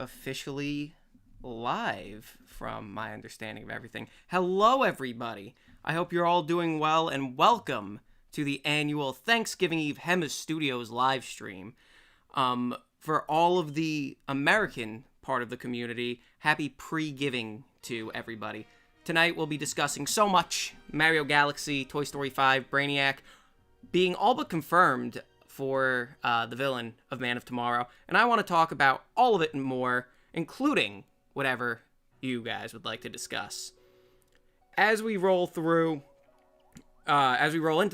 officially live from my understanding of everything. Hello, everybody. I hope you're all doing well, and welcome to the annual Thanksgiving Eve Hemmas Studios live stream. For all of the American part of the community, happy pre-giving to everybody. Tonight we'll be discussing so much: Mario Galaxy, Toy Story 5, Brainiac, being all but confirmed for the villain of Man of Tomorrow. And I want to talk about all of it and more, including whatever you guys would like to discuss. As we roll into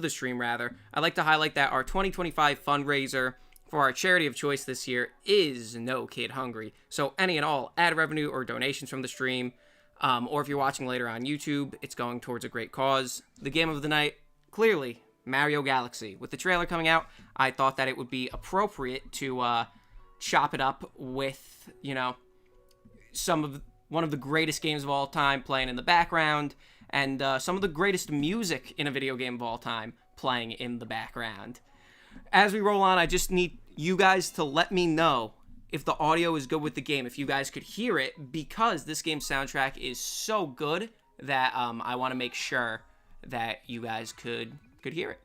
the stream, I'd like to highlight that our 2025 fundraiser for our charity of choice this year is No Kid Hungry. So any and all ad revenue or donations from the stream, or if you're watching later on YouTube, it's going towards a great cause. The game of the night, clearly, Mario Galaxy. With the trailer coming out, I thought that it would be appropriate to chop it up with, one of the greatest games of all time playing in the background, and some of the greatest music in a video game of all time playing in the background. As we roll on, I just need you guys to let me know if the audio is good with the game, if you guys could hear it, because this game's soundtrack is so good that I want to make sure that you guys could hear it.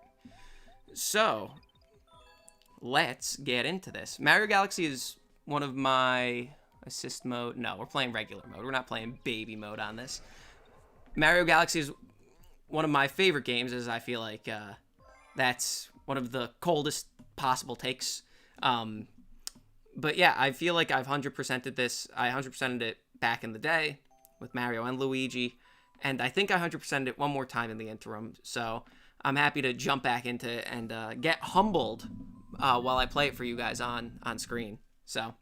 So, let's get into this. Mario Galaxy is one of my assist mode. No, we're playing regular mode. We're not playing baby mode on this. Mario Galaxy is one of my favorite games, as I feel like that's one of the coldest possible takes. But yeah, I feel like I've 100%ed this. I 100%ed it back in the day with Mario and Luigi, and I think I 100%ed it one more time in the interim. So I'm happy to jump back into it and get humbled while I play it for you guys on screen. So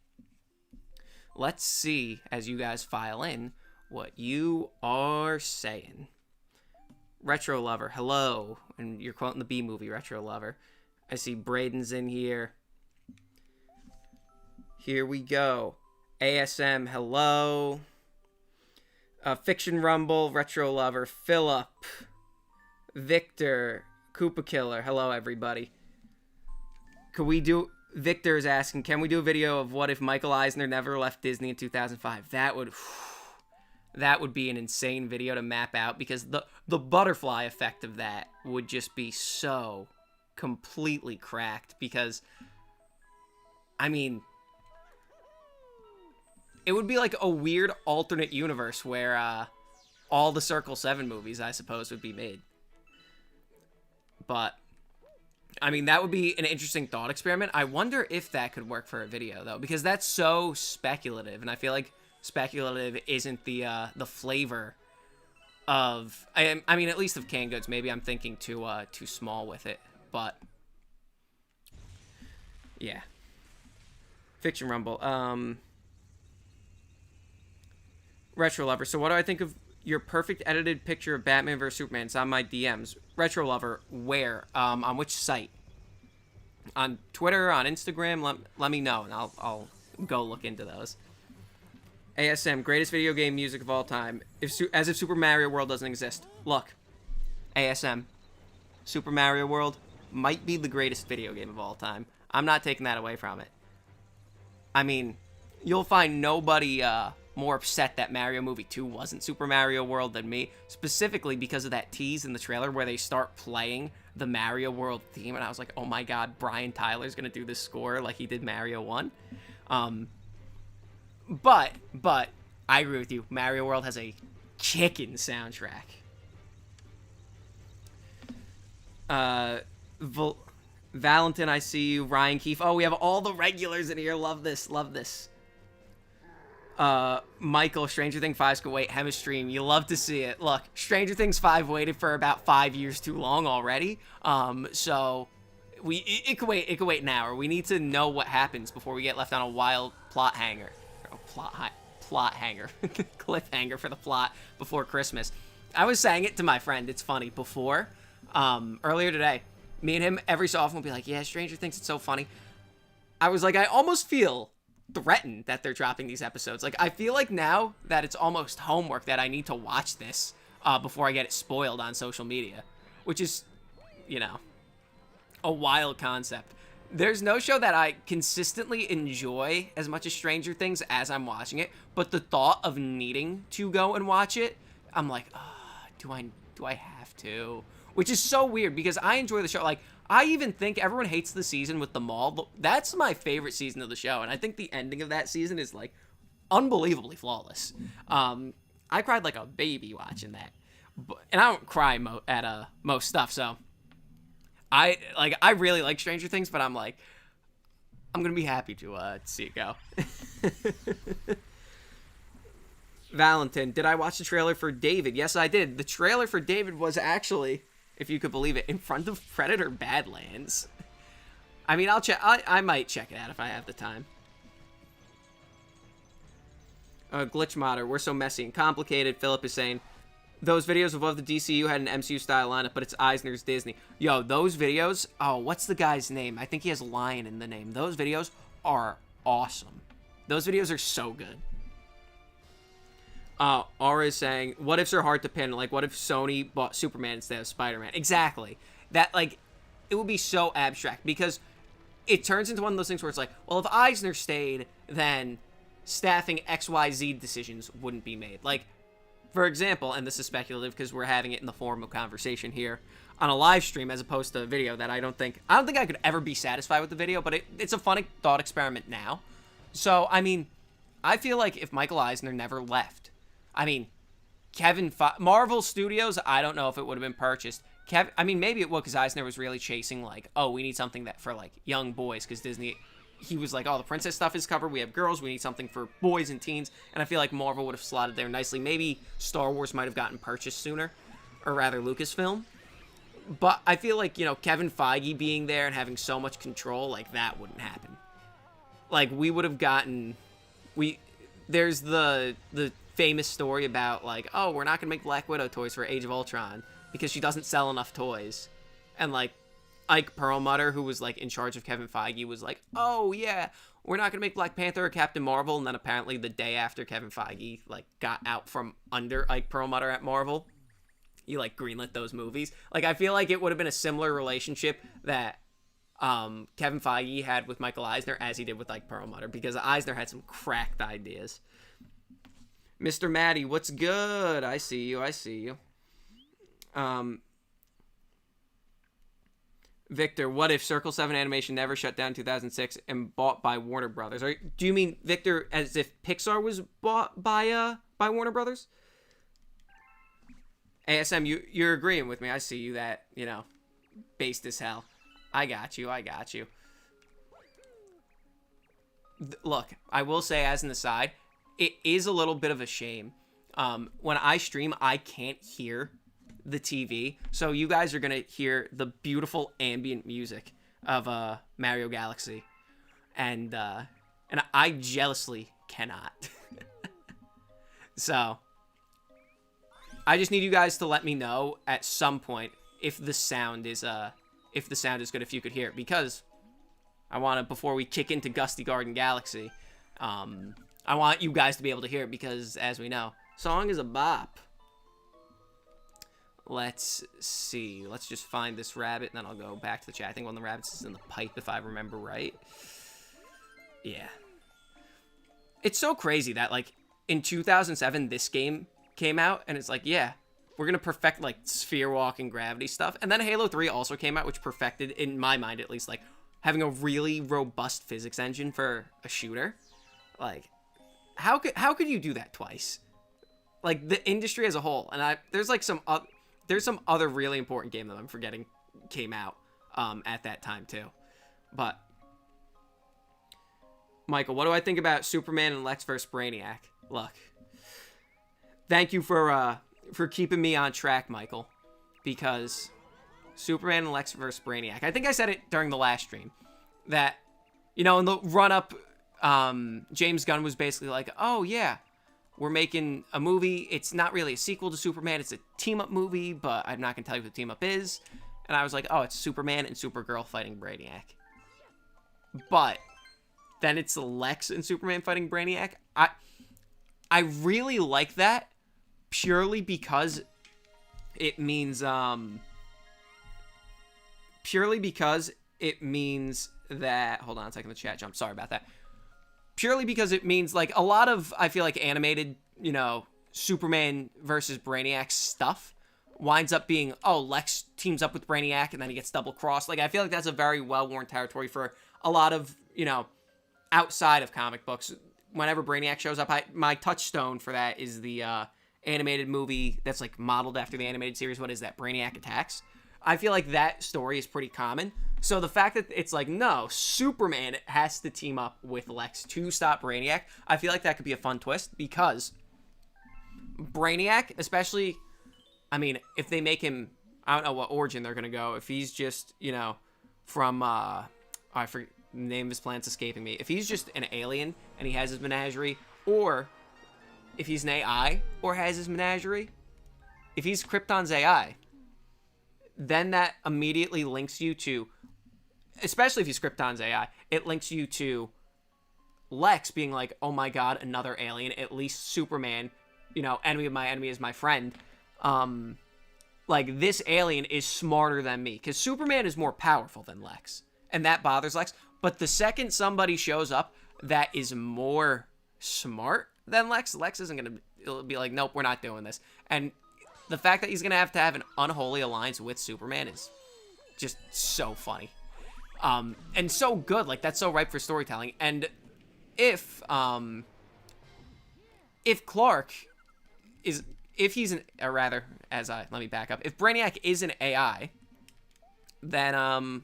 let's see, as you guys file in, what you are saying. Retro Lover, hello. And you're quoting the B-movie, Retro Lover. I see Braden's in here. Here we go. ASM, hello. Fiction Rumble, Retro Lover, Philip, Victor, Koopa Killer, hello everybody. Victor is asking, can we do a video of what if Michael Eisner never left Disney in 2005? That would be an insane video to map out, because the butterfly effect of that would just be so completely cracked, because, I mean, it would be like a weird alternate universe where all the Circle 7 movies, I suppose, would be made. But, I mean, that would be an interesting thought experiment. I wonder if that could work for a video, though, because that's so speculative, and I feel like speculative isn't the flavor of, I mean, at least of canned goods. Maybe I'm thinking too small with it, but yeah. Fiction Rumble, Retro Lover. So what do I think of your perfect edited picture of Batman vs Superman? It's on my DMs. Retro Lover, where? On which site? On Twitter, on Instagram? Let me know, and I'll go look into those. ASM, greatest video game music of all time. As if Super Mario World doesn't exist. Look, ASM, Super Mario World might be the greatest video game of all time. I'm not taking that away from it. I mean, you'll find nobody more upset that Mario Movie 2 wasn't Super Mario World than me, specifically because of that tease in the trailer where they start playing the Mario World theme, and I was like, oh my god, Brian Tyler's gonna do this score like he did Mario 1. But I agree with you. Mario World has a kickin' soundtrack. Valentin, I see you. Ryan Keefe. Oh, we have all the regulars in here. Love this. Love this. Michael, Stranger Things 5's could wait. Hemmas stream. You love to see it. Look, Stranger Things 5 waited for about 5 years too long already. So it could wait. It could wait an hour. We need to know what happens before we get left on a wild plot hanger. Plot hanger. Cliffhanger for the plot before Christmas. I was saying it to my friend. It's funny. Before, earlier today, me and him every so often will be like, yeah, Stranger Things, it's so funny. I was like, I almost feel threatened that they're dropping these episodes. Like, I feel like now that it's almost homework that I need to watch this before I get it spoiled on social media, which is, a wild concept. There's no show that I consistently enjoy as much as Stranger Things as I'm watching it, but the thought of needing to go and watch it, I'm like, do I have to? Which is so weird because I enjoy the show. Like, I even think everyone hates the season with the mall. That's my favorite season of the show, and I think the ending of that season is like unbelievably flawless. I cried like a baby watching that, and I don't cry at most stuff, so. I really like Stranger Things, but I'm like, I'm gonna be happy to see it go. Valentin, did I watch the trailer for David? Yes, I did. The trailer for David was actually, if you could believe it, in front of Predator Badlands. I mean, I'll check. I might check it out if I have the time. Glitch modder, we're so messy and complicated. Philip is saying, those videos above the DCU had an MCU-style lineup, but it's Eisner's Disney. Yo, those videos... Oh, what's the guy's name? I think he has Lion in the name. Those videos are awesome. Those videos are so good. Aura is saying, what ifs are hard to pin? Like, what if Sony bought Superman instead of Spider-Man? Exactly. That, like, it would be so abstract, because it turns into one of those things where it's like, well, if Eisner stayed, then staffing XYZ decisions wouldn't be made. Like... For example, and this is speculative because we're having it in the form of conversation here on a live stream as opposed to a video that I don't think I could ever be satisfied with the video, but it's a funny thought experiment now. So, I mean, I feel like if Michael Eisner never left, I mean, Marvel Studios, I don't know if it would have been purchased. I mean, maybe it would because Eisner was really chasing like, oh, we need something that for like young boys because Disney... He was like, oh, the princess stuff is covered. We have girls. We need something for boys and teens. And I feel like Marvel would have slotted there nicely. Maybe Star Wars might have gotten purchased sooner. Or rather, Lucasfilm. But I feel like, you know, Kevin Feige being there and having so much control, like, that wouldn't happen. Like, we would have gotten... There's the famous story about, like, oh, we're not going to make Black Widow toys for Age of Ultron because she doesn't sell enough toys. And, like, Ike Perlmutter, who was, like, in charge of Kevin Feige, was like, oh, yeah, we're not going to make Black Panther or Captain Marvel. And then apparently the day after Kevin Feige, like, got out from under Ike Perlmutter at Marvel, he, like, greenlit those movies. Like, I feel like it would have been a similar relationship that Kevin Feige had with Michael Eisner as he did with Ike Perlmutter, because Eisner had some cracked ideas. Mr. Maddie, what's good? I see you. Victor, what if Circle 7 Animation never shut down in 2006 and bought by Warner Brothers? Do you mean, Victor, as if Pixar was bought by Warner Brothers? ASM, you're agreeing with me. I see you that, you know, based as hell. I got you. Look, I will say as an aside, it is a little bit of a shame. When I stream, I can't hear the TV, so you guys are gonna hear the beautiful ambient music of Mario Galaxy, and I jealously cannot. So I just need you guys to let me know at some point if the sound is good, if you could hear it, because I want to, before we kick into Gusty Garden Galaxy, I want you guys to be able to hear it, because as we know, song is a bop. Let's see. Let's just find this rabbit, and then I'll go back to the chat. I think one of the rabbits is in the pipe, if I remember right. Yeah. It's so crazy that, like, in 2007, this game came out, and it's like, yeah, we're going to perfect, like, sphere walk and gravity stuff. And then Halo 3 also came out, which perfected, in my mind at least, like, having a really robust physics engine for a shooter. Like, how could you do that twice? Like, the industry as a whole. And there's, like, there's some other really important game that I'm forgetting came out at that time, too. But, Michael, what do I think about Superman and Lex vs. Brainiac? Look, thank you for keeping me on track, Michael, because Superman and Lex vs. Brainiac, I think I said it during the last stream, that, you know, in the run-up, James Gunn was basically like, oh, yeah, we're making a movie. It's not really a sequel to Superman. It's a team-up movie, but I'm not going to tell you what the team-up is. And I was like, oh, it's Superman and Supergirl fighting Brainiac. But then it's Lex and Superman fighting Brainiac. I really like that purely because it means that... Hold on a second, the chat jumped. Sorry about that. Purely because it means, like, a lot of, I feel like, animated, you know, Superman versus Brainiac stuff winds up being, oh, Lex teams up with Brainiac and then he gets double-crossed. Like, I feel like that's a very well-worn territory for a lot of, you know, outside of comic books. Whenever Brainiac shows up, my touchstone for that is the animated movie that's, like, modeled after the animated series. What is that? Brainiac Attacks. I feel like that story is pretty common. So the fact that it's like, no, Superman has to team up with Lex to stop Brainiac, I feel like that could be a fun twist, because Brainiac, especially, I mean, if they make him, I don't know what origin they're going to go. If he's just, you know, from, I forget, the name of his planet's escaping me. If he's just an alien and he has his menagerie, or if he's an AI or has his menagerie, if he's Krypton's AI, then that immediately links you to, especially if he's Krypton's AI, it links you to Lex being like, oh my god, another alien, at least Superman, you know, enemy of my enemy is my friend. Like, this alien is smarter than me, because Superman is more powerful than Lex, and that bothers Lex. But the second somebody shows up that is more smart than Lex, Lex isn't going to, it'll be like, nope, we're not doing this. And the fact that he's going to have an unholy alliance with Superman is just so funny. And so good. Like, that's so ripe for storytelling. And if Clark is, if he's an, or rather, let me back up. If Brainiac is an AI, then,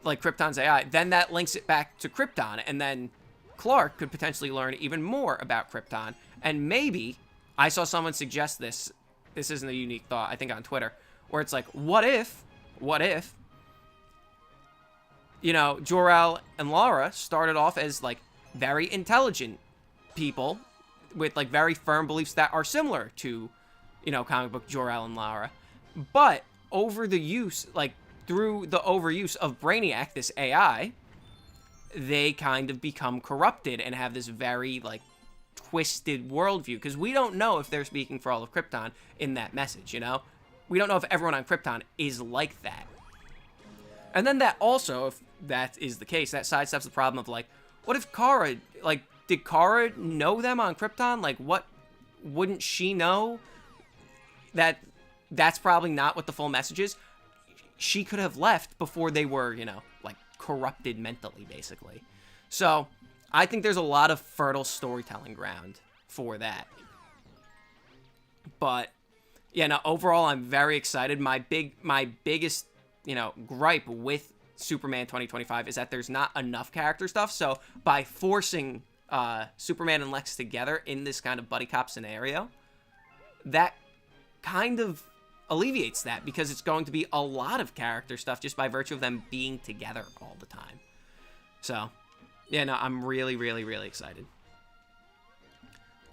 like Krypton's AI, then that links it back to Krypton. And then Clark could potentially learn even more about Krypton. And maybe, I saw someone suggest this isn't a unique thought, I think on Twitter, where it's like, what if, you know, Jor-El and Lara started off as, like, very intelligent people with, like, very firm beliefs that are similar to, you know, comic book Jor-El and Lara. But over the use, like, through the overuse of Brainiac, this AI, they kind of become corrupted and have this very, like, twisted worldview, because we don't know if they're speaking for all of Krypton in that message, you know? We don't know if everyone on Krypton is like that. And then that also, if that is the case, that sidesteps the problem of, like, what if Kara, like, did Kara know them on Krypton? Like, what, wouldn't she know that that's probably not what the full message is? She could have left before they were, you know, like, corrupted mentally, basically. So I think there's a lot of fertile storytelling ground for that. But yeah, no, overall, I'm very excited. My biggest, you know, gripe with Superman 2025 is that there's not enough character stuff. So by forcing Superman and Lex together in this kind of buddy cop scenario, that kind of alleviates that, because it's going to be a lot of character stuff just by virtue of them being together all the time. So yeah, no, I'm really, really, really excited.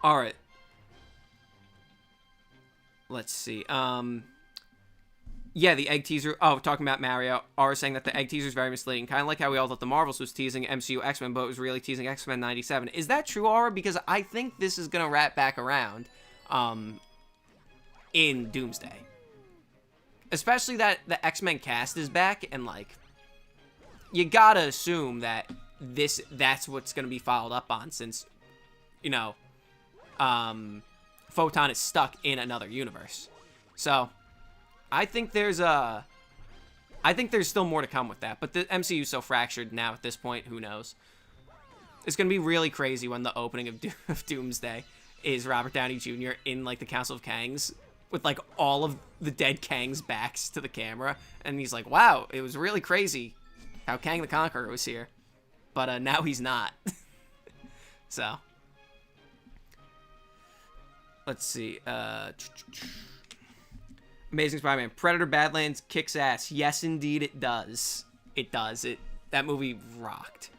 All right. Let's see. Yeah, the egg teaser. Oh, talking about Mario. R saying that the egg teaser is very misleading. Kind of like how we all thought the Marvels was teasing MCU X-Men, but it was really teasing X-Men 97. Is that true, Aura? Because I think this is going to wrap back around in Doomsday. Especially that the X-Men cast is back, and, like, you gotta assume that that's what's going to be followed up on, since, you know, Photon is stuck in another universe. So I think there's still more to come with that, but the MCU is so fractured now at this point, who knows? It's going to be really crazy when the opening of Doomsday is Robert Downey Jr. in, like, the Council of Kangs with, like, all of the dead Kang's backs to the camera, and he's like, wow, it was really crazy how Kang the Conqueror was here. But now he's not. So let's see. Amazing Spider-Man. Predator Badlands kicks ass. Yes, indeed, it does. It does. That movie rocked.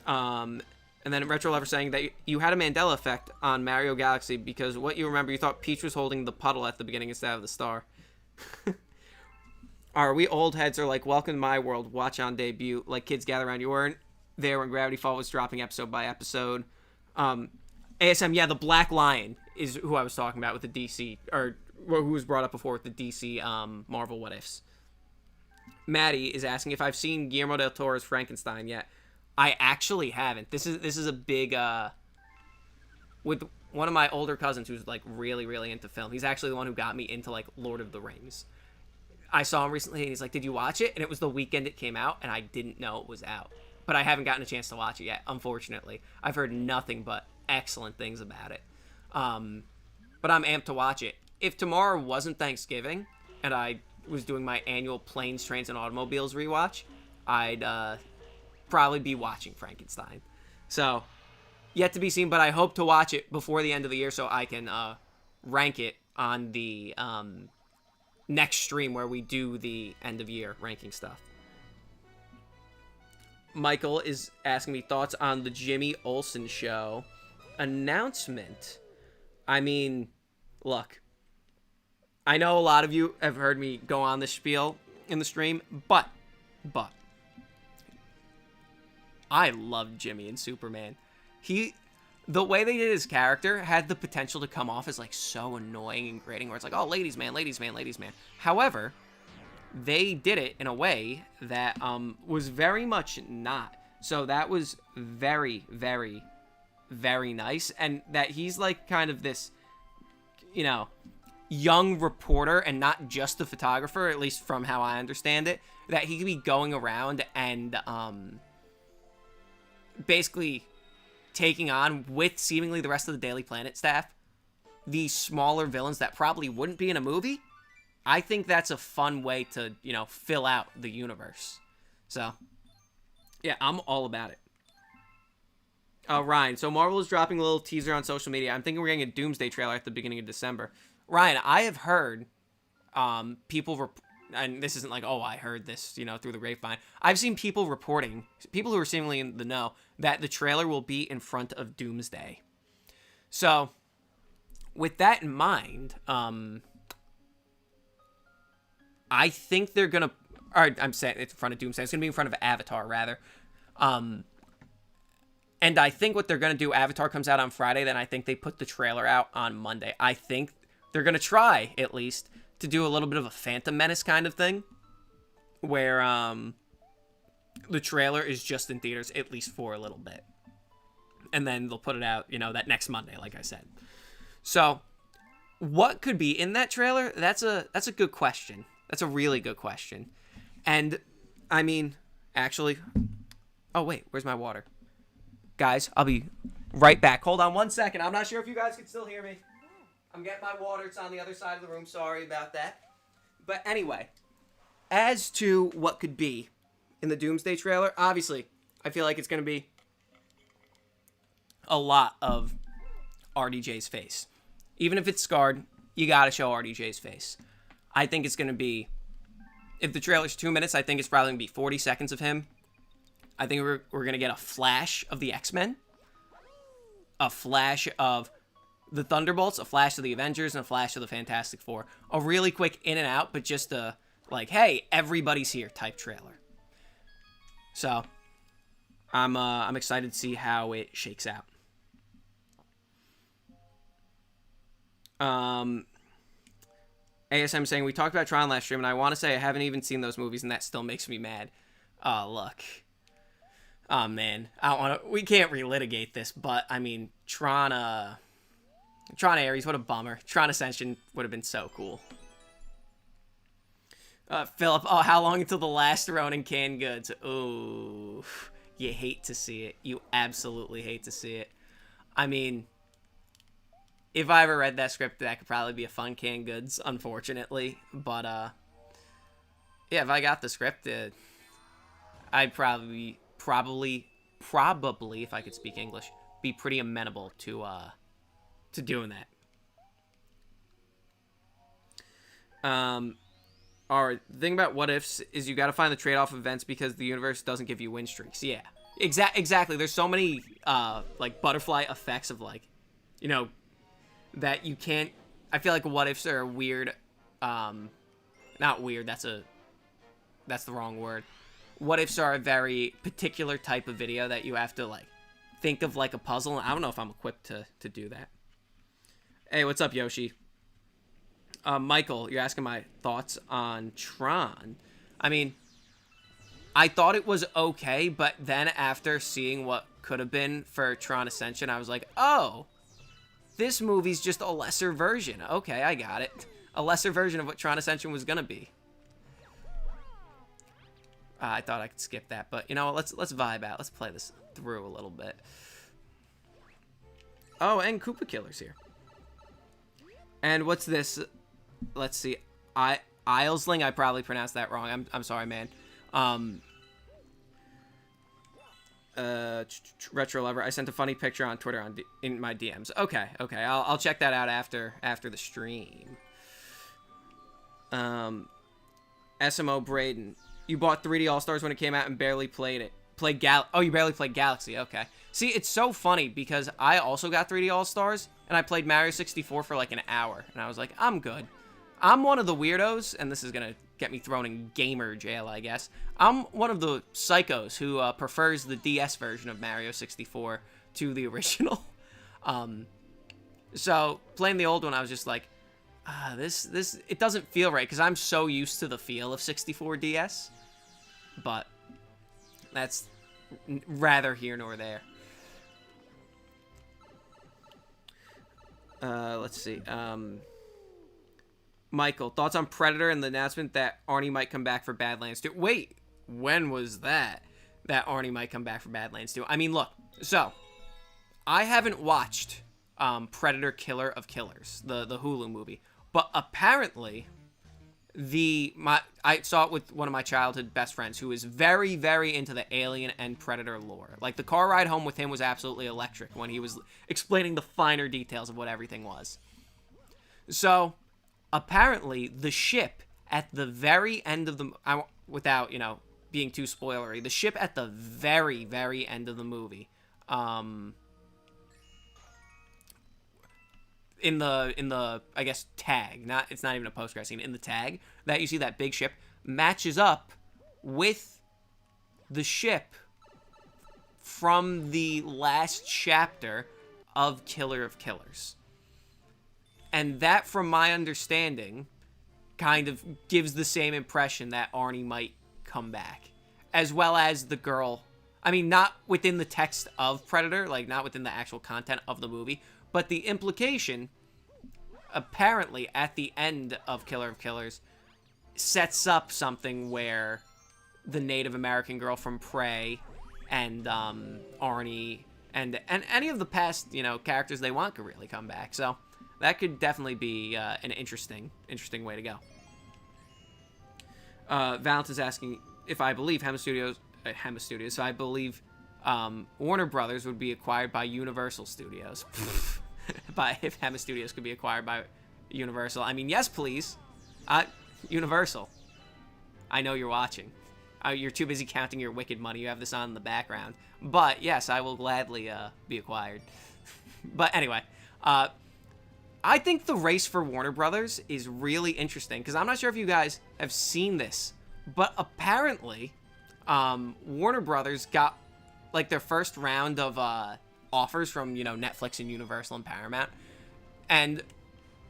And then Retro Lover saying that you had a Mandela effect on Mario Galaxy, because what you remember, you thought Peach was holding the puddle at the beginning instead of the star. We old heads are like, welcome to my world, watch on debut, like kids gather around. You weren't there when Gravity Falls was dropping episode by episode. ASM, yeah, the Black Lion is who I was talking about with the DC, or who was brought up before with the DC Marvel What Ifs. Maddie is asking if I've seen Guillermo del Toro's Frankenstein yet. I actually haven't. This is a big with one of my older cousins who's like really really into film. He's actually the one who got me into like Lord of the Rings. I saw him recently and he's like, "Did you watch it?" And it was the weekend it came out and I didn't know it was out. But I haven't gotten a chance to watch it yet, unfortunately. I've heard nothing but excellent things about it. But I'm amped to watch it. If tomorrow wasn't Thanksgiving and I was doing my annual Planes, Trains, and Automobiles rewatch, I'd probably be watching Frankenstein. So, yet to be seen, but I hope to watch it before the end of the year so I can rank it on the next stream where we do the end of year ranking stuff. Michael is asking me thoughts on the Jimmy Olsen show announcement. I mean, look, I know a lot of you have heard me go on this spiel in the stream, but I love Jimmy in Superman. The way they did his character had the potential to come off as like so annoying and grating, where it's like, oh, ladies man, ladies man, ladies man. However, they did it in a way that was very much not. So that was very, very, very nice. And that he's like kind of this, you know, young reporter and not just a photographer, at least from how I understand it, that he could be going around and basically taking on, with seemingly the rest of the Daily Planet staff, these smaller villains that probably wouldn't be in a movie. I think that's a fun way to, you know, fill out the universe. So, yeah, I'm all about it. Ryan, so Marvel is dropping a little teaser on social media. I'm thinking we're getting a Doomsday trailer at the beginning of December. Ryan, I have heard people, and this isn't like, oh, I heard this, you know, through the grapevine. I've seen people reporting, people who are seemingly in the know, that the trailer will be in front of Doomsday. So, with that in mind, I think they're going to, or I'm saying it's in front of Doomsday. It's going to be in front of Avatar, rather. And I think what they're going to do, Avatar comes out on Friday, then I think they put the trailer out on Monday. I think they're going to try, at least, to do a little bit of a Phantom Menace kind of thing, where the trailer is just in theaters, at least for a little bit. And then they'll put it out, you know, that next Monday, like I said. So, what could be in that trailer? That's a good question. That's a really good question. And, I mean, actually... Oh, wait, where's my water? Guys, I'll be right back. Hold on one second. I'm not sure if you guys can still hear me. I'm getting my water. It's on the other side of the room. Sorry about that. But anyway, as to what could be in the Doomsday trailer, obviously, I feel like it's going to be a lot of RDJ's face. Even if it's scarred, you got to show RDJ's face. I think it's going to be, if the trailer's 2 minutes, I think it's probably going to be 40 seconds of him. I think we're going to get a flash of the X-Men, a flash of the Thunderbolts, a flash of the Avengers, and a flash of the Fantastic Four. A really quick in and out, but just a, like, hey, everybody's here type trailer. So, I'm excited to see how it shakes out. ASM saying, we talked about Tron last stream, and I want to say I haven't even seen those movies, and that still makes me mad. Look. Oh, man. I don't want to... We can't relitigate this, but, I mean, Tron Ares, what a bummer. Tron Ascension would have been so cool. Philip, oh, how long until the last Ronin canned goods? Ooh, you hate to see it. You absolutely hate to see it. I mean, if I ever read that script, that could probably be a fun canned goods, unfortunately. But, yeah, if I got the script, I'd probably, if I could speak English, be pretty amenable to doing that. The thing about what ifs is you got to find the trade-off events because the universe doesn't give you win streaks. Yeah, exactly. There's so many like butterfly effects of like, you know, that you can't. I feel like what ifs are weird. Not weird. That's the wrong word. What ifs are a very particular type of video that you have to like think of like a puzzle. I don't know if I'm equipped to do that. Hey, what's up, Yoshi? Michael, you're asking my thoughts on Tron. I mean, I thought it was okay, but then after seeing what could have been for Tron Ascension, I was like, oh, this movie's just a lesser version. Okay, I got it. A lesser version of what Tron Ascension was gonna be. I thought I could skip that, but you know, let's vibe out. Let's play this through a little bit. Oh, and Koopa Killer's here. And what's this? Let's see. Islesling. I probably pronounced that wrong. I'm sorry, man. Retro Lover. I sent a funny picture on Twitter in my DMs. Okay. I'll check that out after the stream. SMO Braden. You bought 3D All-Stars when it came out and barely played it. You barely played Galaxy. Okay. See, it's so funny because I also got 3D All-Stars and I played Mario 64 for like an hour and I was like, I'm good. I'm one of the weirdos, and this is gonna get me thrown in gamer jail, I guess. I'm one of the psychos who prefers the DS version of Mario 64 to the original. So playing the old one, I was just like, this it doesn't feel right because I'm so used to the feel of 64 DS. But that's rather here nor there. Let's see. Michael, thoughts on Predator and the announcement that Arnie might come back for Badlands 2? Wait, when was that? That Arnie might come back for Badlands 2? I mean, look. So, I haven't watched Predator Killer of Killers, the Hulu movie. But apparently, I saw it with one of my childhood best friends who is very, very into the Alien and Predator lore. Like, the car ride home with him was absolutely electric when he was explaining the finer details of what everything was. So, apparently, the ship at the very end of the... without, being too spoilery, the ship at the very, very end of the movie, in the I guess tag, it's not even a post-credit scene, in the tag that you see, that big ship matches up with the ship from the last chapter of Killer of Killers. And that, from my understanding, kind of gives the same impression that Arnie might come back. As well as the girl. I mean, not within the text of Predator, like, not within the actual content of the movie, but the implication, apparently, at the end of Killer of Killers, sets up something where the Native American girl from Prey and Arnie and any of the past, characters they want could really come back. So that could definitely be an interesting way to go. Valentine's asking if I believe Hemmas Studios. So I believe Warner Brothers would be acquired by Universal Studios. If Hemmas Studios could be acquired by Universal. I mean, yes, please. Universal. I know you're watching. You're too busy counting your wicked money. You have this on in the background. But, yes, I will gladly be acquired. But anyway, I think the race for Warner Brothers is really interesting. Because I'm not sure if you guys have seen this. But apparently, Warner Brothers got, like, their first round of offers from, Netflix and Universal and Paramount. And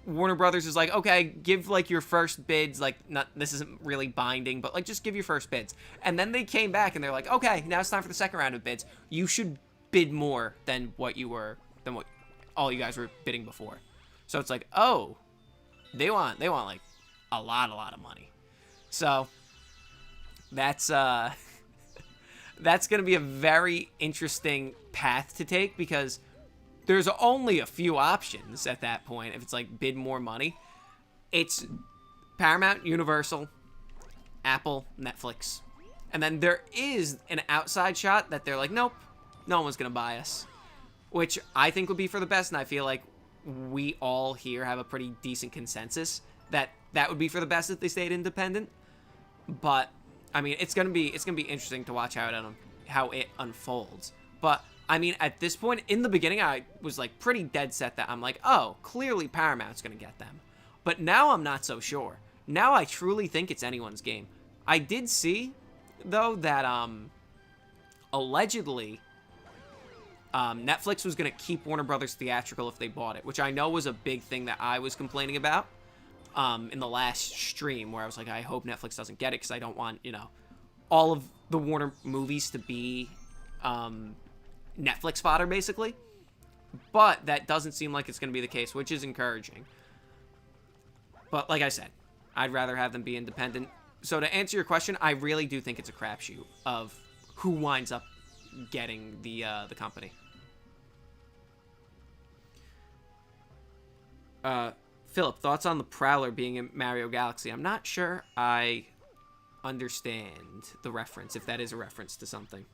Warner Brothers is like, okay, give, like, your first bids. Like, this isn't really binding, but, like, just give your first bids. And then they came back and they're like, okay, now it's time for the second round of bids. You should bid more than what all you guys were bidding before. So it's like, oh, they want like a lot of money. So that's going to be a very interesting path to take, because there's only a few options at that point. If it's like bid more money, it's Paramount, Universal, Apple, Netflix. And then there is an outside shot that they're like, nope, no one's going to buy us, which I think would be for the best. And I feel like we all here have a pretty decent consensus that would be for the best if they stayed independent. But I mean, it's gonna be interesting to watch how it unfolds. But I mean, at this point, in the beginning, I was like pretty dead set that I'm like, oh, clearly Paramount's gonna get them. But now I'm not so sure. Now I truly think it's anyone's game. I did see, though, that allegedly Netflix was gonna keep Warner Brothers theatrical if they bought it, which I know was a big thing that I was complaining about in the last stream, where I was like, I hope Netflix doesn't get it, because I don't want, all of the Warner movies to be Netflix fodder, basically. But that doesn't seem like it's going to be the case, which is encouraging. But like I said, I'd rather have them be independent. So to answer your question, I really do think it's a crapshoot of who winds up getting the company. Philip, thoughts on the Prowler being in Mario Galaxy? I'm not sure I understand the reference, if that is a reference to something.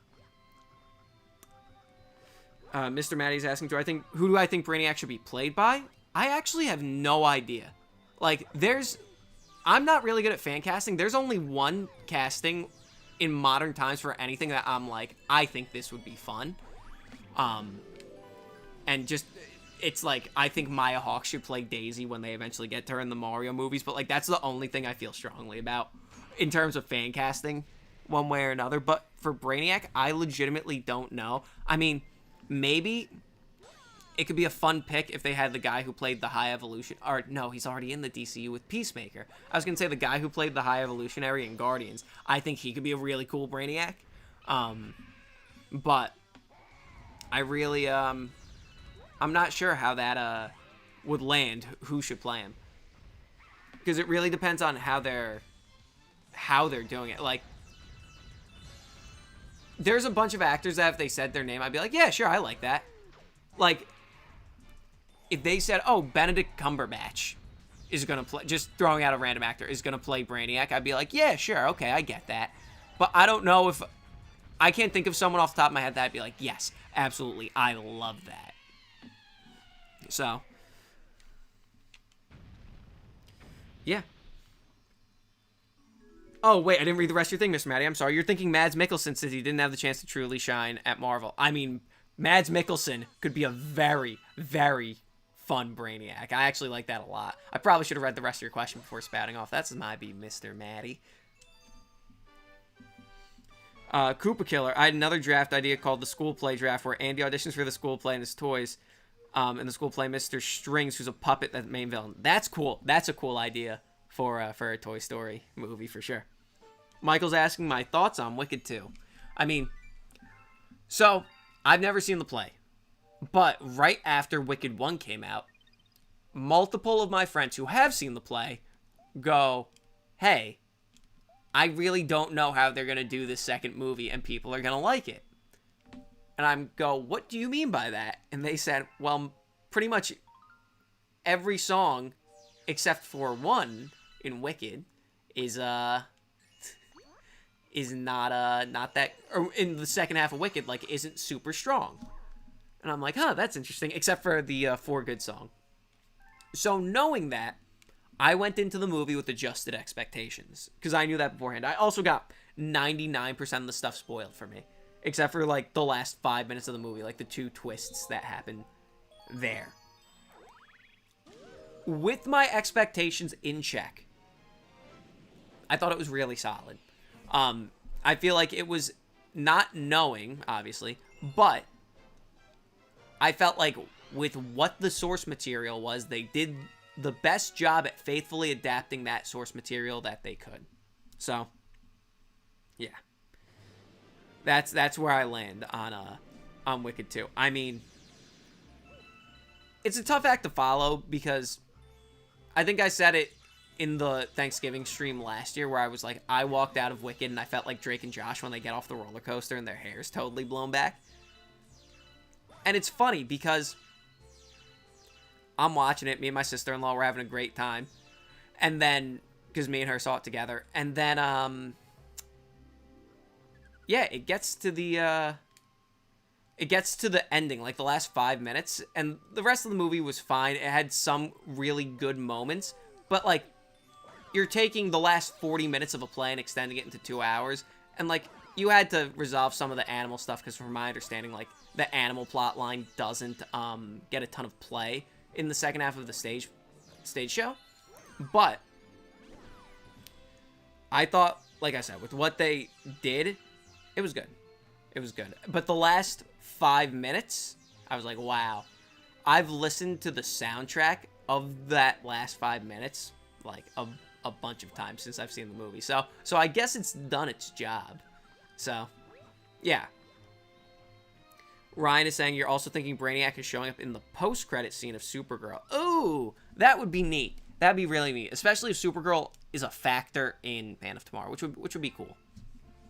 Mr. Maddie's asking, who do I think Brainiac should be played by? I actually have no idea. Like, I'm not really good at fan casting. There's only one casting in modern times for anything that I'm like, I think this would be fun. And just, it's like, I think Maya Hawke should play Daisy when they eventually get to her in the Mario movies, but like, that's the only thing I feel strongly about in terms of fan casting, one way or another. But for Brainiac, I legitimately don't know. I mean, maybe it could be a fun pick if they had the guy who played the High Evolution. Or, no, he's already in the DCU with Peacemaker. I was going to say the guy who played the High Evolutionary in Guardians. I think he could be a really cool Brainiac. But I really, I'm not sure how that would land, who should play him. Because it really depends on how they're doing it. Like, there's a bunch of actors that if they said their name, I'd be like, yeah, sure, I like that. Like, if they said, oh, Benedict Cumberbatch is going to play, just throwing out a random actor, is going to play Brainiac, I'd be like, yeah, sure, okay, I get that. But I don't know if, I can't think of someone off the top of my head that I'd be like, yes, absolutely, I love that. So, yeah. Oh, wait, I didn't read the rest of your thing, Mr. Maddie. I'm sorry. You're thinking Mads Mikkelsen since he didn't have the chance to truly shine at Marvel. I mean, Mads Mikkelsen could be a very, very fun Brainiac. I actually like that a lot. I probably should have read the rest of your question before spouting off. That's my be Mr. Maddie. Koopa Killer. I had another draft idea called the School Play Draft where Andy auditions for the school play and his toys. And the school play Mr. Strings, who's a puppet, that main villain. That's cool. That's a cool idea for a Toy Story movie for sure. Michael's asking my thoughts on Wicked 2. I mean, so I've never seen the play, but right after Wicked 1 came out, multiple of my friends who have seen the play go, hey, I really don't know how they're going to do this second movie and people are going to like it. And I'm go, what do you mean by that? And they said, well, pretty much every song except for one in Wicked is not that, or in the second half of Wicked, like, isn't super strong. And I'm like, huh, that's interesting, except for the For Good song. So knowing that, I went into the movie with adjusted expectations, because I knew that beforehand. I also got 99% of the stuff spoiled for me, except for, like, the last 5 minutes of the movie, like the two twists that happen there. With my expectations in check, I thought it was really solid. I feel like it was not knowing, obviously, but I felt like with what the source material was, they did the best job at faithfully adapting that source material that they could. So, yeah. That's where I land on Wicked 2. I mean, it's a tough act to follow because I think I said it in the Thanksgiving stream last year where I was like, I walked out of Wicked and I felt like Drake and Josh when they get off the roller coaster and their hair's totally blown back. And it's funny because I'm watching it. Me and my sister-in-law were having a great time. And then, because me and her saw it together. And then, yeah, it gets to the ending, like the last 5 minutes. And the rest of the movie was fine. It had some really good moments. But, like, you're taking the last 40 minutes of a play and extending it into 2 hours. And, like, you had to resolve some of the animal stuff because from my understanding, like, the animal plot line doesn't get a ton of play in the second half of the stage show. But I thought, like I said, with what they did, it was good. It was good. But the last 5 minutes, I was like, wow. I've listened to the soundtrack of that last 5 minutes, like, a bunch of times since I've seen the movie. So I guess it's done its job. So, yeah. Ryan is saying you're also thinking Brainiac is showing up in the post-credit scene of Supergirl. Ooh, that would be neat. That'd be really neat, especially if Supergirl is a factor in Man of Tomorrow, which would be cool.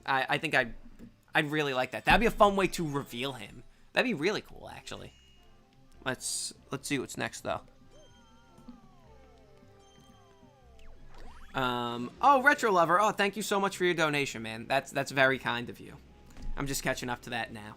I think I'd really like that. That'd be a fun way to reveal him. That'd be really cool, actually. Let's see what's next, though. Oh, Retro Lover. Oh, thank you so much for your donation, man. That's very kind of you. I'm just catching up to that now.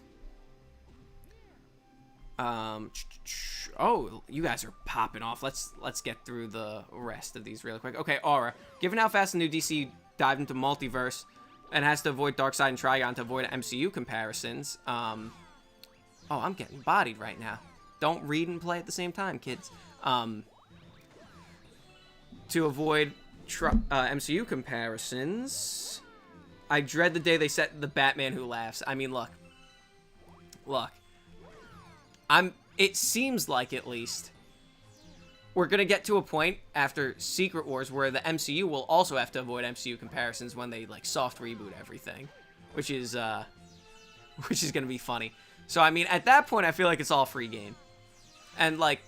Oh, you guys are popping off. Let's get through the rest of these really quick. Okay, Aura. Given how fast the new DC dived into multiverse and has to avoid Darkseid and Trigon to avoid MCU comparisons, oh, I'm getting bodied right now. Don't read and play at the same time, kids. To avoid MCU comparisons, I dread the day they set the Batman Who Laughs. I mean, look. It seems like, at least, we're gonna get to a point after Secret Wars where the MCU will also have to avoid MCU comparisons when they, like, soft reboot everything, which is gonna be funny. So, I mean, at that point, I feel like it's all free game. And, like,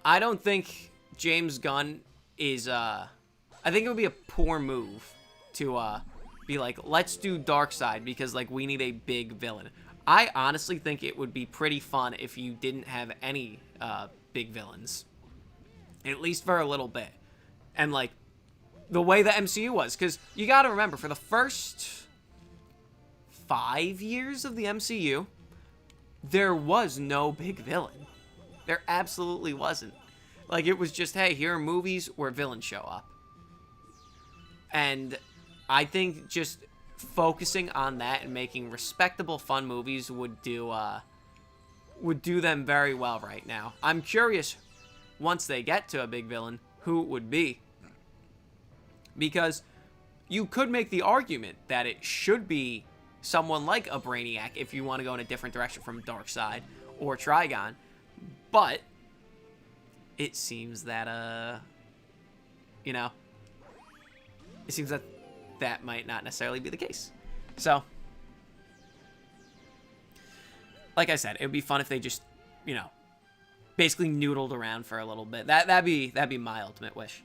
I don't think James Gunn is, I think it would be a poor move to, be like, let's do Darkseid because, like, we need a big villain. I honestly think it would be pretty fun if you didn't have any, big villains. At least for a little bit. And, like, the way the MCU was. Because you gotta remember, for the first 5 years of the MCU, there was no big villain. There absolutely wasn't. Like, it was just, hey, here are movies where villains show up. And I think just focusing on that and making respectable, fun movies would do them very well right now. I'm curious, once they get to a big villain, who it would be. Because you could make the argument that it should be someone like a Brainiac if you want to go in a different direction from Darkseid or Trigon. But it seems that, it seems that that might not necessarily be the case. So, like I said, it would be fun if they just, basically noodled around for a little bit. That'd be my ultimate wish.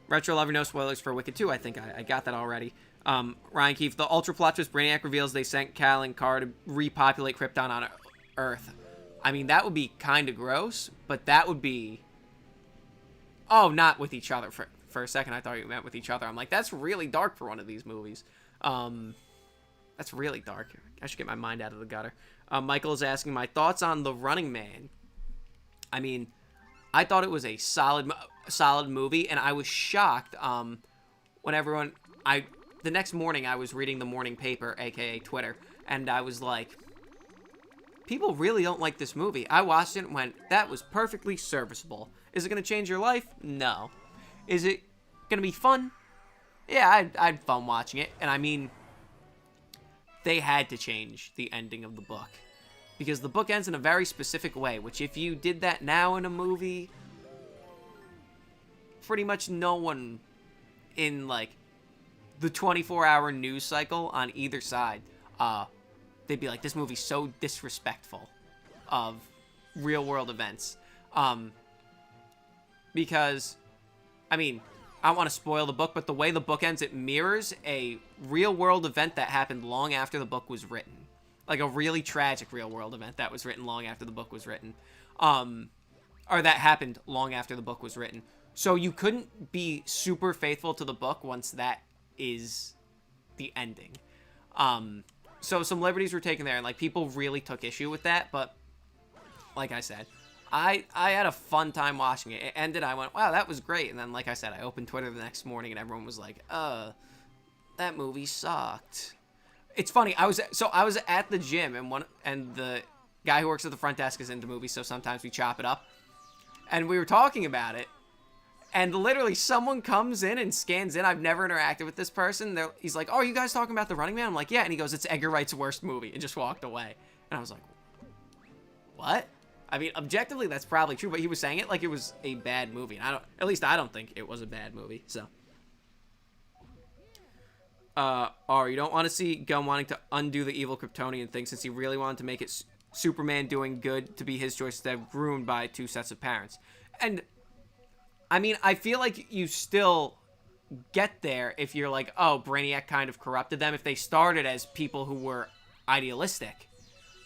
Retro Lover, no spoilers for Wicked 2. I think I got that already. Ryan Keefe, the Ultra plot twist Brainiac reveals they sent Kal and Kar to repopulate Krypton on Earth. I mean, that would be kind of gross, but that would be... Oh, not with each other. For a second, I thought you meant with each other. I'm like, that's really dark for one of these movies. That's really dark. I should get my mind out of the gutter. Michael is asking my thoughts on The Running Man. I mean, I thought it was a solid movie, and I was shocked when everyone... The next morning, I was reading the morning paper, a.k.a. Twitter, and I was like, people really don't like this movie. I watched it and went, that was perfectly serviceable. Is it going to change your life? No. Is it going to be fun? Yeah, I had fun watching it. And I mean, they had to change the ending of the book. Because the book ends in a very specific way, which if you did that now in a movie, pretty much no one in, like, the 24-hour news cycle on either side, they'd be like, this movie's so disrespectful of real-world events. Because, I mean, I don't want to spoil the book, but the way the book ends, it mirrors a real-world event that happened long after the book was written. Like a really tragic real-world event that was written long after the book was written. Or that happened long after the book was written. So you couldn't be super faithful to the book once that is the ending. So some liberties were taken there, and like people really took issue with that, but like I said, I had a fun time watching it. It ended, I went, wow, that was great. And then, like I said, I opened Twitter the next morning and everyone was like, that movie sucked. It's funny, I was at the gym and the guy who works at the front desk is into movies, so sometimes we chop it up. And we were talking about it, and literally someone comes in and scans in. I've never interacted with this person. He's like, oh, are you guys talking about The Running Man? I'm like, yeah. And he goes, it's Edgar Wright's worst movie, and just walked away. And I was like, what? I mean, objectively, that's probably true, but he was saying it like it was a bad movie. And at least I don't think it was a bad movie, so. or you don't want to see Gunn wanting to undo the evil Kryptonian thing since he really wanted to make it Superman doing good to be his choice instead of groomed by two sets of parents. And, I mean, I feel like you still get there if you're like, oh, Brainiac kind of corrupted them, if they started as people who were idealistic.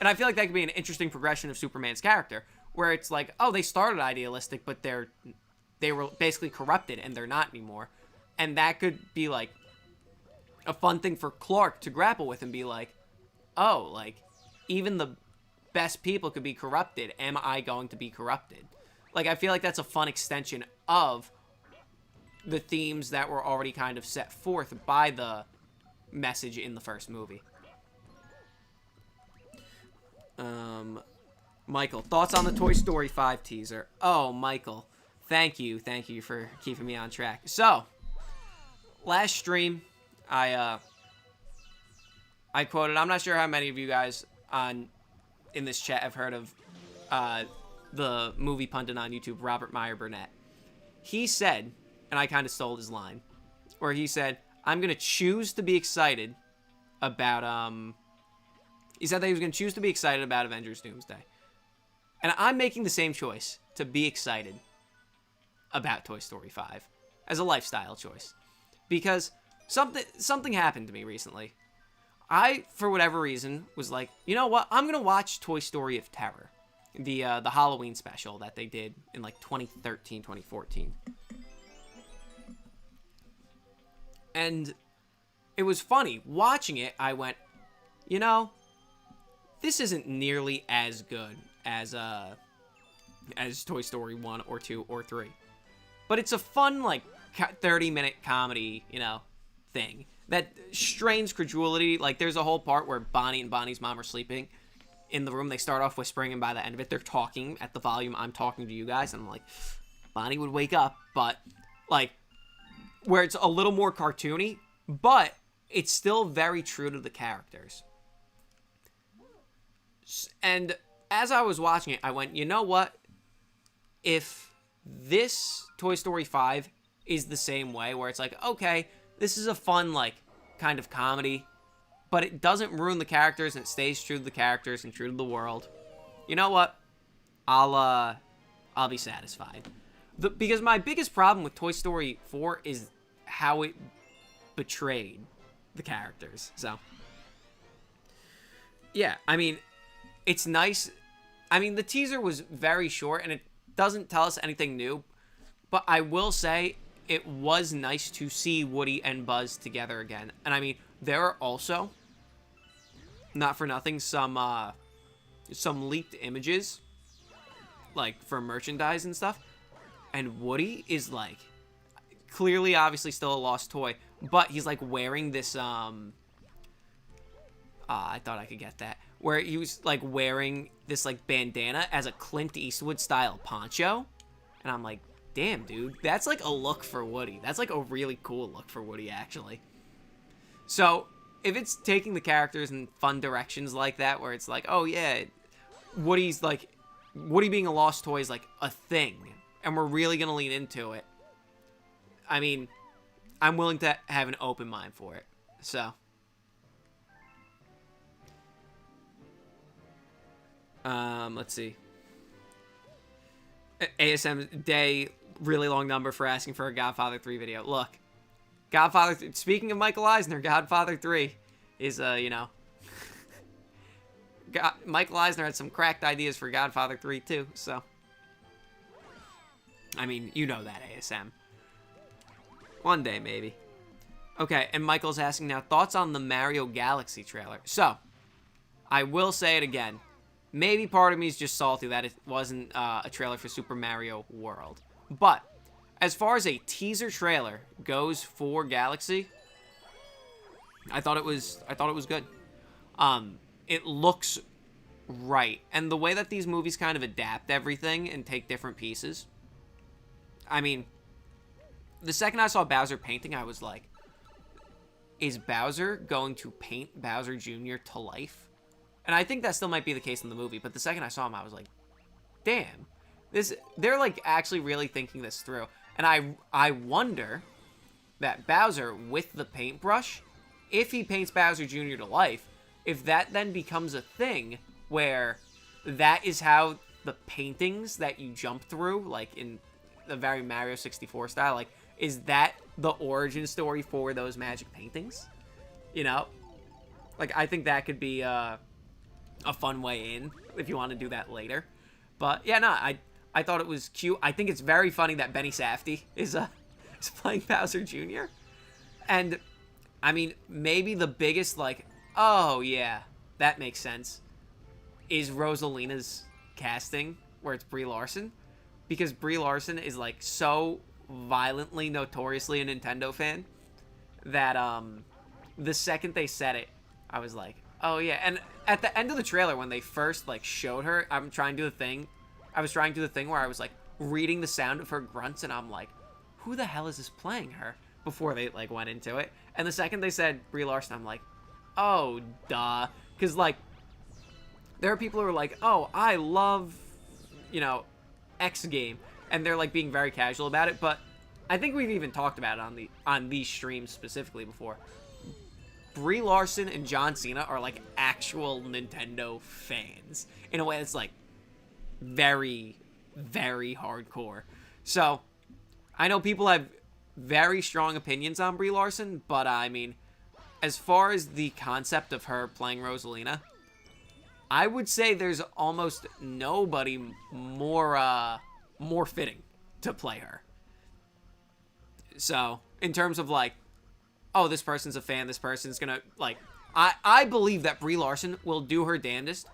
And I feel like that could be an interesting progression of Superman's character, where it's like, oh, they started idealistic, but they were basically corrupted, and they're not anymore. And that could be, like, a fun thing for Clark to grapple with and be like, oh, like, even the best people could be corrupted. Am I going to be corrupted? Like, I feel like that's a fun extension of the themes that were already kind of set forth by the message in the first movie. Michael, thoughts on the Toy Story 5 teaser? Oh, Michael, thank you for keeping me on track. So, last stream, I quoted, I'm not sure how many of you guys in this chat have heard of the movie pundit on YouTube, Robert Meyer Burnett. He said, and I kind of stole his line, where he said, I'm going to choose to be excited about, he said that he was going to choose to be excited about Avengers Doomsday. And I'm making the same choice to be excited about Toy Story 5 as a lifestyle choice. Because something happened to me recently. I, for whatever reason, was like, you know what? I'm going to watch Toy Story of Terror. The Halloween special that they did in like 2013, 2014. And it was funny. Watching it, I went, you know, this isn't nearly as good as Toy Story 1 or 2 or 3. But it's a fun, like, 30-minute comedy, you know, thing that strains credulity. Like, there's a whole part where Bonnie and Bonnie's mom are sleeping in the room. They start off whispering, and by the end of it, they're talking at the volume I'm talking to you guys. And I'm like, Bonnie would wake up, but, like, where it's a little more cartoony, but it's still very true to the characters. And as I was watching it, I went, you know what? If this Toy Story 5 is the same way, where it's like, okay, this is a fun, like, kind of comedy, but it doesn't ruin the characters and it stays true to the characters and true to the world, you know what? I'll be satisfied. Because my biggest problem with Toy Story 4 is how it betrayed the characters. So, yeah, I mean, it's nice. I mean, the teaser was very short, and it doesn't tell us anything new. But I will say, it was nice to see Woody and Buzz together again. And I mean, there are also, not for nothing, some leaked images, like, for merchandise and stuff. And Woody is, like, clearly, obviously, still a lost toy. But he's, like, wearing this, I thought I could get that. Where he was, like, wearing this, like, bandana as a Clint Eastwood-style poncho. And I'm like, damn, dude. That's, like, a look for Woody. That's, like, a really cool look for Woody, actually. So, if it's taking the characters in fun directions like that, where it's like, oh, yeah, Woody being a lost toy is, like, a thing. And we're really going to lean into it. I mean, I'm willing to have an open mind for it. So. Let's see. ASM Day, really long number for asking for a Godfather 3 video. Look, speaking of Michael Eisner, Godfather 3 is, you know, Michael Eisner had some cracked ideas for Godfather 3 too, so. I mean, you know that, ASM. One day, maybe. Okay, and Michael's asking now, thoughts on the Mario Galaxy trailer? So, I will say it again. Maybe part of me is just salty that it wasn't a trailer for Super Mario World. But, as far as a teaser trailer goes for Galaxy, I thought it was good. It looks right. And the way that these movies kind of adapt everything and take different pieces. I mean, the second I saw Bowser painting, I was like, is Bowser going to paint Bowser Jr. to life? And I think that still might be the case in the movie, but the second I saw him, I was like, damn. They're, like, actually really thinking this through. And I wonder that Bowser, with the paintbrush, if he paints Bowser Jr. to life, if that then becomes a thing where that is how the paintings that you jump through, like in the very Mario 64 style, like, is that the origin story for those magic paintings? You know? Like, I think that could be a fun way in if you want to do that later. But, yeah, no, I thought it was cute. I think it's very funny that Benny Safdie is playing Bowser Jr. And, I mean, maybe the biggest, like, oh, yeah, that makes sense, is Rosalina's casting, where it's Brie Larson. Because Brie Larson is, like, so violently, notoriously a Nintendo fan that, the second they said it, I was like, oh, yeah. And at the end of the trailer, when they first, like, showed her, I was trying to do the thing where I was, like, reading the sound of her grunts, and I'm like, who the hell is this playing her? Before they, like, went into it. And the second they said Brie Larson, I'm like, oh, duh. Because, like, there are people who are like, oh, I love, you know, X game. And they're, like, being very casual about it. But I think we've even talked about it on these streams specifically before. Brie Larson and John Cena are, like, actual Nintendo fans. In a way that's, like, very, very hardcore. So, I know people have very strong opinions on Brie Larson, but, I mean, as far as the concept of her playing Rosalina, I would say there's almost nobody more fitting to play her. So, in terms of, like, oh, this person's a fan, this person's gonna, like, I believe that Brie Larson will do her damnedest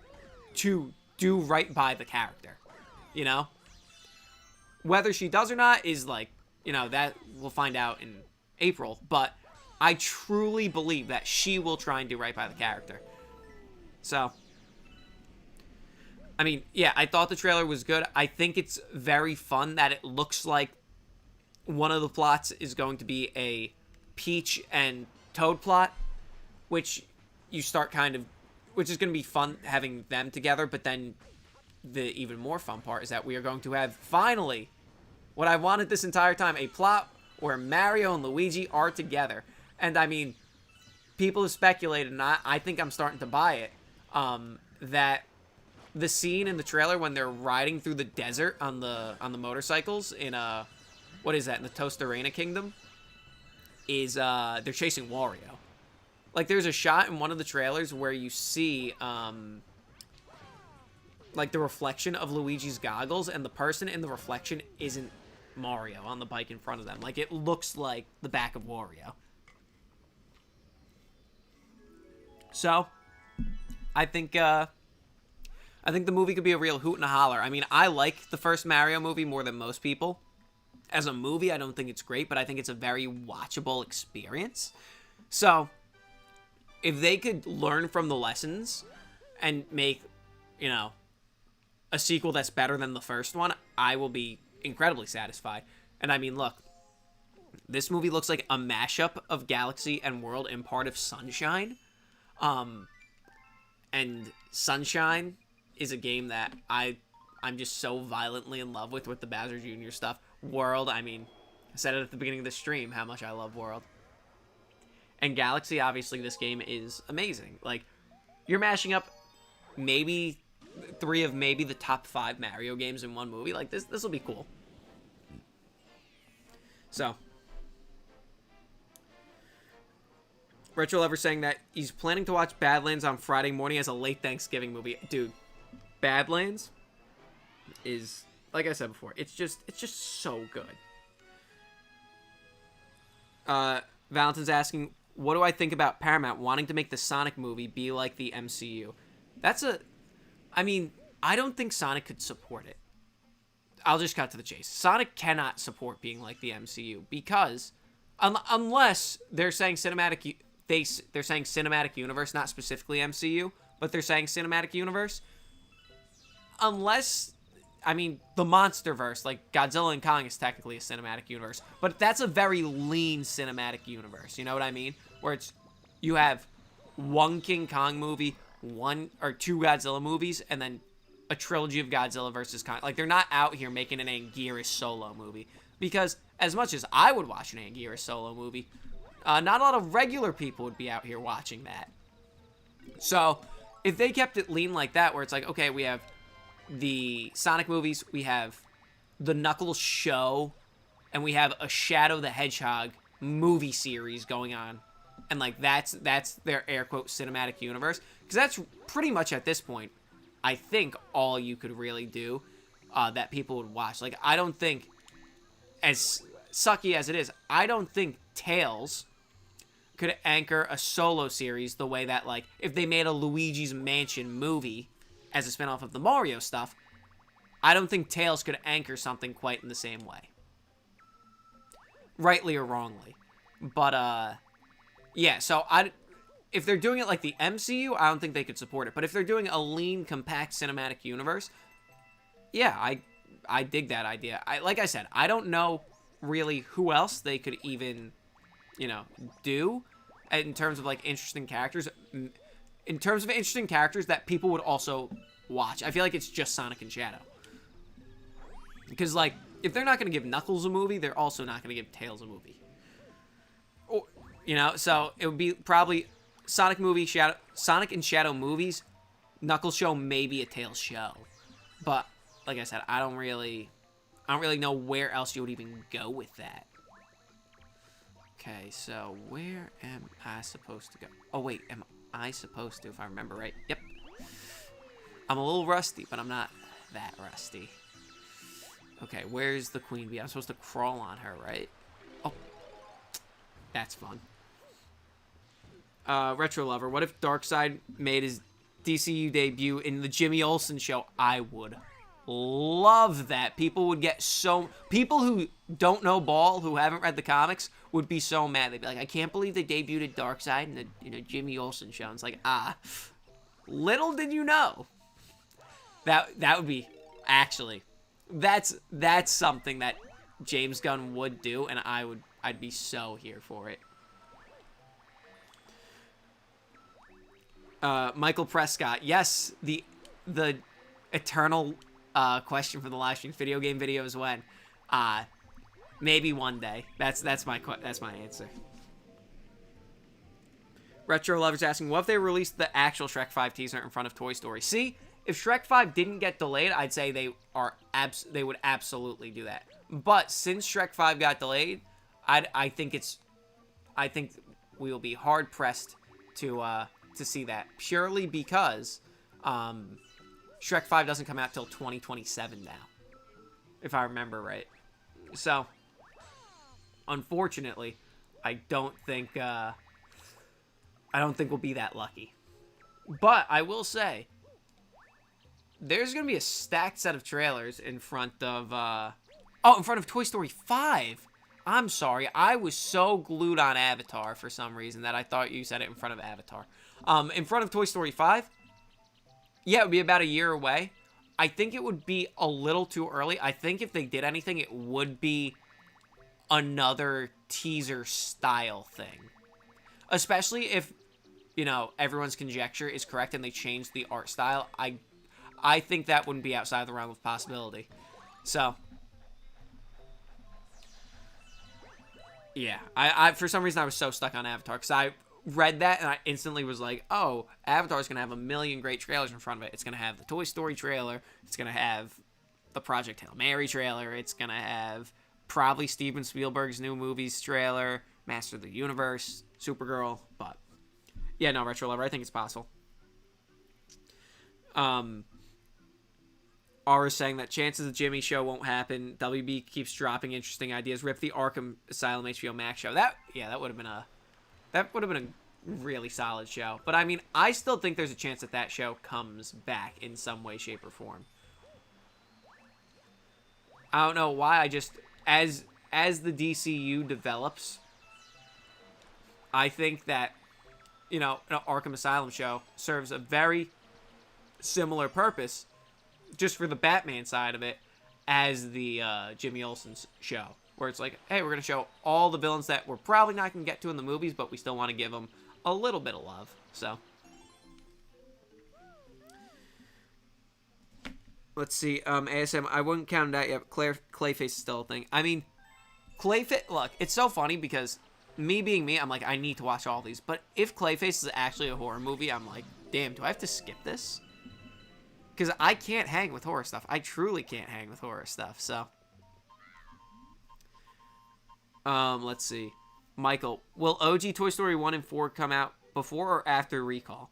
to do right by the character, you know? Whether she does or not is, like, you know, that we'll find out in April, but I truly believe that she will try and do right by the character. So, I mean, yeah, I thought the trailer was good. I think it's very fun that it looks like one of the plots is going to be a Peach and Toad plot, which you start kind of, which is going to be fun having them together, but then the even more fun part is that we are going to have, finally, what I wanted this entire time, a plot where Mario and Luigi are together. And, I mean, people have speculated, and I think I'm starting to buy it, that the scene in the trailer when they're riding through the desert on the motorcycles in, what is that, in the Tostarena Kingdom, is, they're chasing Wario. Like, there's a shot in one of the trailers where you see, like, the reflection of Luigi's goggles, and the person in the reflection isn't Mario on the bike in front of them. Like, it looks like the back of Wario. So, I think the movie could be a real hoot and a holler. I mean, I like the first Mario movie more than most people. As a movie, I don't think it's great, but I think it's a very watchable experience. So, if they could learn from the lessons and make, you know, a sequel that's better than the first one, I will be incredibly satisfied. And I mean, look, this movie looks like a mashup of Galaxy and World and part of Sunshine. And Sunshine is a game that I'm just so violently in love with the Bowser Jr. stuff. World, I mean, I said it at the beginning of the stream, how much I love World. And Galaxy, obviously, this game is amazing. Like, you're mashing up maybe 3 of maybe the top 5 Mario games in one movie. Like, this will be cool. So, Retro Lover saying that he's planning to watch Badlands on Friday morning as a late Thanksgiving movie. Dude, Badlands is, like I said before, it's just so good. Valentine's asking, what do I think about Paramount wanting to make the Sonic movie be like the MCU? I mean, I don't think Sonic could support it. I'll just cut to the chase. Sonic cannot support being like the MCU because unless they're saying cinematic universe, not specifically MCU, but they're saying cinematic universe. Unless, I mean, the MonsterVerse, like Godzilla and Kong is technically a cinematic universe, but that's a very lean cinematic universe. You know what I mean? Where you have one King Kong movie, 1 or 2 Godzilla movies, and then a trilogy of Godzilla versus Kong. Like, they're not out here making an Anguirus solo movie. Because as much as I would watch an Anguirus solo movie, Not a lot of regular people would be out here watching that. So, if they kept it lean like that, where it's like, okay, we have the Sonic movies, we have the Knuckles show, and we have a Shadow the Hedgehog movie series going on. And, like, that's their air quote cinematic universe. Because that's pretty much at this point, I think, all you could really do that people would watch. Like, I don't think, as sucky as it is, I don't think Tails could anchor a solo series the way that, like, if they made a Luigi's Mansion movie as a spinoff of the Mario stuff, I don't think Tails could anchor something quite in the same way. Rightly or wrongly. But, yeah, so if they're doing it like the MCU, I don't think they could support it. But if they're doing a lean, compact cinematic universe, yeah, I dig that idea. Like I said, I don't know really who else they could even, you know, do in terms of, like, interesting characters. In terms of interesting characters that people would also watch. I feel like it's just Sonic and Shadow. Because, like, if they're not going to give Knuckles a movie, they're also not going to give Tails a movie. Or, you know, so it would be probably Sonic and Shadow movies, Knuckles show, maybe a Tails show. But, like I said, I don't really know where else you would even go with that. Okay, so where am I supposed to go? Oh, wait, am I supposed to, if I remember right? Yep. I'm a little rusty, but I'm not that rusty. Okay, where's the Queen Bee? I'm supposed to crawl on her, right? Oh, that's fun. Retro Lover, what if Darkseid made his DCU debut in the Jimmy Olsen show? I would love that. People would get so... People who don't know ball, who haven't read the comics, would be so mad. They'd be like, I can't believe they debuted Darkseid in the Jimmy Olsen show. And it's like, little did you know. That would be... Actually, that's something that James Gunn would do, and I'd be so here for it. Michael Prescott, yes, the eternal question for the live stream video game videos when, maybe one day. That's my answer. Retro Lover's asking, what if they released the actual Shrek 5 teaser in front of Toy Story? See, if Shrek 5 didn't get delayed, I'd say they would absolutely do that. But since Shrek 5 got delayed, I think we will be hard pressed to see that, purely because Shrek 5 doesn't come out till 2027 now, if I remember right. So, unfortunately, I don't think we'll be that lucky. But I will say, there's gonna be a stacked set of trailers in front of in front of Toy Story 5. I'm sorry, I was so glued on Avatar for some reason that I thought you said it in front of Avatar. In front of Toy Story 5, yeah, it would be about a year away. I think it would be a little too early. I think if they did anything, it would be another teaser style thing. Especially if, you know, everyone's conjecture is correct and they change the art style. I think that wouldn't be outside the realm of possibility. So, yeah, I for some reason I was so stuck on Avatar because I read that and I instantly was like, oh, Avatar's gonna have a million great trailers in front of it. It's gonna have the Toy Story trailer. It's gonna have the Project Hail Mary trailer. It's gonna have probably Steven Spielberg's new movies trailer, Master of the Universe, Supergirl. But yeah, no, Retro Lover, I think it's possible. R is saying that chances the Jimmy show won't happen. WB keeps dropping interesting ideas. Rip the Arkham Asylum HBO Max show. That would have been a really solid show. But I mean, I still think there's a chance that show comes back in some way, shape, or form. I don't know why. I just as the DCU develops, I think that, you know, an Arkham Asylum show serves a very similar purpose, just for the Batman side of it, as the Jimmy Olsen's show, where it's like, hey, we're going to show all the villains that we're probably not going to get to in the movies, but we still want to give them a little bit of love. So, let's see. ASM, I wouldn't count that yet. Clayface is still a thing. I mean, Clayface, look, it's so funny because me being me, I'm like, I need to watch all these. But if Clayface is actually a horror movie, I'm like, damn, do I have to skip this? Because I can't hang with horror stuff. I truly can't hang with horror stuff. So, let's see. Michael, will OG Toy Story 1 and 4 come out before or after Recall?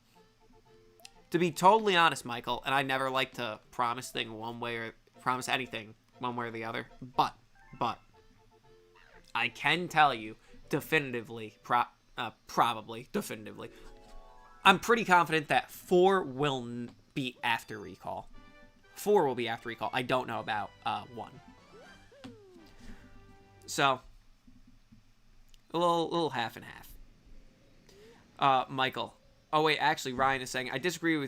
To be totally honest, Michael, and I never like to promise anything one way or the other, but I can tell you definitively, definitively, I'm pretty confident that 4 will be after Recall. 4 will be after Recall. I don't know about 1. So, a little half and half. Michael. Oh, wait, actually, Ryan is saying, I disagree.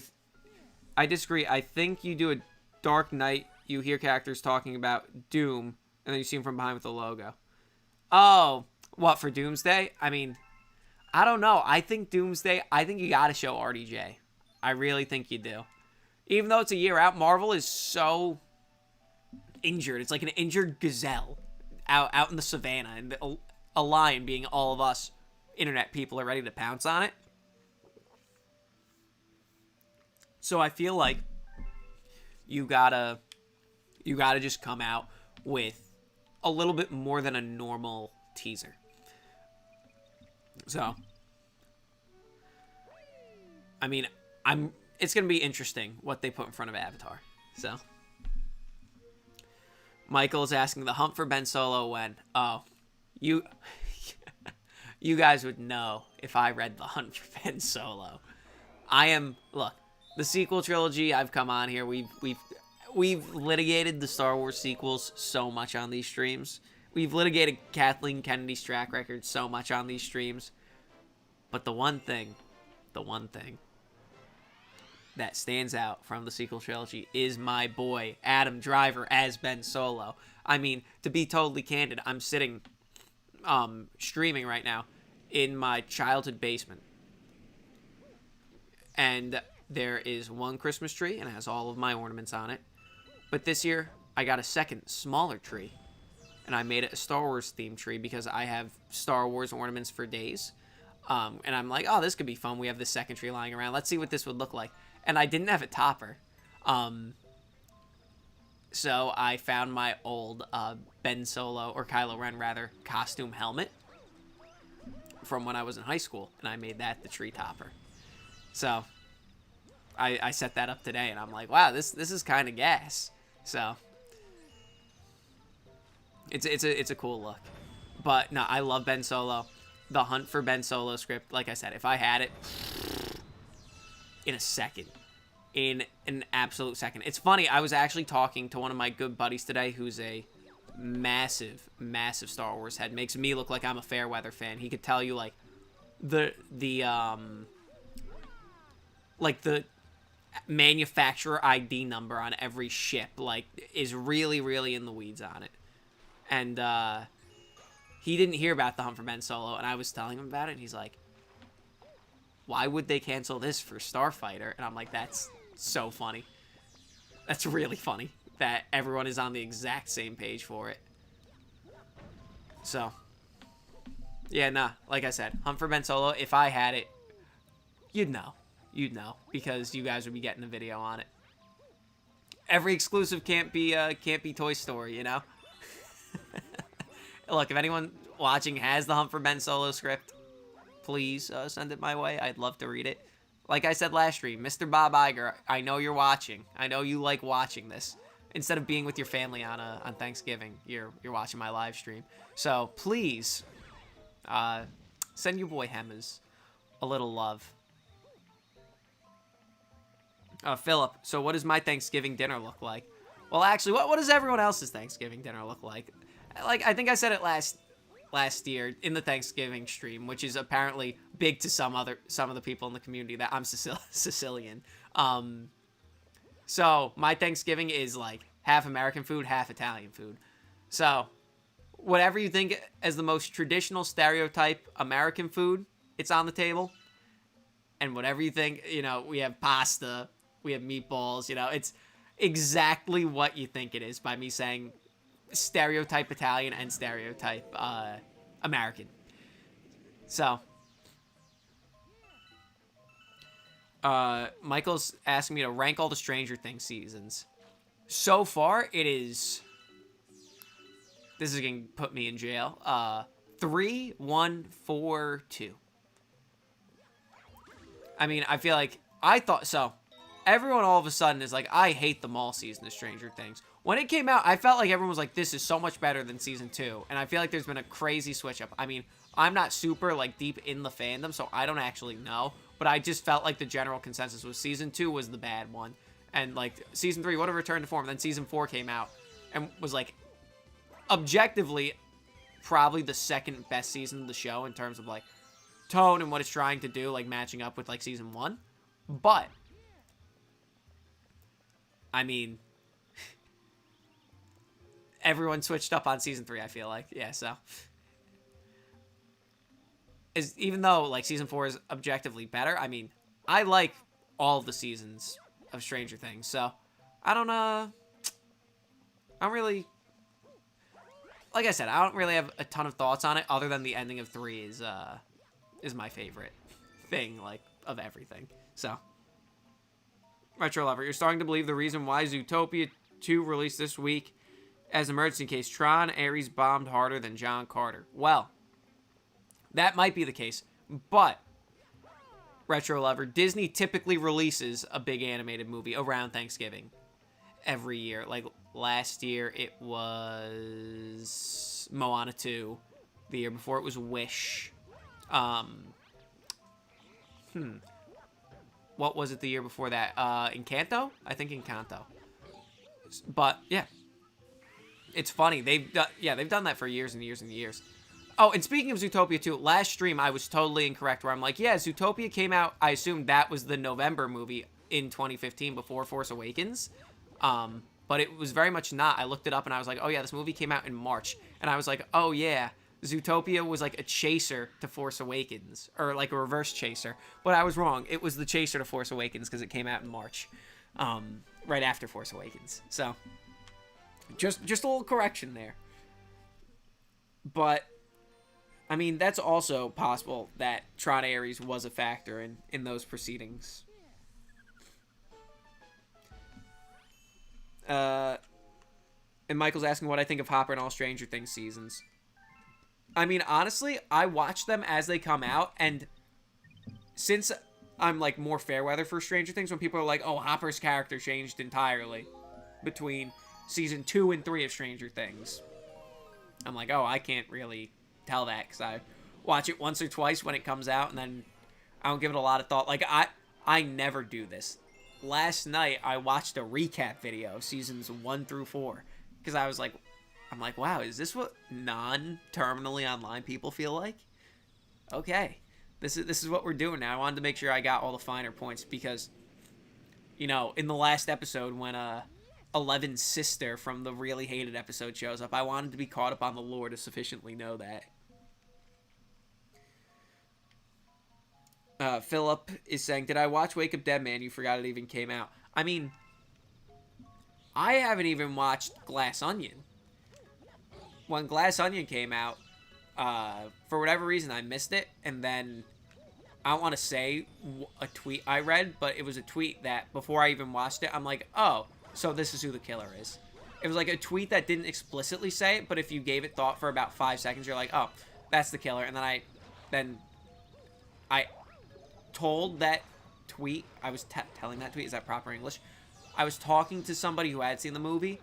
I think you do a Dark Knight, you hear characters talking about Doom, and then you see them from behind with the logo. Oh, what, for Doomsday? I mean, I don't know. I think Doomsday, I think you gotta show RDJ. I really think you do. Even though it's a year out, Marvel is so injured. It's like an injured gazelle out in the savannah, and a lion, being all of us internet people, are ready to pounce on it. So I feel like you gotta just come out with a little bit more than a normal teaser. So, I mean, it's gonna be interesting what they put in front of Avatar. So, Michael's asking the hunt for Ben Solo when. Oh, you guys would know if I read the hunt for Ben Solo. Look. The sequel trilogy, I've come on here. We've litigated the Star Wars sequels so much on these streams. We've litigated Kathleen Kennedy's track record so much on these streams. But the one thing that stands out from the sequel trilogy is my boy Adam Driver as Ben Solo. I mean, to be totally candid, I'm sitting streaming right now in my childhood basement. And there is one Christmas tree, and it has all of my ornaments on it. But this year, I got a second, smaller tree. And I made it a Star Wars themed tree because I have Star Wars ornaments for days. And I'm like, oh, this could be fun. We have this second tree lying around. Let's see what this would look like. And I didn't have a topper. So I found my old Ben Solo, or Kylo Ren rather, costume helmet from when I was in high school. And I made that the tree topper. So I set that up today, and I'm like, wow, this is kind of gas. So it's a cool look. But no, I love Ben Solo. The hunt for Ben Solo script, like I said, if I had it in a second, in an absolute second. It's funny, I was actually talking to one of my good buddies today who's a massive Star Wars head. Makes me look like I'm a fair weather fan. He could tell you like the manufacturer ID number on every ship, like, is really in the weeds on it. And he didn't hear about the hunt for Ben Solo, and I was telling him about it, and he's like, why would they cancel this for Starfighter? And I'm like, that's so funny. That's really funny that everyone is on the exact same page for it. So, yeah, nah, like I said, hunt for Ben Solo, if I had it, you'd know, because you guys would be getting a video on it. Every exclusive can't be Toy Story, you know? Look, if anyone watching has the hunt for Ben Solo script, please send it my way. I'd love to read it. Like I said last stream, Mr. Bob Iger, I know you're watching. I know you like watching this. Instead of being with your family on Thanksgiving, you're watching my live stream. So please, send your boy Hemmas a little love. Philip, so what does my Thanksgiving dinner look like? Well, actually, what does everyone else's Thanksgiving dinner look like? Like, I think I said it last year in the Thanksgiving stream, which is apparently big to some of the people in the community, that I'm Sicilian. So my Thanksgiving is like half American food, half Italian food. So whatever you think as the most traditional stereotype American food, it's on the table. And whatever you think, you know, we have pasta, we have meatballs, you know, it's exactly what you think it is by me saying stereotype Italian and stereotype American. So, Michael's asking me to rank all the Stranger Things seasons. So far, it is... This is going to put me in jail. 3, 1, 4, 2. I mean, I feel like... I thought... So, everyone all of a sudden is like, I hate the mall season of Stranger Things. When it came out, I felt like everyone was like, this is so much better than season 2. And I feel like there's been a crazy switch up. I mean, I'm not super, like, deep in the fandom, so I don't actually know. But I just felt like the general consensus was season 2 was the bad one. And, like, season 3 would have returned to form. Then season 4 came out and was, like, objectively probably the second best season of the show in terms of, like, tone and what it's trying to do, like, matching up with, like, season 1. But, I mean... Everyone switched up on season 3, I feel like. Yeah, so. Even though, like, season 4 is objectively better, I mean, I like all of the seasons of Stranger Things, so I don't really, like I said, I don't really have a ton of thoughts on it, other than the ending of 3 is my favorite thing, like, of everything. So, Retro Lover, you're starting to believe the reason why Zootopia 2 released this week as emergency case, Tron Ares bombed harder than John Carter. Well, that might be the case, but, Retro Lover, Disney typically releases a big animated movie around Thanksgiving every year. Like, last year it was Moana 2. The year before it was Wish. What was it the year before that? Encanto? I think Encanto. But, yeah. It's funny. They've done that for years and years and years. Oh, and speaking of Zootopia 2, last stream I was totally incorrect where I'm like, yeah, Zootopia came out, I assumed that was the November movie in 2015 before Force Awakens. But it was very much not. I looked it up and I was like, oh yeah, this movie came out in March. And I was like, oh yeah, Zootopia was like a chaser to Force Awakens. Or like a reverse chaser. But I was wrong. It was the chaser to Force Awakens because it came out in March. Right after Force Awakens. So... Just a little correction there. But, I mean, that's also possible that Tron Ares was a factor in those proceedings. And Michael's asking what I think of Hopper and all Stranger Things seasons. I mean, honestly, I watch them as they come out, and since I'm, like, more fair weather for Stranger Things, when people are like, oh, Hopper's character changed entirely between... Season 2 and 3 of Stranger Things. I'm like, oh, I can't really tell that because I watch it once or twice when it comes out and then I don't give it a lot of thought. Like, I never do this. Last night, I watched a recap video of seasons 1 through 4 because I'm like, wow, is this what non-terminally online people feel like? Okay. This is what we're doing now. I wanted to make sure I got all the finer points because, you know, in the last episode when, Eleven's sister from the really hated episode shows up. I wanted to be caught up on the lore to sufficiently know that. Philip is saying, did I watch Wake Up Dead Man? You forgot it even came out. I mean, I haven't even watched Glass Onion. When Glass Onion came out, for whatever reason, I missed it. And then, I don't want to say a tweet I read, but it was a tweet that before I even watched it, I'm like, oh, so this is who the killer is. It was like a tweet that didn't explicitly say it, but if you gave it thought for about 5 seconds, you're like, oh, that's the killer. And then I told that tweet, I was telling that tweet, is that proper English? I was talking to somebody who had seen the movie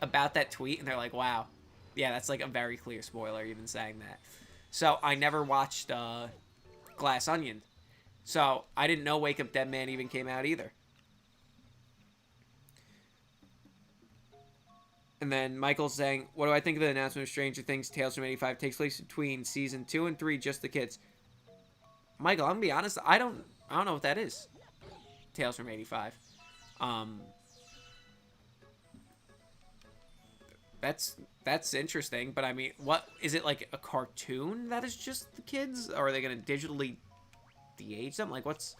about that tweet, and they're like, wow, yeah, that's like a very clear spoiler even saying that. So I never watched Glass Onion. So I didn't know Wake Up Dead Man even came out either. And then Michael's saying, what do I think of the announcement of Stranger Things Tales from 85 takes place between season 2 and 3, just the kids? Michael, I'm going to be honest, I don't know what that is. Tales from 85. That's interesting, but I mean, what is it, like a cartoon that is just the kids, or are they going to digitally de-age them? Like, what's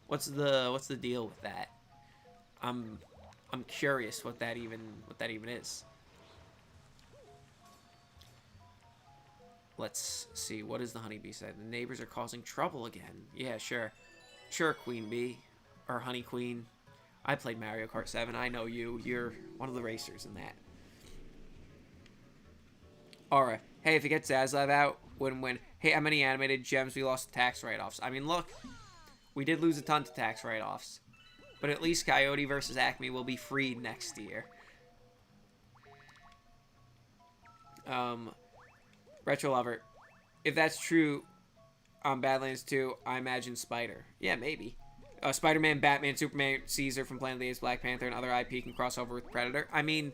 the deal with that? I'm curious what that even is. Let's see. What does the honeybee say? The neighbors are causing trouble again. Yeah, sure. Sure, Queen Bee. Or Honey Queen. I played Mario Kart 7. I know you. You're one of the racers in that. Alright. Hey, if you get Zaslav out, win-win. Hey, how many animated gems we lost to tax write-offs? I mean, look. We did lose a ton to tax write-offs. But at least Coyote versus Acme will be free next year. Retro Lover. If that's true on Badlands 2, I imagine Spider. Yeah, maybe. Spider-Man, Batman, Superman, Caesar from Planet of the Apes, Black Panther, and other IP can cross over with Predator. I mean...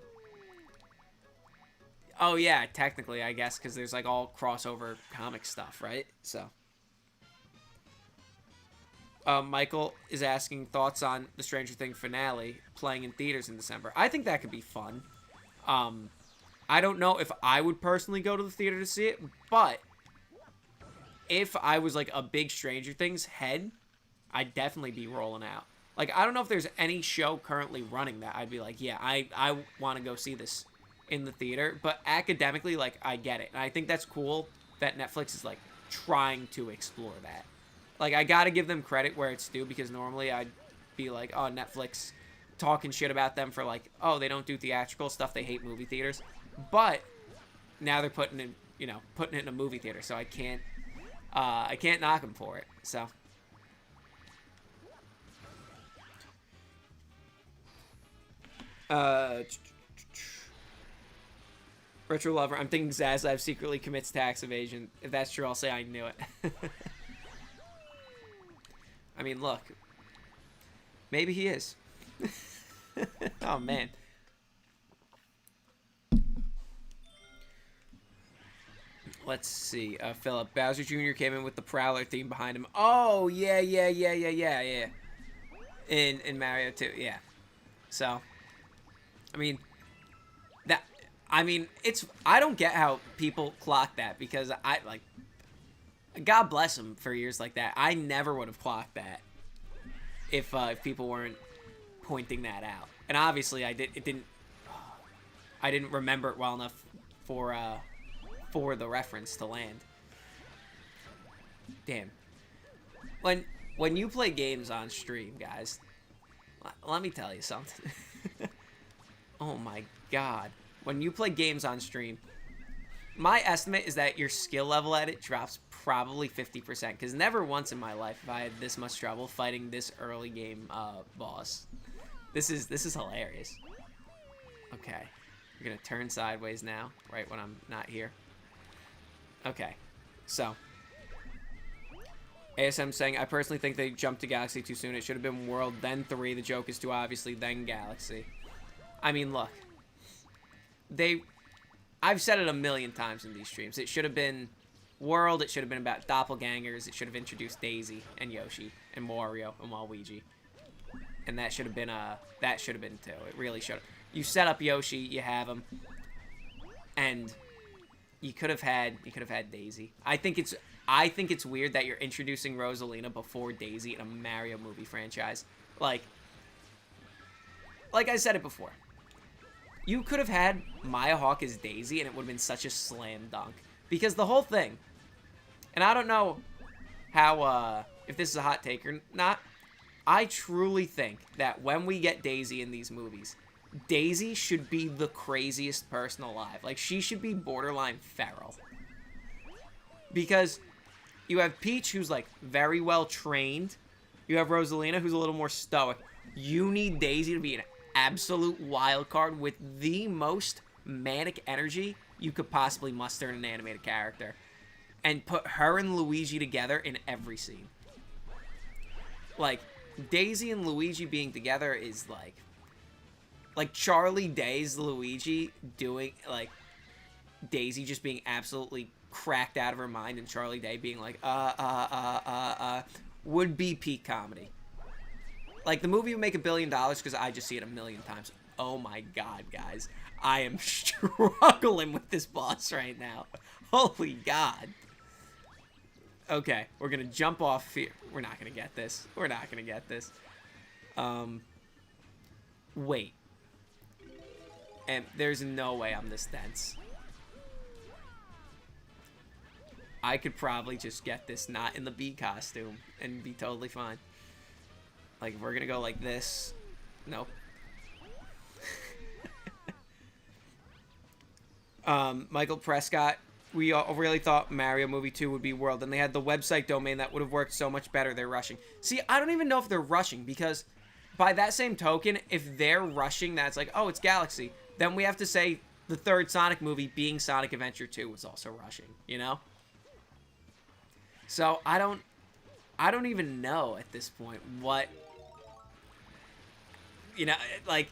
Oh, yeah, technically, I guess, because there's, like, all crossover comic stuff, right? So... Michael is asking thoughts on the Stranger Things finale playing in theaters in December. I think that could be fun. I don't know if I would personally go to the theater to see it, but if I was like a big Stranger Things head, I'd definitely be rolling out. Like, I don't know if there's any show currently running that I'd be like, yeah, I want to go see this in the theater, but academically, like, I get it. And I think that's cool that Netflix is, like, trying to explore that. Like, I gotta give them credit where it's due, because normally I'd be like, oh, Netflix, talking shit about them for, like, oh, they don't do theatrical stuff, they hate movie theaters. But now they're putting it in a movie theater, so I can't knock them for it. So Retro Lover, I'm thinking Zaslav secretly commits tax evasion. If that's true, I'll say I knew it. I mean, look. Maybe he is. Oh, man. Let's see. Philip. Bowser Jr. came in with the Prowler theme behind him. Oh, yeah. In Mario 2, yeah. So, I don't get how people clock that, because God bless them for years like that. I never would have clocked that if people weren't pointing that out. And obviously, I didn't remember it well enough for the reference to land. Damn. When you play games on stream, guys, let me tell you something. Oh my God. When you play games on stream, my estimate is that your skill level at it drops probably 50%, because never once in my life have I had this much trouble fighting this early game boss. This is hilarious. Okay. We're gonna turn sideways now, right when I'm not here. Okay. So. ASM saying, I personally think they jumped to Galaxy too soon. It should have been World, then 3. The joke is too obviously, then Galaxy. I mean, look. I've said it a million times in these streams. It should have been World. It should have been about doppelgangers. It should have introduced Daisy and Yoshi and Wario and Waluigi. And that should have been 2. It really should have. You set up Yoshi, you have him, and you could have had Daisy. I think it's weird that you're introducing Rosalina before Daisy in a Mario movie franchise. Like I said it before. You could have had Maya Hawke as Daisy, and it would have been such a slam dunk. Because the whole thing, and I don't know how, if this is a hot take or not, I truly think that when we get Daisy in these movies, Daisy should be the craziest person alive. Like, she should be borderline feral. Because you have Peach, who's, like, very well trained. You have Rosalina, who's a little more stoic. You need Daisy to be an absolute wild card with the most manic energy you could possibly muster in an animated character. And put her and Luigi together in every scene. Like, Daisy and Luigi being together is, like Charlie Day's Luigi doing, like, Daisy just being absolutely cracked out of her mind, and Charlie Day being like, would be peak comedy. Like, the movie would make $1 billion because I just see it a million times. Oh my God, guys. I am struggling with this boss right now. Holy God. Okay, we're gonna jump off here. We're not gonna get this. We're not gonna get this. Wait. And there's no way I'm this dense. I could probably just get this not in the bee costume and be totally fine. Like, if we're gonna go like this. Nope. Michael Prescott, we all really thought Mario Movie 2 would be World, and they had the website domain that would have worked so much better. They're rushing. See, I don't even know if they're rushing, because by that same token, if they're rushing, that's like, oh, it's Galaxy, then we have to say the third Sonic movie, being Sonic Adventure 2, was also rushing, you know? So I don't even know at this point what, you know, like,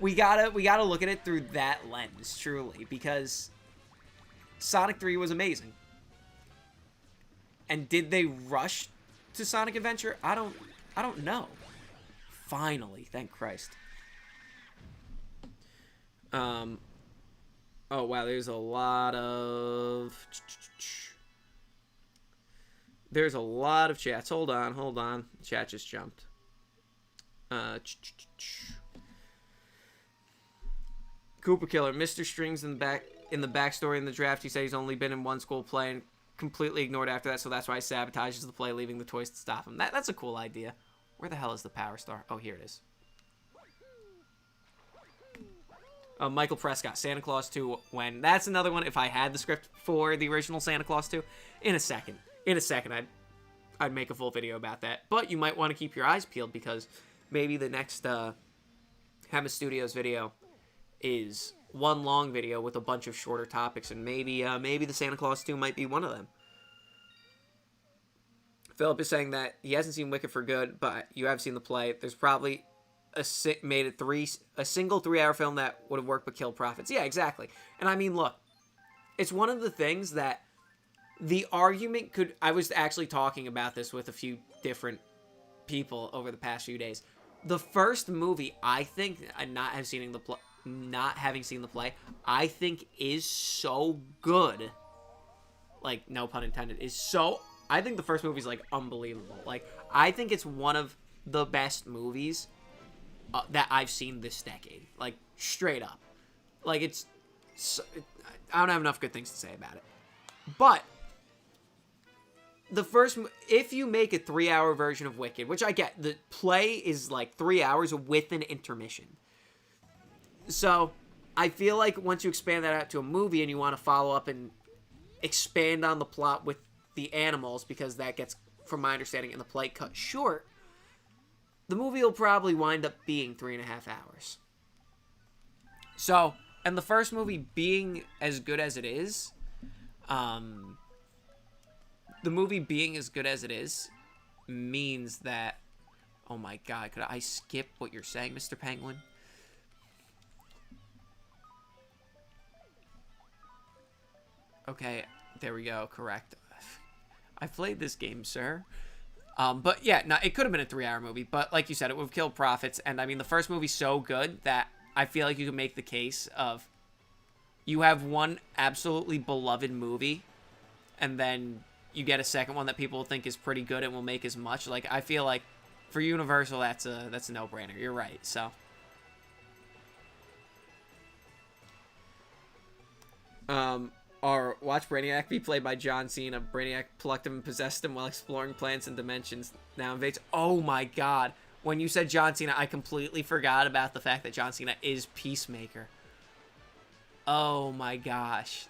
we gotta look at it through that lens, truly, because Sonic 3 was amazing. And did they rush to Sonic Adventure? I don't know. Finally, thank Christ. Oh wow, there's a lot of chats. Hold on. Chat just jumped. Cooper Killer, Mr. Strings in the backstory in the draft. He said he's only been in one school play and completely ignored after that, so that's why he sabotages the play, leaving the toys to stop him. That's a cool idea. Where the hell is the Power Star? Oh, here it is. Michael Prescott, Santa Claus 2, when... That's another one, if I had the script for the original Santa Claus 2, in a second, I'd make a full video about that. But you might want to keep your eyes peeled, because maybe the next Hemmas Studios video is one long video with a bunch of shorter topics, and maybe the Santa Claus 2 might be one of them. Philip is saying that he hasn't seen Wicked for Good, but you have seen the play. There's probably a single 3-hour film that would have worked but killed profits. Yeah, exactly. And I mean, look, it's one of the things that the argument could... I was actually talking about this with a few different people over the past few days. The first movie, I think, not having seen the play, I think is so good. Like, no pun intended. I think the first movie is, like, unbelievable. Like, I think it's one of the best movies that I've seen this decade. Like, straight up. Like, it's... I don't have enough good things to say about it. But the first... If you make a 3-hour version of Wicked, which I get, the play is, like, 3 hours with an intermission. So, I feel like once you expand that out to a movie and you want to follow up and expand on the plot with the animals, because that gets, from my understanding, in the play cut short, the movie will probably wind up being 3.5 hours. So, and the first movie being as good as it is, means that, oh my god, could I skip what you're saying, Mr. Penguin? Okay, there we go, correct. I played this game, sir. But yeah, no, it could have been a 3-hour movie, but like you said, it would have killed profits. And I mean, the first movie's so good that I feel like you can make the case of you have one absolutely beloved movie, and then you get a second one that people think is pretty good and will make as much. Like, I feel like for Universal, that's a no-brainer. You're right. So, or watch Brainiac be played by John Cena. Brainiac plucked him and possessed him while exploring planets and dimensions. Now invades. Oh my god. When you said John Cena, I completely forgot about the fact that John Cena is Peacemaker. Oh my gosh.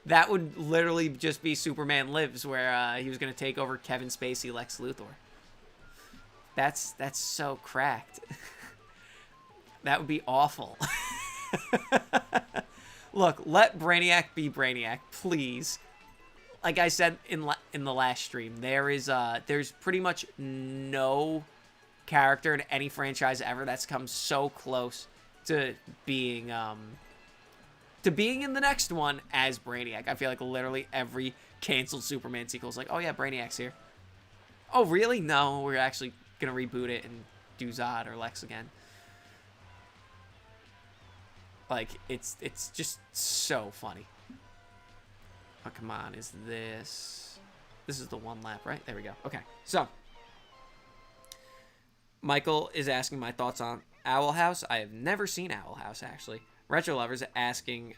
That would literally just be Superman Lives, where he was going to take over Kevin Spacey, Lex Luthor. That's so cracked. That would be awful. Look, let Brainiac be Brainiac, please. Like I said in the last stream, there's pretty much no character in any franchise ever that's come so close to being in the next one as Brainiac. I feel like literally every canceled Superman sequel is like, oh yeah, Brainiac's here. Oh really? No, we're actually gonna reboot it and do Zod or Lex again. Like, it's just so funny. Oh, come on, is this... This is the one lap, right? There we go. Okay, so. Michael is asking my thoughts on Owl House. I have never seen Owl House, actually. Retro Lovers asking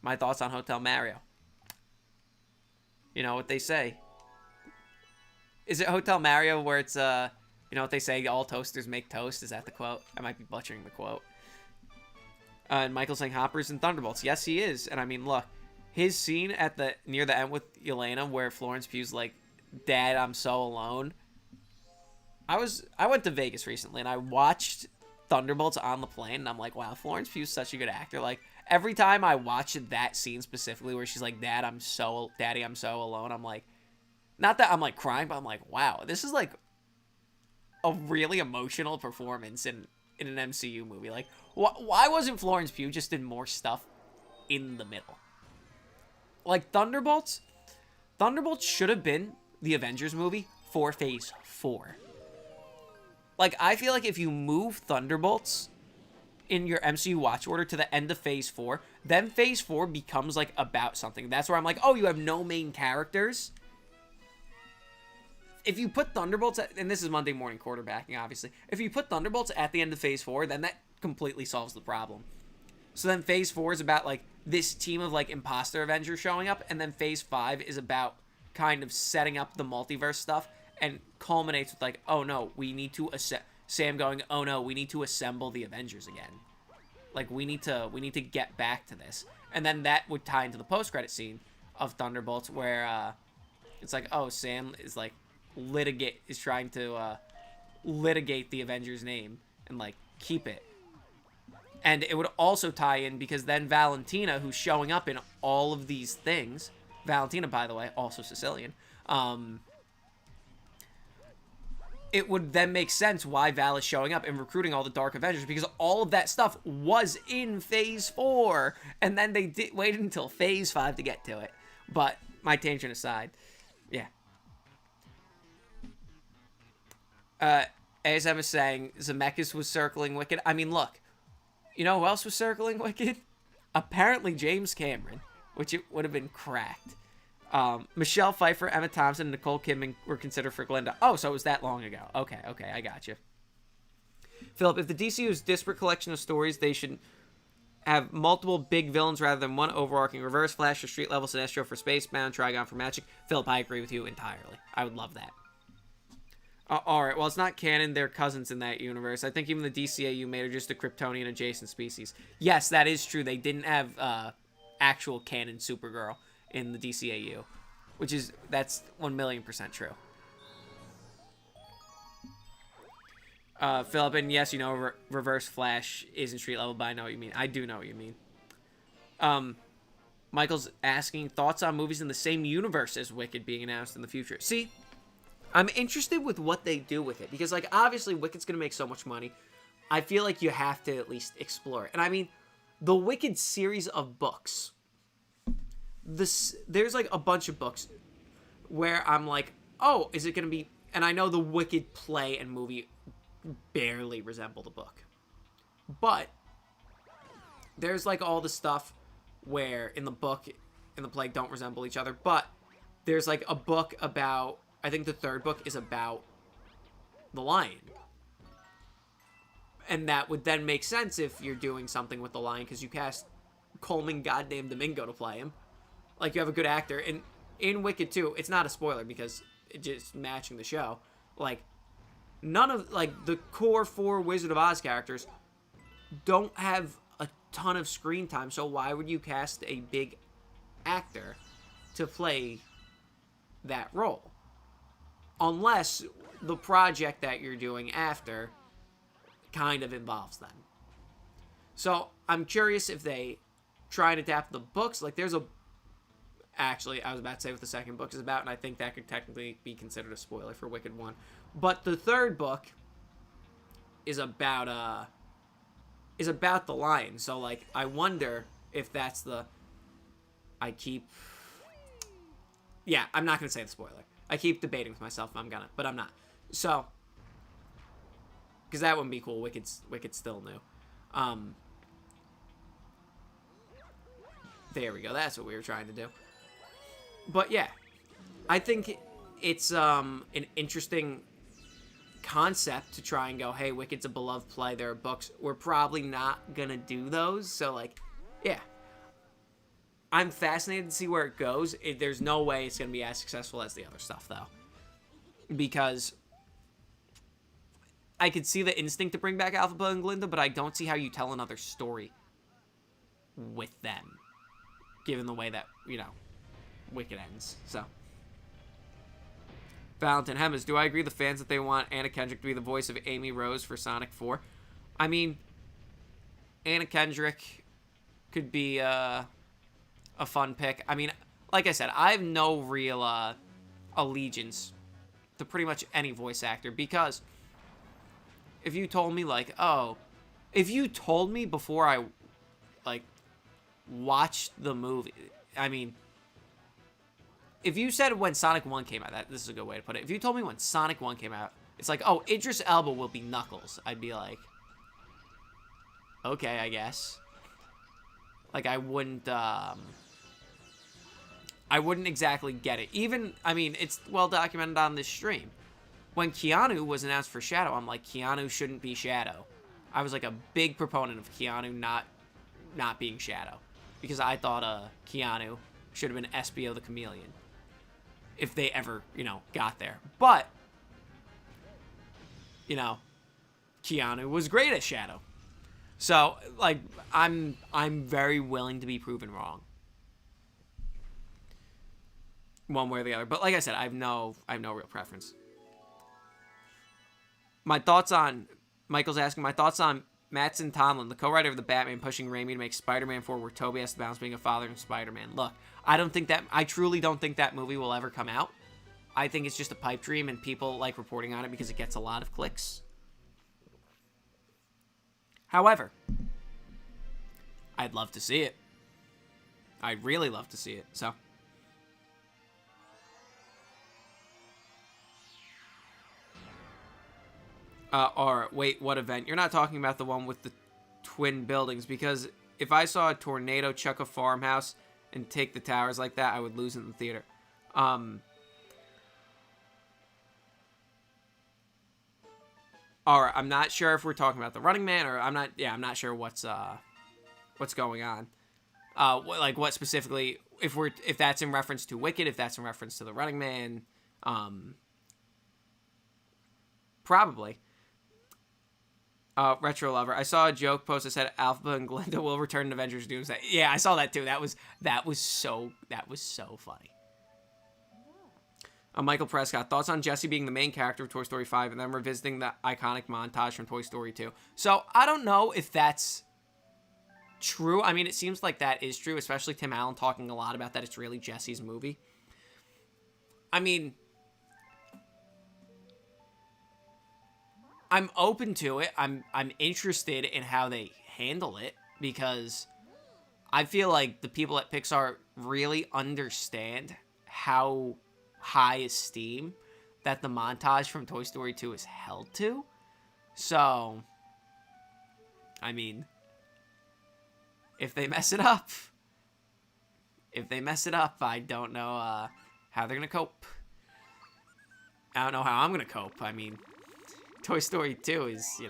my thoughts on Hotel Mario. You know what they say. Is it Hotel Mario where it's, you know what they say, all toasters make toast? Is that the quote? I might be butchering the quote. And Michael's saying Hopper's in Thunderbolts. Yes, he is. And I mean, look, his scene at the near the end with Yelena where Florence Pugh's like, Dad, I'm so alone. I went to Vegas recently and I watched Thunderbolts on the plane and I'm like, wow, Florence Pugh's such a good actor. Like, every time I watch that scene specifically where she's like, Daddy, I'm so alone, I'm like, not that I'm like crying, but I'm like, wow, this is like a really emotional performance in an MCU movie. Like, why wasn't Florence Pugh just in more stuff in the middle? Like, Thunderbolts should have been the Avengers movie for Phase 4. Like, I feel like if you move Thunderbolts in your MCU watch order to the end of Phase 4, then Phase 4 becomes, like, about something. That's where I'm like, oh, you have no main characters? If you put Thunderbolts at, and this is Monday morning quarterbacking, obviously. If you put Thunderbolts at the end of Phase 4, then that completely solves the problem. So then Phase 4 is about, like, this team of, like, imposter Avengers showing up, and then Phase 5 is about kind of setting up the multiverse stuff, and culminates with, like, oh, no, we need to, Sam going, oh, no, we need to assemble the Avengers again. Like, we need to get back to this. And then that would tie into the post-credit scene of Thunderbolts, where, it's like, oh, Sam is, like, trying to litigate the Avengers name and like keep it. And it would also tie in because then Valentina, who's showing up in all of these things, Valentina, by the way, also Sicilian, it would then make sense why Val is showing up and recruiting all the Dark Avengers, because all of that stuff was in Phase 4, and then they waited until Phase 5 to get to it. But my tangent aside, yeah. ASM is saying Zemeckis was circling Wicked. I mean, look, you know who else was circling Wicked? Apparently James Cameron, which it would have been cracked. Michelle Pfeiffer, Emma Thompson, and Nicole Kidman were considered for Glinda. Oh, so it was that long ago. Okay, I got you. Philip, if the DCU is a disparate collection of stories, they should have multiple big villains rather than one overarching Reverse Flash for street level, Sinestro for Spacebound, Trigon for Magic. Philip, I agree with you entirely. I would love that. Alright, well, it's not canon. They're cousins in that universe. I think even the DCAU made her just a Kryptonian adjacent species. Yes, that is true. They didn't have actual canon Supergirl in the DCAU, that's 1,000,000% true. Philip, and yes, you know, Reverse Flash isn't street level, but I know what you mean. I do know what you mean. Michael's asking thoughts on movies in the same universe as Wicked being announced in the future. See, I'm interested with what they do with it, because, like, obviously Wicked's going to make so much money. I feel like you have to at least explore it. And I mean, the Wicked series of books, there's, like, a bunch of books where I'm like, oh, is it going to be... And I know the Wicked play and movie barely resemble the book. But there's, like, all the stuff where in the book and the play don't resemble each other. But there's, like, a book about... I think the third book is about the lion. And that would then make sense if you're doing something with the lion, because you cast Coleman goddamn Domingo to play him. Like, you have a good actor. And in Wicked 2, it's not a spoiler because it's just matching the show. Like, none of, like, the core 4 Wizard of Oz characters don't have a ton of screen time, so why would you cast a big actor to play that role? Unless the project that you're doing after kind of involves them. So, I'm curious if they try and adapt the books. Like, there's a... Actually, I was about to say what the second book is about, and I think that could technically be considered a spoiler for Wicked 1. But the third book is about the lion. So, like, I wonder if that's the... Yeah, I'm not going to say the spoiler. I keep debating with myself if I'm gonna, but I'm not. So, because that wouldn't be cool. Wicked's still new. There we go. That's what we were trying to do. But yeah, I think it's an interesting concept to try and go, hey, Wicked's a beloved play. There are books. We're probably not gonna do those. So, like, yeah. I'm fascinated to see where it goes. There's no way it's going to be as successful as the other stuff, though. Because I could see the instinct to bring back Alphaba and Glinda, but I don't see how you tell another story with them, given the way that, Wicked ends. So, Valentin Hemmas, do I agree with the fans that they want Anna Kendrick to be the voice of Amy Rose for Sonic 4? I mean, Anna Kendrick could be a fun pick. I mean, like I said, I have no real allegiance to pretty much any voice actor, because if you told me, if you told me before I, watched the movie, I mean, if you said when Sonic 1 came out, this is a good way to put it. If you told me when Sonic 1 came out, it's like, oh, Idris Elba will be Knuckles, I'd be like, okay, I guess. I wouldn't exactly get it. Even, I mean, it's well documented on this stream. When Keanu was announced for Shadow, I'm like, Keanu shouldn't be Shadow. I was a big proponent of Keanu not being Shadow, because I thought Keanu should have been Espio the Chameleon if they ever, got there. But, Keanu was great at Shadow. So, I'm very willing to be proven wrong, one way or the other. But like I said, I have no real preference. Michael's asking, my thoughts on Mattson Tomlin, the co-writer of the Batman, pushing Raimi to make Spider-Man 4 where Tobey has to balance being a father and Spider-Man. Look, I truly don't think that movie will ever come out. I think it's just a pipe dream, and people like reporting on it because it gets a lot of clicks. However, I'd love to see it. I'd really love to see it, so. Or, wait, what event? You're not talking about the one with the twin buildings, because if I saw a tornado chuck a farmhouse and take the towers like that, I would lose in the theater. Alright, I'm not sure if we're talking about the Running Man, or I'm not sure what's going on. What specifically, if that's in reference to Wicked, if that's in reference to the Running Man, probably. Retro Lover, I saw a joke post that said Alphaba and Glinda will return in Avengers Doomsday. Yeah, I saw that too. That was so funny. Michael Prescott, thoughts on Jesse being the main character of Toy Story 5 and then revisiting the iconic montage from Toy Story 2. So, I don't know if that's true. I mean, it seems like that is true, especially Tim Allen talking a lot about that it's really Jesse's movie. I mean, I'm open to it. I'm interested in how they handle it, because I feel like the people at Pixar really understand how high esteem that the montage from Toy Story 2 is held to. So, I mean, if they mess it up, I don't know how they're going to cope. I don't know how I'm going to cope. I mean, Toy Story 2 is,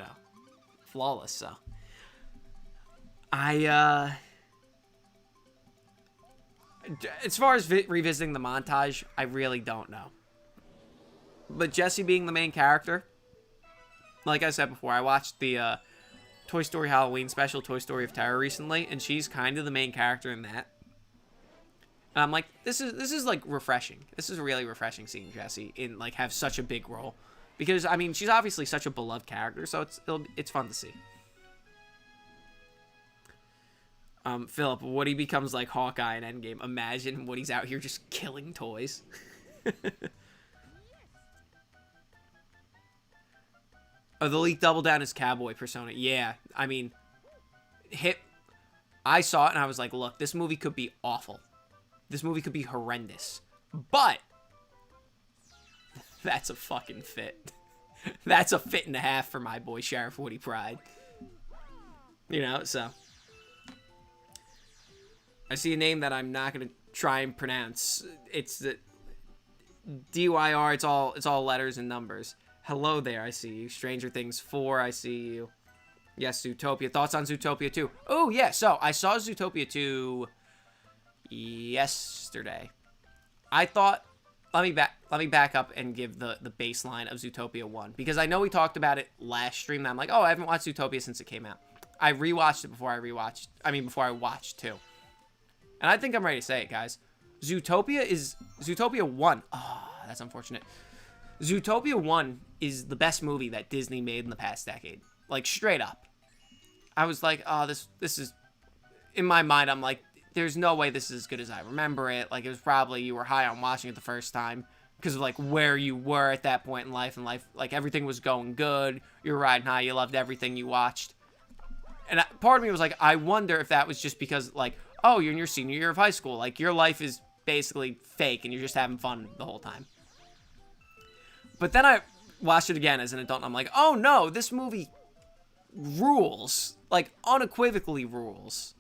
flawless, so. As far as revisiting the montage, I really don't know. But Jessie being the main character, like I said before, I watched the Toy Story Halloween special, Toy Story of Terror, recently, and she's kind of the main character in that. And I'm like, this is refreshing. This is really refreshing seeing Jessie in have such a big role, because I mean she's obviously such a beloved character, so it's fun to see. Philip, Woody becomes like Hawkeye in Endgame. Imagine Woody's out here just killing toys. Oh, the leak double down his cowboy persona. Yeah, I mean, I saw it and I was like, look, this movie could be awful. This movie could be horrendous. But that's a fucking fit. That's a fit and a half for my boy Sheriff Woody Pride. So. I see a name that I'm not going to try and pronounce. It's the DYR. It's all letters and numbers. Hello there, I see you. Stranger Things 4, I see you. Yes, Zootopia. Thoughts on Zootopia 2? Oh, yeah, so I saw Zootopia 2 yesterday. I thought, let me back up and give the baseline of Zootopia 1, because I know we talked about it last stream, and I'm like, oh, I haven't watched Zootopia since it came out. I rewatched it before I watched 2. And I think I'm ready to say it, guys. Zootopia 1. Oh, that's unfortunate. Zootopia 1 is the best movie that Disney made in the past decade. Like, straight up. I was like, oh, this is... In my mind, I'm like, there's no way this is as good as I remember it. Like, it was probably, you were high on watching it the first time because of, like, where you were at that point in life. And life, like, everything was going good. You were riding high. You loved everything you watched. And part of me was like, I wonder if that was just because, like, oh, you're in your senior year of high school. Like, your life is basically fake and you're just having fun the whole time. But then I watched it again as an adult, and I'm like, oh no, this movie rules. Like, unequivocally rules.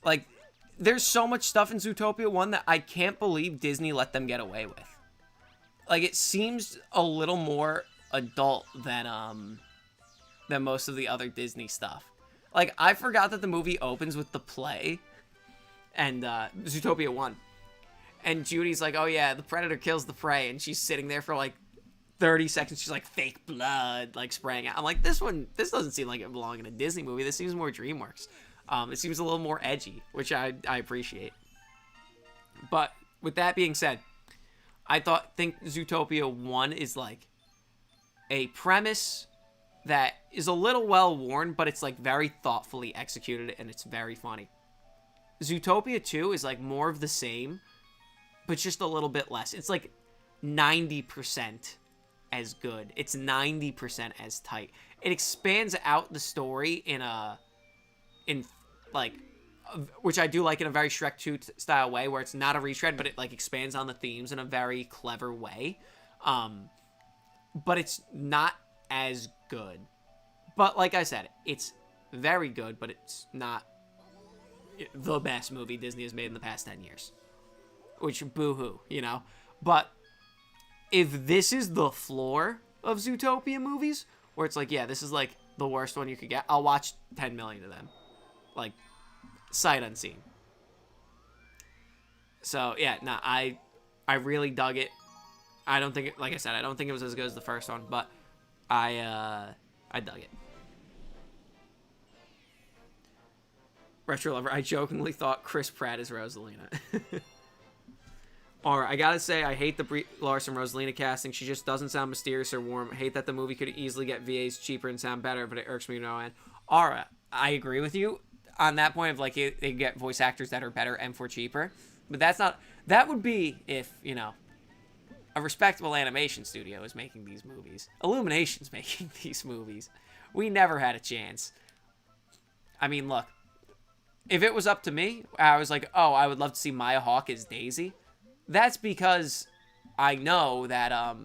Like, there's so much stuff in Zootopia 1 that I can't believe Disney let them get away with. Like, it seems a little more adult than most of the other Disney stuff. Like, I forgot that the movie opens with the play and Zootopia 1. And Judy's like, oh yeah, the predator kills the prey. And she's sitting there for like 30 seconds. She's like, fake blood, like spraying out. I'm like, this doesn't seem like it belongs in a Disney movie. This seems more DreamWorks. It seems a little more edgy, which I appreciate. But with that being said, I think Zootopia 1 is like a premise that is a little well worn, but it's like very thoughtfully executed and it's very funny. Zootopia 2 is like more of the same, but just a little bit less. It's like 90% as good. It's 90% as tight. It expands out the story which I do like in a very Shrek 2 style way, where it's not a retread, but it like expands on the themes in a very clever way. But it's not as good. But like I said, it's very good, but it's not the best movie Disney has made in the past 10 years. Which, boo-hoo, you know? But if this is the floor of Zootopia movies, where it's like, yeah, this is like the worst one you could get, I'll watch 10 million of them. Like, sight unseen. So, yeah, I really dug it. I don't think it, like I said, I don't think it was as good as the first one, but I dug it. Retro Lover, I jokingly thought Chris Pratt is Rosalina. Alright, I gotta say, I hate the Brie Larson Rosalina casting. She just doesn't sound mysterious or warm. I hate that the movie could easily get VAs cheaper and sound better, but it irks me no end. Alright, I agree with you on that point of, like, they get voice actors that are better and for cheaper. But that's not... That would be if, you know, a respectable animation studio is making these movies. Illumination's making these movies. We never had a chance. I mean, look. If it was up to me, I was like, oh, I would love to see Maya Hawke as Daisy. That's because I know that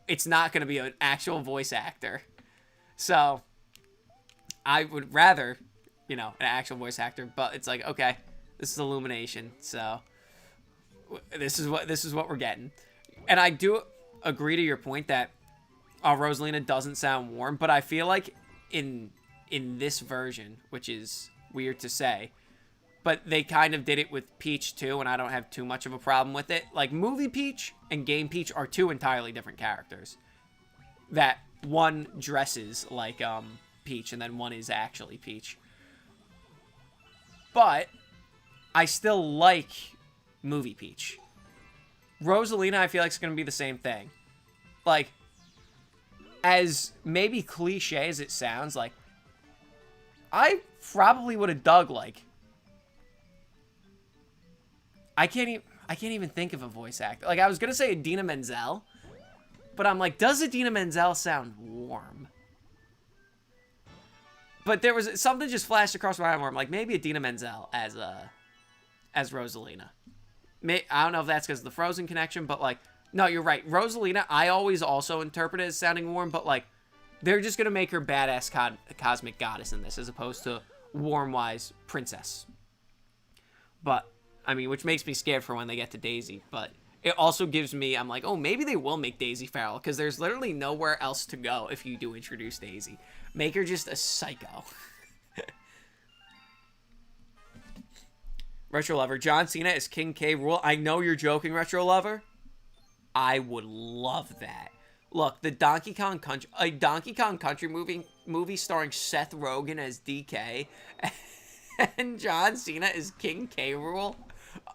it's not going to be an actual voice actor. So I would rather, you know, an actual voice actor, but it's like, okay, this is Illumination, so this is what we're getting. And I do agree to your point that Rosalina doesn't sound warm, but I feel like in this version, which is weird to say, but they kind of did it with Peach too, and I don't have too much of a problem with it. Like, movie Peach and game Peach are two entirely different characters. That one dresses like Peach, and then one is actually Peach. But I still like movie Peach. Rosalina, I feel like, is going to be the same thing. Like, as maybe cliche as it sounds, like, I probably would have dug, like, I can't even think of a voice actor. Like, I was going to say Idina Menzel, but I'm like, does Idina Menzel sound warm? But there was something just flashed across my mind where I'm like, maybe Idina Menzel as Rosalina. I don't know if that's because of the Frozen connection, but like, no, you're right. Rosalina, I always also interpret it as sounding warm, but like, they're just going to make her badass cosmic goddess in this, as opposed to warm-wise princess. But, I mean, which makes me scared for when they get to Daisy, but it also gives me, I'm like, oh, maybe they will make Daisy feral, because there's literally nowhere else to go if you do introduce Daisy. Make her just a psycho. Retro Lover. John Cena is King K. Rool. I know you're joking, Retro Lover. I would love that. Look, the Donkey Kong Country movie starring Seth Rogen as DK and John Cena as King K. Rool.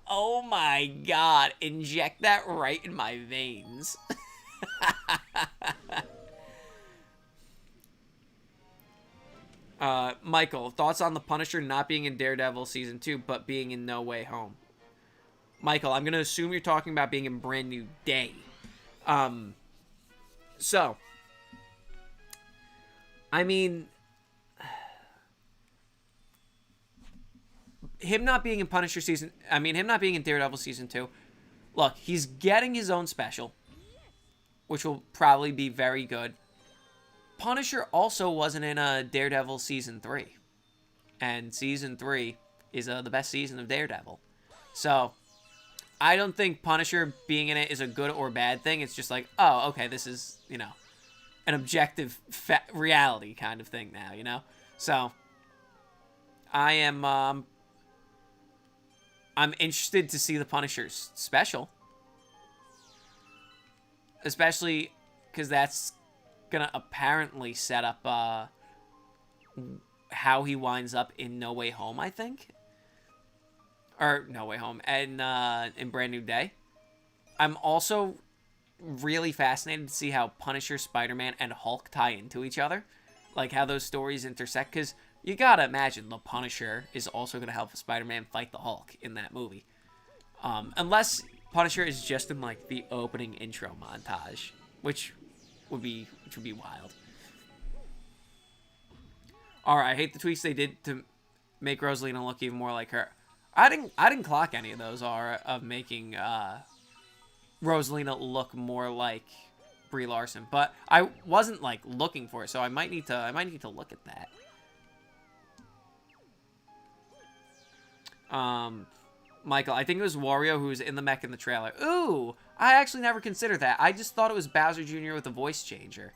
Oh my god, inject that right in my veins. Michael, thoughts on the Punisher not being in Daredevil Season 2, but being in No Way Home? Michael, I'm going to assume you're talking about being in Brand New Day. So, I mean, him not being in him not being in Daredevil Season 2, look, he's getting his own special, which will probably be very good. Punisher also wasn't in Daredevil Season 3. And Season 3 is the best season of Daredevil. So, I don't think Punisher being in it is a good or bad thing. It's just like, oh, okay, this is, you know, an objective reality kind of thing now, you know? So, I am, I'm interested to see the Punisher's special. Especially because that's gonna apparently set up how he winds up in No Way Home, I think. Or No Way Home, and in Brand New Day. I'm also really fascinated to see how Punisher, Spider-Man, and Hulk tie into each other. Like how those stories intersect, because you gotta imagine the Punisher is also gonna help Spider-Man fight the Hulk in that movie. Unless Punisher is just in like the opening intro montage, which would be wild. Alright, I hate the tweets they did to make Rosalina look even more like her. I didn't clock any of those of making Rosalina look more like Brie Larson, but I wasn't like looking for it, so I might need to look at that. Michael, I think it was Wario who was in the mech in the trailer. Ooh, I actually never considered that. I just thought it was Bowser Jr. with a voice changer.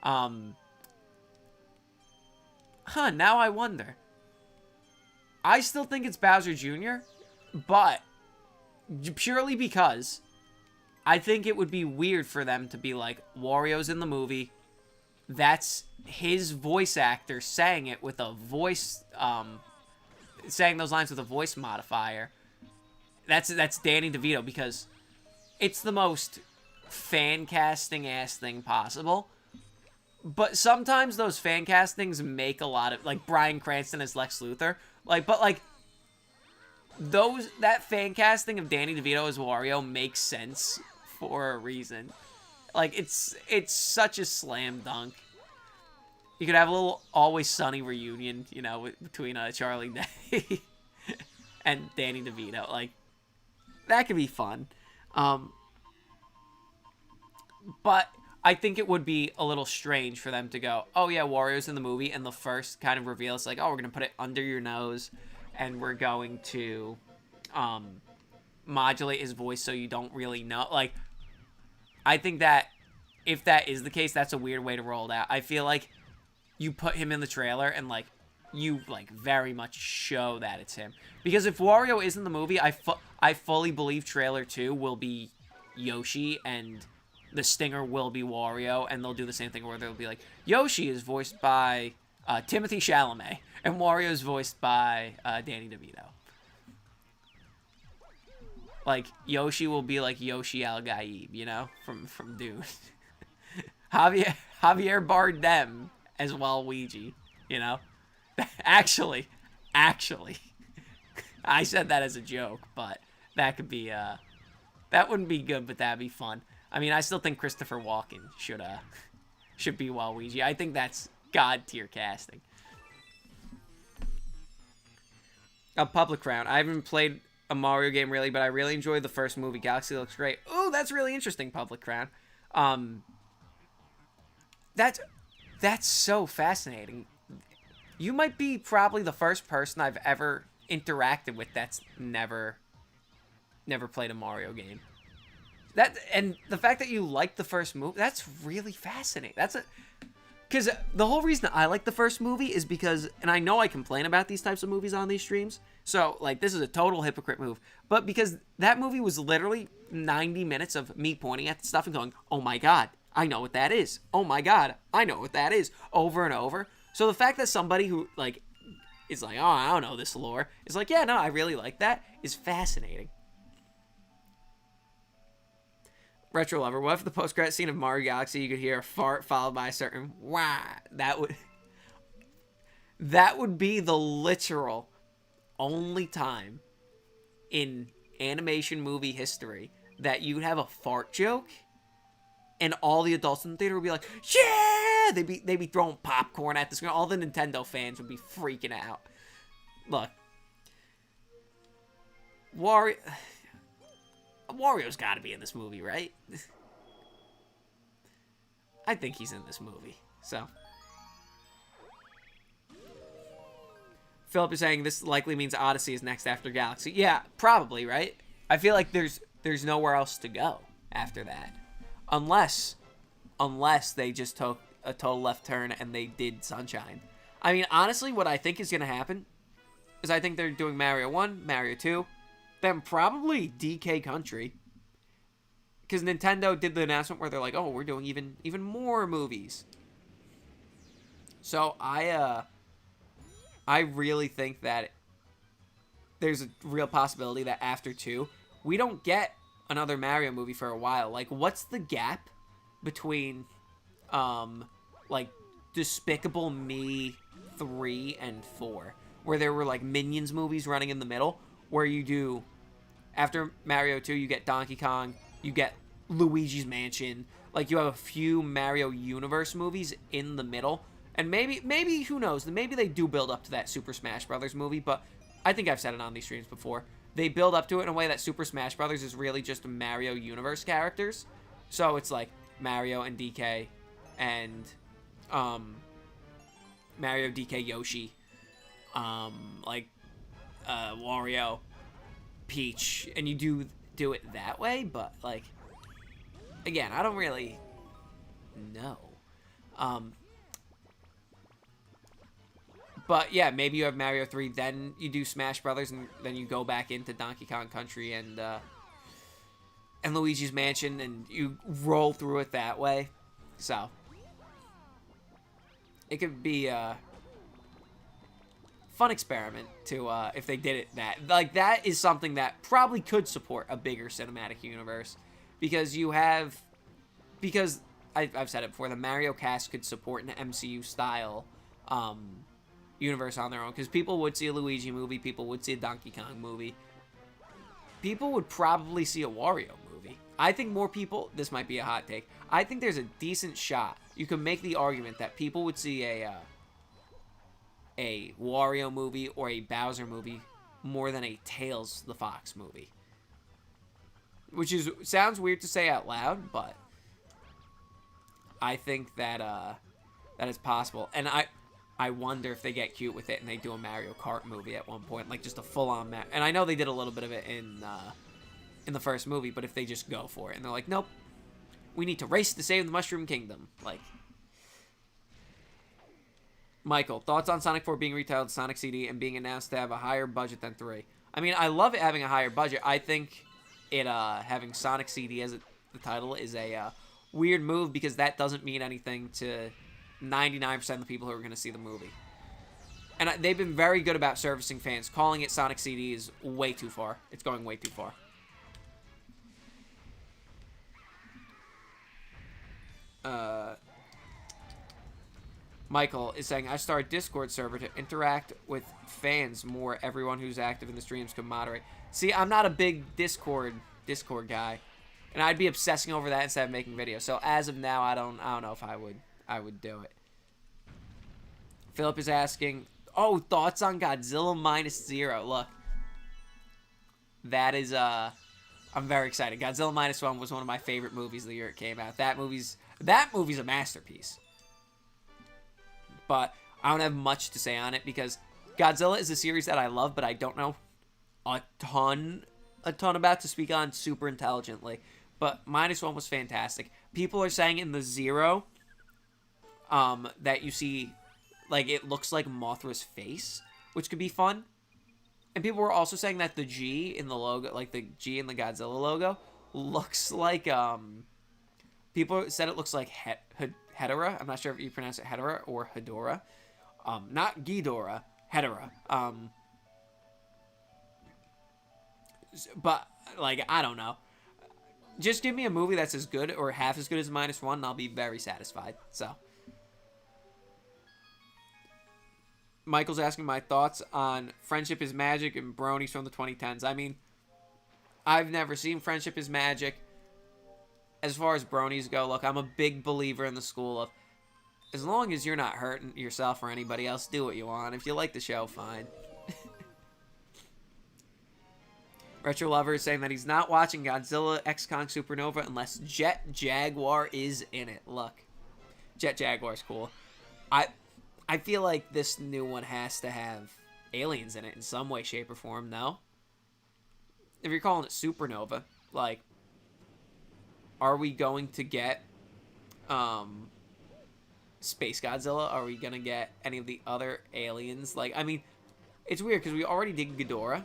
Now I wonder. I still think it's Bowser Jr., but purely because I think it would be weird for them to be like, Wario's in the movie, that's his voice actor saying it with a voice, saying those lines with a voice modifier. That's Danny DeVito, because it's the most fan casting ass thing possible. But sometimes those fan castings make a lot of, like Bryan Cranston as Lex Luthor, that fan casting of Danny DeVito as Wario makes sense for a reason. Like, it's such a slam dunk. You could have a little Always Sunny reunion, you know, between Charlie Day and Danny DeVito. Like, that could be fun. But I think it would be a little strange for them to go, oh yeah, Wario's in the movie, and the first kind of reveal is like, oh, we're going to put it under your nose, and we're going to modulate his voice so you don't really know. Like, I think that if that is the case, that's a weird way to roll it out. I feel like you put him in the trailer and, like, you, like, very much show that it's him. Because if Wario is in the movie, I fully believe trailer 2 will be Yoshi and the stinger will be Wario, and they'll do the same thing where they'll be like, Yoshi is voiced by Timothée Chalamet, and Wario is voiced by Danny DeVito. Like, Yoshi will be like Yoshi Al-Gaib, you know, from Dune. Javier Bardem as Waluigi, you know? Actually, I said that as a joke, but that could be, that wouldn't be good, but that'd be fun. I mean, I still think Christopher Walken should be Waluigi. I think that's god tier casting. A public round. I haven't played a Mario game really, but I really enjoyed the first movie. Galaxy looks great. Ooh, that's really interesting, public round. That's so fascinating. You might be probably the first person I've ever interacted with that's never played a Mario game. And the fact that you like the first movie, that's really fascinating. Because the whole reason I like the first movie is because, and I know I complain about these types of movies on these streams, so, like, this is a total hypocrite move, but because that movie was literally 90 minutes of me pointing at the stuff and going, oh my god, I know what that is. Oh my god, I know what that is, over and over. So the fact that somebody who, like, is like, oh, I don't know this lore, is like, yeah, no, I really like that, is fascinating. Retro Lover, what if the post-credit scene of Mario Galaxy you could hear a fart followed by a certain wah? That would be the literal only time in animation movie history that you'd have a fart joke and all the adults in the theater would be like, yeah! They'd be throwing popcorn at the screen. All the Nintendo fans would be freaking out. Look. Wario's got to be in this movie, right? I think he's in this movie, so. Philip is saying this likely means Odyssey is next after Galaxy. Yeah, probably, right? I feel like there's nowhere else to go after that. Unless they just took a total left turn and they did Sunshine. I mean, honestly, what I think is going to happen is I think they're doing Mario 1, Mario 2, then probably DK Country. Because Nintendo did the announcement where they're like, oh, we're doing even more movies. So I really think that there's a real possibility that after 2, we don't get another Mario movie for a while. Like, what's the gap between, like, Despicable Me 3 and 4? Where there were, like, Minions movies running in the middle, where you do, after Mario 2, you get Donkey Kong, you get Luigi's Mansion, like, you have a few Mario Universe movies in the middle, and maybe, who knows, maybe they do build up to that Super Smash Brothers movie, but I think I've said it on these streams before, they build up to it in a way that Super Smash Brothers is really just Mario Universe characters, so it's like Mario and DK, and, Mario, DK, Yoshi, Wario, Peach, and you do it that way, but, like, again, I don't really know. But, yeah, maybe you have Mario 3, then you do Smash Brothers, and then you go back into Donkey Kong Country and Luigi's Mansion, and you roll through it that way. So, it could be a fun experiment to, if they did it that. Like, that is something that probably could support a bigger cinematic universe. Because I've said it before, the Mario cast could support an MCU-style universe on their own. Because people would see a Luigi movie, people would see a Donkey Kong movie. People would probably see a Wario movie. I think more people, this might be a hot take, I think there's a decent shot. You can make the argument that people would see a Wario movie or a Bowser movie more than a Tails the Fox movie. Which sounds weird to say out loud, but I think that that is possible. And I wonder if they get cute with it and they do a Mario Kart movie at one point, like just a full-on and I know they did a little bit of it in the first movie, but if they just go for it and they're like, nope, we need to race to save the Mushroom Kingdom, like. Michael, thoughts on Sonic 4 being retitled Sonic CD and being announced to have a higher budget than 3? I mean, I love it having a higher budget. I think it having Sonic CD as the title is a weird move because that doesn't mean anything to 99% of the people who are going to see the movie. And they've been very good about servicing fans. Calling it Sonic CD is way too far. It's going way too far. Michael is saying, I started Discord server to interact with fans more. Everyone who's active in the streams can moderate. See, I'm not a big Discord guy. And I'd be obsessing over that instead of making videos. So as of now, I don't know if I would do it. Philip is asking, oh, thoughts on Godzilla Minus Zero. Look. That is I'm very excited. Godzilla Minus One was one of my favorite movies the year it came out. That movie's a masterpiece. But I don't have much to say on it because Godzilla is a series that I love, but I don't know a ton about to speak on super intelligently. But Minus One was fantastic. People are saying in the Zero that you see, like, it looks like Mothra's face, which could be fun. And people were also saying that the G in the logo, like the G in the Godzilla logo, looks like, people said it looks like Hedorah. I'm not sure if you pronounce it Hedorah or Hedorah. Not Ghidorah, Hedorah. But, like, I don't know. Just give me a movie that's as good or half as good as -1, and I'll be very satisfied. So, Michael's asking my thoughts on Friendship is Magic and Bronies from the 2010s. I mean, I've never seen Friendship is Magic. As far as Bronies go, look, I'm a big believer in the school of, as long as you're not hurting yourself or anybody else, do what you want. If you like the show, fine. Retro Lover is saying that he's not watching Godzilla X Kong Supernova unless Jet Jaguar is in it. Look, Jet Jaguar's cool. I feel like this new one has to have aliens in it in some way, shape, or form, no? If you're calling it Supernova, like, are we going to get Space Godzilla? Are we going to get any of the other aliens? Like, I mean, it's weird because we already did Ghidorah,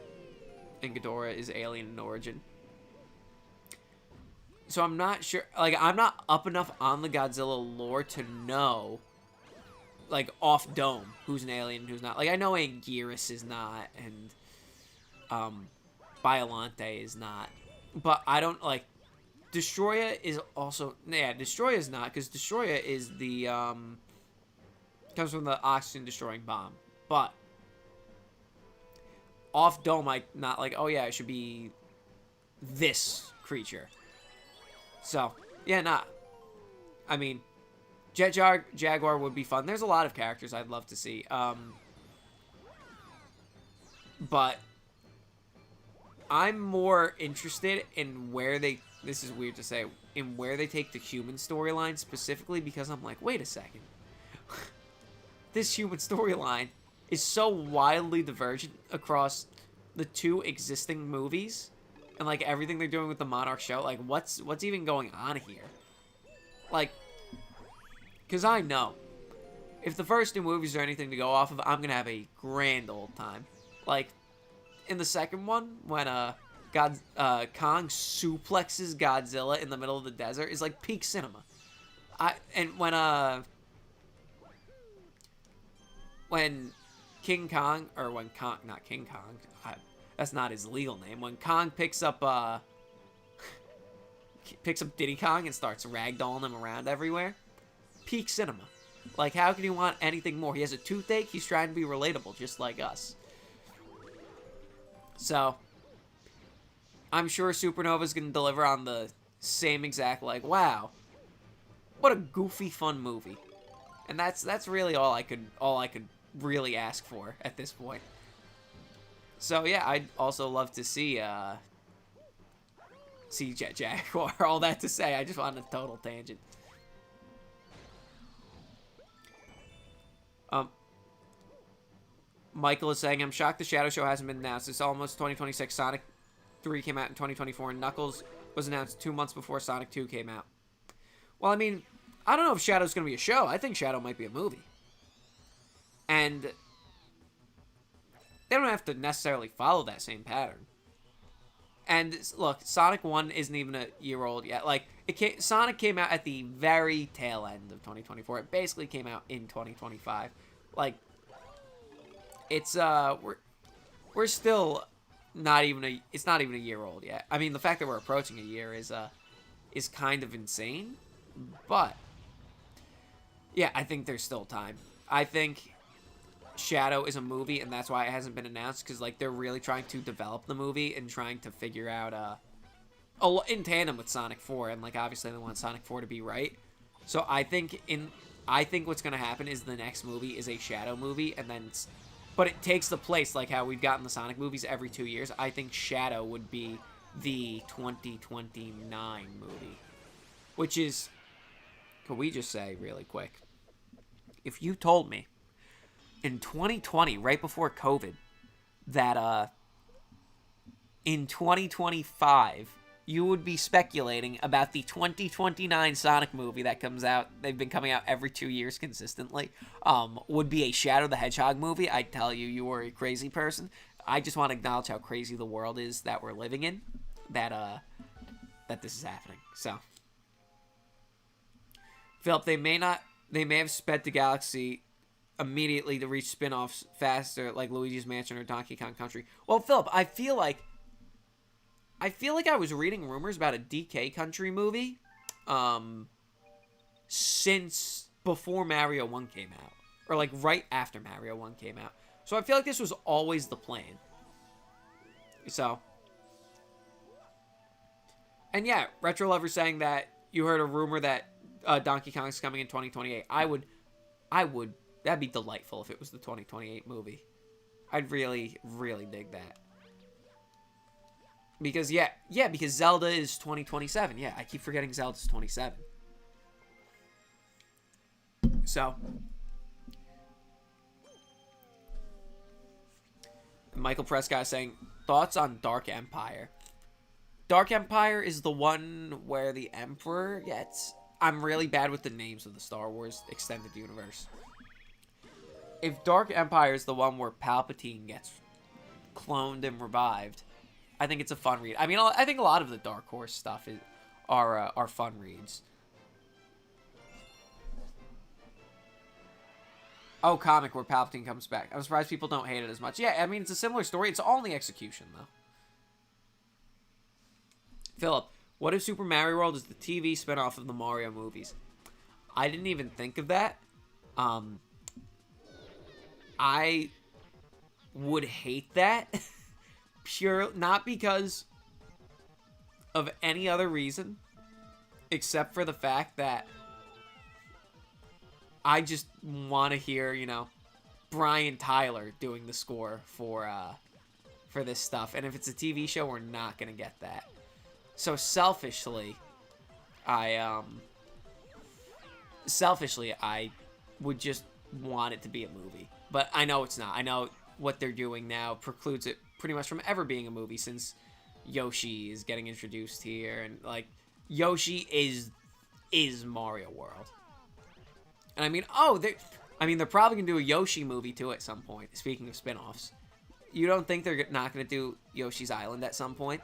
and Ghidorah is alien in origin. So I'm not sure, like, I'm not up enough on the Godzilla lore to know, like, off dome, who's an alien and who's not. Like, I know Anguirus is not, and Biollante is not. But I don't, like, Destroya is also, yeah, Destroya is not, because Destroya is the, comes from the oxygen-destroying bomb. But off dome, I not like, oh yeah, it should be this creature. So, yeah, nah. I mean, Jet Jaguar would be fun. There's a lot of characters I'd love to see. But I'm more interested in where they, this is weird to say, in where they take the human storyline specifically, because I'm like, wait a second. This human storyline is so wildly divergent across the two existing movies and, like, everything they're doing with the Monarch show. Like, what's even going on here? Like, because I know if the first two movies are anything to go off of, I'm gonna have a grand old time. Like, in the second one, when Kong suplexes Godzilla in the middle of the desert, is like peak cinema. And when King Kong, or when Kong, not King Kong, that's not his legal name. When Kong picks up Diddy Kong and starts ragdolling him around everywhere, peak cinema. Like, how can you want anything more? He has a toothache. He's trying to be relatable, just like us. So, I'm sure Supernova's gonna deliver on the same exact, like, wow, what a goofy, fun movie. And that's really all I could really ask for at this point. So yeah, I'd also love to see Jet Jaguar. All that to say, I just wanted a total tangent. Michael is saying, I'm shocked the Shadow Show hasn't been announced. It's almost 2026. Sonic 3 came out in 2024, and Knuckles was announced 2 months before Sonic 2 came out. Well, I mean, I don't know if Shadow's going to be a show. I think Shadow might be a movie. And they don't have to necessarily follow that same pattern. And look, Sonic 1 isn't even a year old yet. Like, Sonic came out at the very tail end of 2024. It basically came out in 2025. Like, it's we're still not even it's not even a year old yet. I mean, the fact that we're approaching a year is kind of insane, but yeah, I think there's still time. I think Shadow is a movie, and that's why it hasn't been announced, because, like, they're really trying to develop the movie and trying to figure out in tandem with Sonic 4, and, like, obviously they want Sonic 4 to be right. So I think what's going to happen is the next movie is a Shadow movie, and then but it takes the place, like how we've gotten the Sonic movies every 2 years. I think Shadow would be the 2029 movie, which is, could we just say really quick, if you told me in 2020, right before COVID, that in 2025 you would be speculating about the 2029 Sonic movie that comes out. They've been coming out every 2 years consistently. Would be a Shadow the Hedgehog movie. I'd tell you, you are a crazy person. I just want to acknowledge how crazy the world is that we're living in. That this is happening. So, Philip, they may have sped the galaxy immediately to reach spin-offs faster, like Luigi's Mansion or Donkey Kong Country. Well, Philip, I feel like I was reading rumors about a DK Country movie since before Mario 1 came out. Or like right after Mario 1 came out. So I feel like this was always the plan. So. And yeah, Retro Lover saying that you heard a rumor that Donkey Kong's coming in 2028. I would, that'd be delightful if it was the 2028 movie. I'd really, really dig that. Because, because Zelda is 2027. Yeah, I keep forgetting Zelda's 27. So. Michael Prescott saying, thoughts on Dark Empire? Dark Empire is the one where the Emperor gets... I'm really bad with the names of the Star Wars extended universe. If Dark Empire is the one where Palpatine gets cloned and revived, I think it's a fun read. I mean, I think a lot of the Dark Horse stuff are fun reads. Oh, comic where Palpatine comes back. I'm surprised people don't hate it as much. Yeah, I mean, it's a similar story. It's all in the execution, though. Philip, what if Super Mario World is the TV spinoff of the Mario movies? I didn't even think of that. I would hate that. Not because of any other reason, except for the fact that I just want to hear, Brian Tyler doing the score for this stuff. And if it's a TV show, we're not going to get that. So selfishly, I would just want it to be a movie. But I know it's not. I know what they're doing now precludes it pretty much from ever being a movie, since Yoshi is getting introduced here, and like Yoshi is Mario World. And I mean, they're probably gonna do a Yoshi movie too at some point. Speaking of spin-offs, you don't think they're not gonna do Yoshi's Island at some point?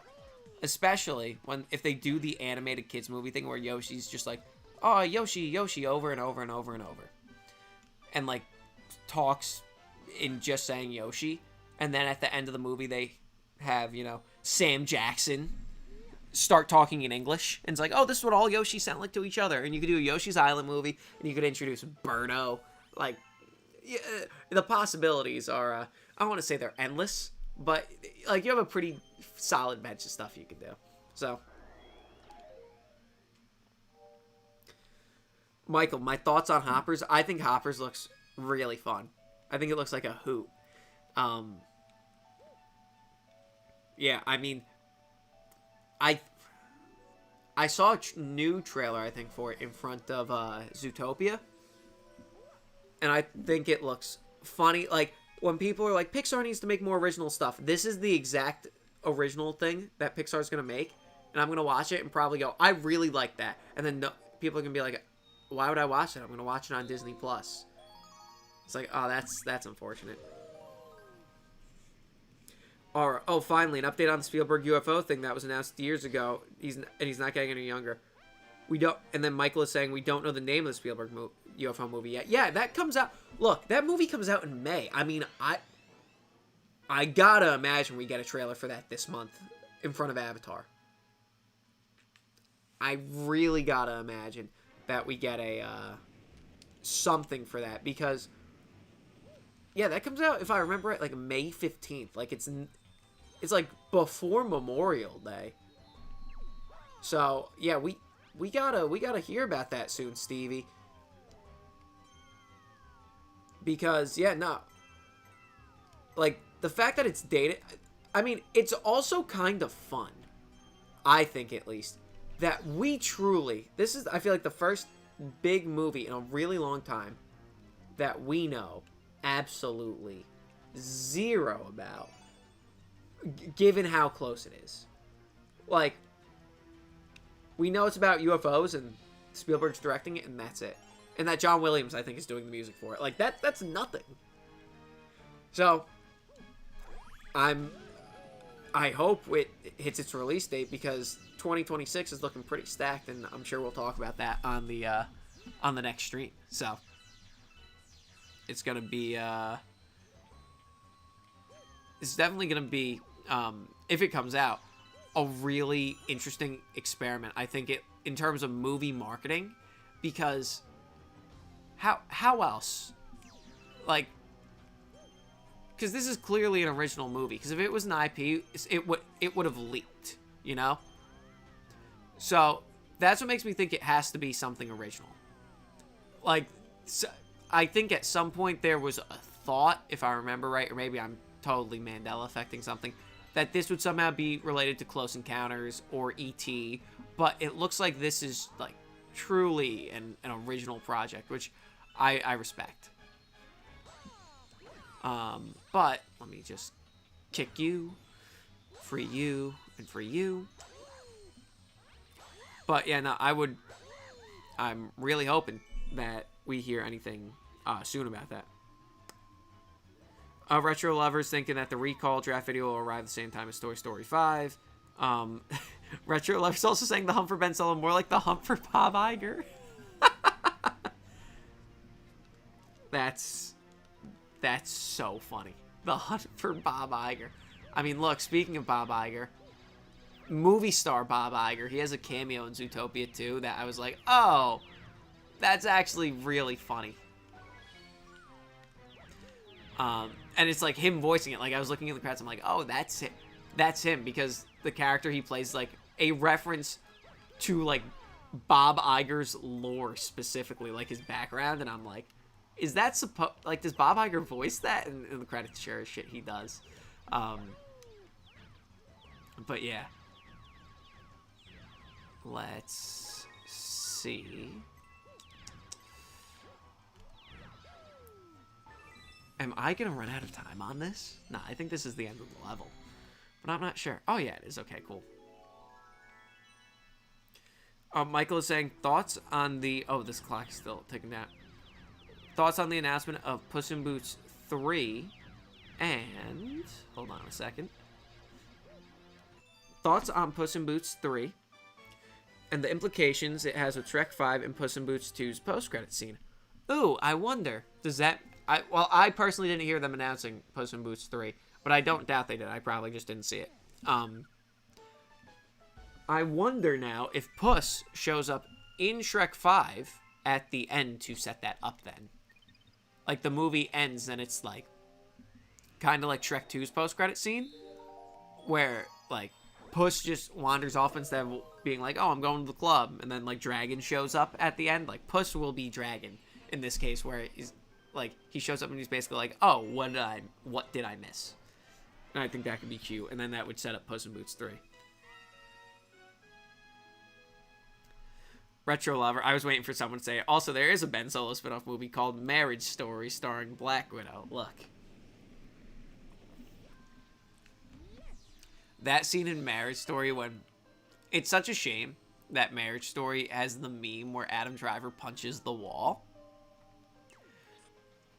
Especially if they do the animated kids movie thing where Yoshi's just like, oh, Yoshi, over and over and over and over. And like talks in just saying Yoshi. And then at the end of the movie they have, Sam Jackson start talking in English. And it's like, oh, this is what all Yoshi sound like to each other. And you could do a Yoshi's Island movie, and you could introduce Birdo. Like, yeah, the possibilities are, I don't want to say they're endless, but like you have a pretty solid bench of stuff you could do. So, Michael, my thoughts on Hoppers. I think Hoppers looks really fun. I think it looks like a hoot. Yeah, I mean, I saw a new trailer, I think, for it in front of Zootopia, and I think it looks funny. Like, when people are like, Pixar needs to make more original stuff, this is the exact original thing that Pixar's going to make, and I'm going to watch it and probably go, I really like that. And then people are going to be like, why would I watch it? I'm going to watch it on Disney+. It's like, oh, that's unfortunate. Or, oh, finally, an update on the Spielberg UFO thing that was announced years ago. He's not getting any younger. And then Michael is saying we don't know the name of the Spielberg UFO movie yet. Yeah, that comes out. Look, that movie comes out in May. I mean, I gotta imagine we get a trailer for that this month in front of Avatar. I really gotta imagine that we get a something for that, because yeah, that comes out, if I remember it, like May 15th. Like it's like before Memorial Day. So yeah, we gotta hear about that soon, Stevie. Because yeah, no, like the fact that it's dated, I mean, it's also kind of fun, I think, at least, that we truly, this is, I feel like, the first big movie in a really long time that we know absolutely zero about, given how close it is. Like, We know it's about UFOs and Spielberg's directing it, and that's it. And that John Williams, I think, is doing the music for it. Like, that's nothing. So, I hope it hits its release date, because 2026 is looking pretty stacked, and I'm sure we'll talk about that on the next stream. So, it's gonna be it's definitely gonna be, if it comes out, a really interesting experiment. I think it, in terms of movie marketing, because how else, like, because this is clearly an original movie. Because if it was an IP, it would have leaked, you know. So that's what makes me think it has to be something original. Like, so, I think at some point there was a thought, if I remember right, or maybe I'm totally Mandela affecting something, that this would somehow be related to Close Encounters or E.T., but it looks like this is, like, truly an original project, which I respect. But let me just kick you, free you, and free you. But yeah, no, I'm really hoping that we hear anything soon about that. Retro Lovers thinking that the Recall draft video will arrive at the same time as Toy Story 5. Retro Lovers also saying the hump for Ben Solo, more like the hump for Bob Iger. That's so funny. The hunt for Bob Iger. I mean, look, speaking of Bob Iger, movie star Bob Iger, he has a cameo in Zootopia 2 that I was like, oh, that's actually really funny. And it's like him voicing it. Like, I was looking at the credits, I'm like, oh, that's it. That's him, because the character he plays is like a reference to like Bob Iger's lore specifically, like his background, and I'm like, is that like, does Bob Iger voice that? And the credits sure as shit he does. But yeah. Let's see. Am I gonna run out of time on this? Nah, I think this is the end of the level. But I'm not sure. Oh yeah, it is. Okay, cool. Michael is saying, thoughts on the... Oh, this clock's still ticking down. Thoughts on the announcement of Puss in Boots 3 and... Hold on a second. Thoughts on Puss in Boots 3 and the implications it has with Shrek 5 and Puss in Boots 2's post-credit scene. Ooh, I wonder, does that... Well, I personally didn't hear them announcing Puss in Boots 3, but I don't doubt they did. I probably just didn't see it. I wonder now if Puss shows up in Shrek 5 at the end to set that up then. Like, the movie ends and it's like, kind of like Shrek 2's post-credit scene, where, like, Puss just wanders off instead of being like, oh, I'm going to the club, and then, like, Dragon shows up at the end. Like, Puss will be Dragon in this case, where he's, like, he shows up and he's basically like, oh, what did I miss? And I think that could be cute, and then that would set up Puss in Boots 3. Retro Lover, I was waiting for someone to say it. Also, there is a Ben Solo spinoff movie called Marriage Story starring Black Widow. Look. That scene in Marriage Story when... It's such a shame that Marriage Story has the meme where Adam Driver punches the wall.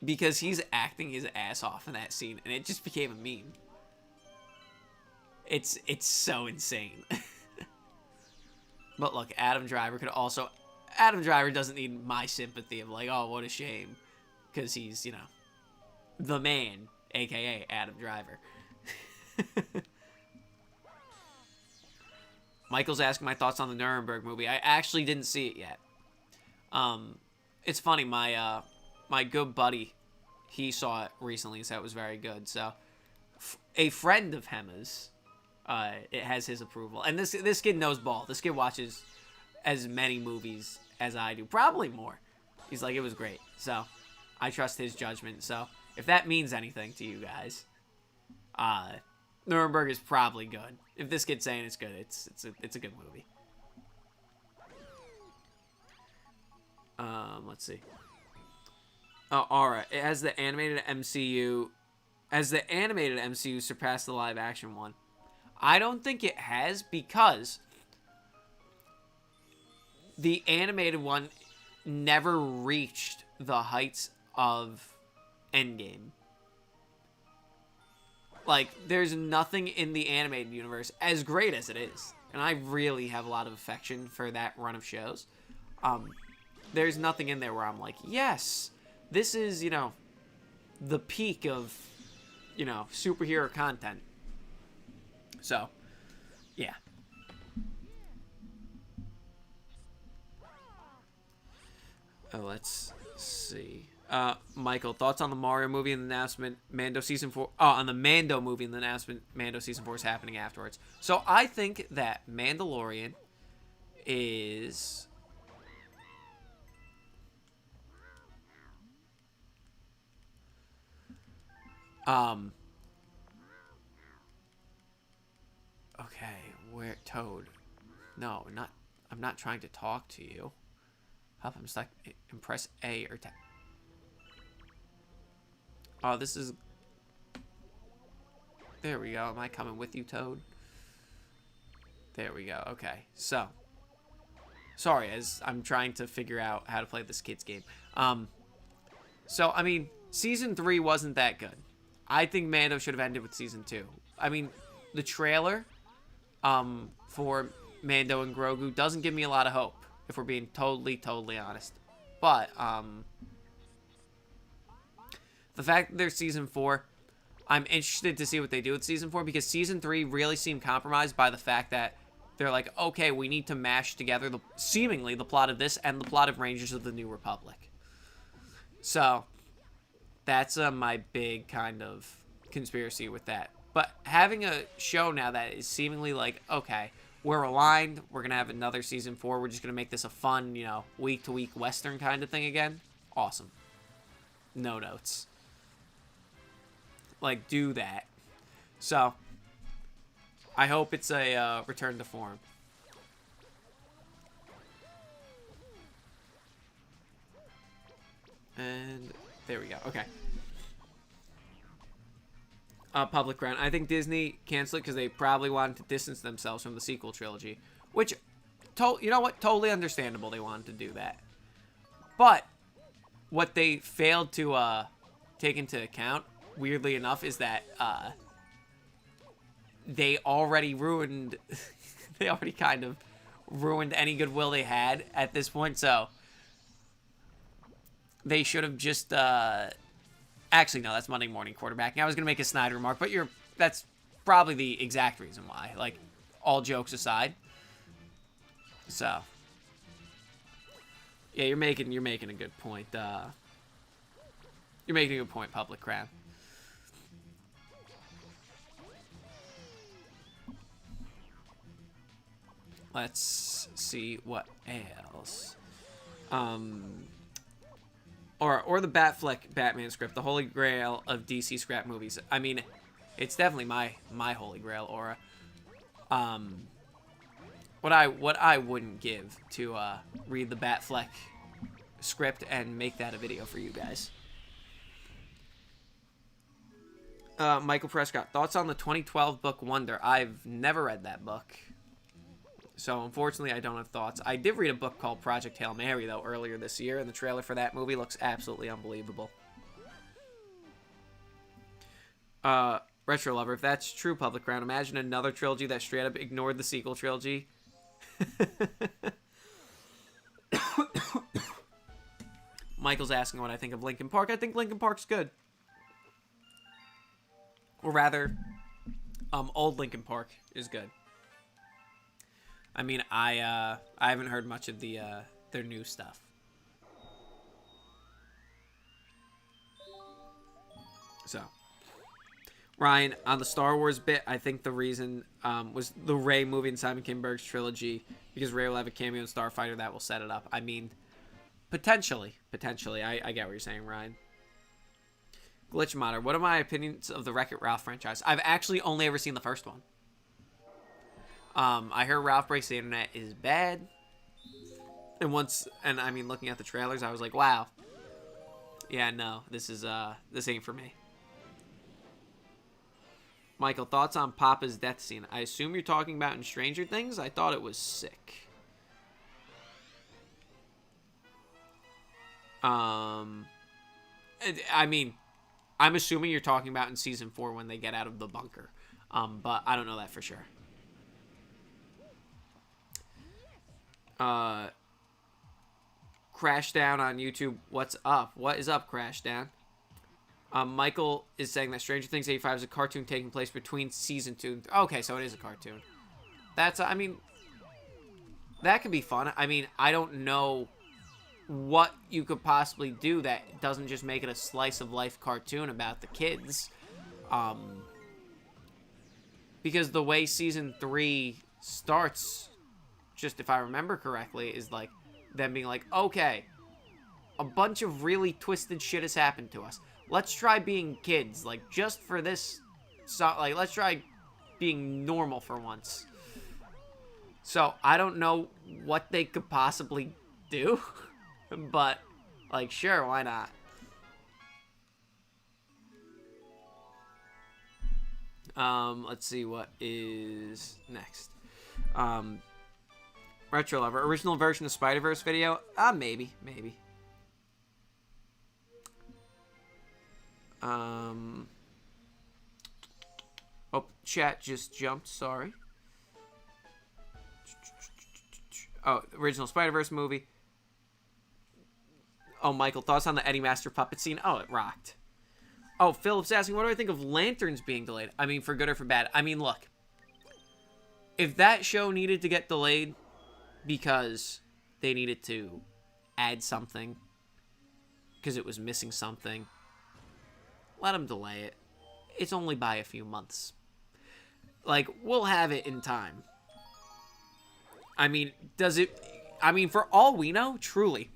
Because he's acting his ass off in that scene, and it just became a meme. It's so insane. But look, Adam Driver could also... Adam Driver doesn't need my sympathy of like, oh, what a shame. Because he's, you know, the man, a.k.a. Adam Driver. Michael's asking my thoughts on the Nuremberg movie. I actually didn't see it yet. It's funny, my good buddy, he saw it recently, so it was very good. So, a friend of Hemmas... it has his approval. And this kid knows ball. This kid watches as many movies as I do. Probably more. He's like, it was great. So, I trust his judgment. So, if that means anything to you guys, Nuremberg is probably good. If this kid's saying it's good, it's a good movie. Let's see. Oh, alright. It has the animated MCU... Has the animated MCU surpassed the live action one? I don't think it has, because the animated one never reached the heights of Endgame. Like, there's nothing in the animated universe, as great as it is, and I really have a lot of affection for that run of shows. There's nothing in there where I'm like, yes, this is, you know, the peak of, you know, superhero content. So, yeah. Oh, let's see. Michael, thoughts on the Mario movie and the announcement Mando season 4? Oh, on the Mando movie and the announcement Mando season 4 is happening afterwards. So I think that Mandalorian is okay, where Toad? No, not I'm not trying to talk to you. Help, I'm stuck. Impress A or tap. Oh, this is... There we go. Am I coming with you, Toad? There we go. Okay, so... Sorry, as I'm trying to figure out how to play this kid's game. So, I mean, Season 3 wasn't that good. I think Mando should have ended with Season 2. I mean, the trailer for Mando and Grogu doesn't give me a lot of hope, if we're being totally honest. But, the fact that there's Season 4, I'm interested to see what they do with Season 4, because Season 3 really seemed compromised by the fact that they're like, okay, we need to mash together seemingly the plot of this and the plot of Rangers of the New Republic. So, that's my big kind of conspiracy with that. But having a show now that is seemingly like, okay, we're aligned, we're going to have another Season 4, we're just going to make this a fun, you know, week-to-week Western kind of thing again. Awesome. No notes. Like, do that. So, I hope it's a return to form. And there we go. Okay. Public ground. I think Disney canceled it because they probably wanted to distance themselves from the sequel trilogy. Which, you know what? Totally understandable they wanted to do that. But, what they failed to take into account, weirdly enough, is that they already ruined... they already kind of ruined any goodwill they had at this point, so... They should have just... Actually, no, that's Monday morning quarterbacking. I was going to make a snide remark, but that's probably the exact reason why. Like, all jokes aside. So... Yeah, you're making a good point. You're making a good point, Public Crown. Let's see what else. Or the Batfleck Batman script, the holy grail of DC scrap movies. I mean, it's definitely my holy grail, Aura. What I wouldn't give to read the Batfleck script and make that a video for you guys. Michael Prescott, thoughts on the 2012 book Wonder? I've never read that book, so unfortunately I don't have thoughts. I did read a book called Project Hail Mary, though, earlier this year, and the trailer for that movie looks absolutely unbelievable. Retro Lover, if that's true, Public Ground, imagine another trilogy that straight up ignored the sequel trilogy. Michael's asking what I think of Linkin Park. I think Linkin Park's good. Or rather, old Linkin Park is good. I mean, I haven't heard much of their new stuff. So, Ryan, on the Star Wars bit, I think the reason was the Rey movie in Simon Kinberg's trilogy, because Rey will have a cameo in Starfighter that will set it up. I mean, potentially. I get what you're saying, Ryan. Glitch Modder, what are my opinions of the Wreck-It Ralph franchise? I've actually only ever seen the first one. I heard Ralph Breaks the Internet is bad. And I mean, looking at the trailers, I was like, wow. Yeah, no, this ain't for me. Michael, thoughts on Papa's death scene? I assume you're talking about in Stranger Things? I thought it was sick. I mean, I'm assuming you're talking about in season 4 when they get out of the bunker. But I don't know that for sure. Crashdown on YouTube. What's up? What is up, Crashdown? Michael is saying that Stranger Things 85 is a cartoon taking place between season 2 and 3. Okay, so it is a cartoon. That's, I mean, that could be fun. I mean, I don't know what you could possibly do that doesn't just make it a slice of life cartoon about the kids. Because the way season 3 starts, just if I remember correctly, is like them being like, okay, a bunch of really twisted shit has happened to us. Let's try being kids, like, just for this, so, like, let's try being normal for once. So, I don't know what they could possibly do, but, like, sure, why not? Let's see what is next. Retro Lover, original version of Spider-Verse video? Maybe. Oh, chat just jumped, sorry. Oh, original Spider-Verse movie. Oh, Michael, thoughts on the Eddie Master puppet scene? Oh, it rocked. Oh, Philip's asking, what do I think of Lanterns being delayed? I mean, for good or for bad? I mean, look. If that show needed to get delayed because they needed to add something, because it was missing something, let them delay it. It's only by a few months. Like, we'll have it in time. I mean, does it... I mean, for all we know, truly,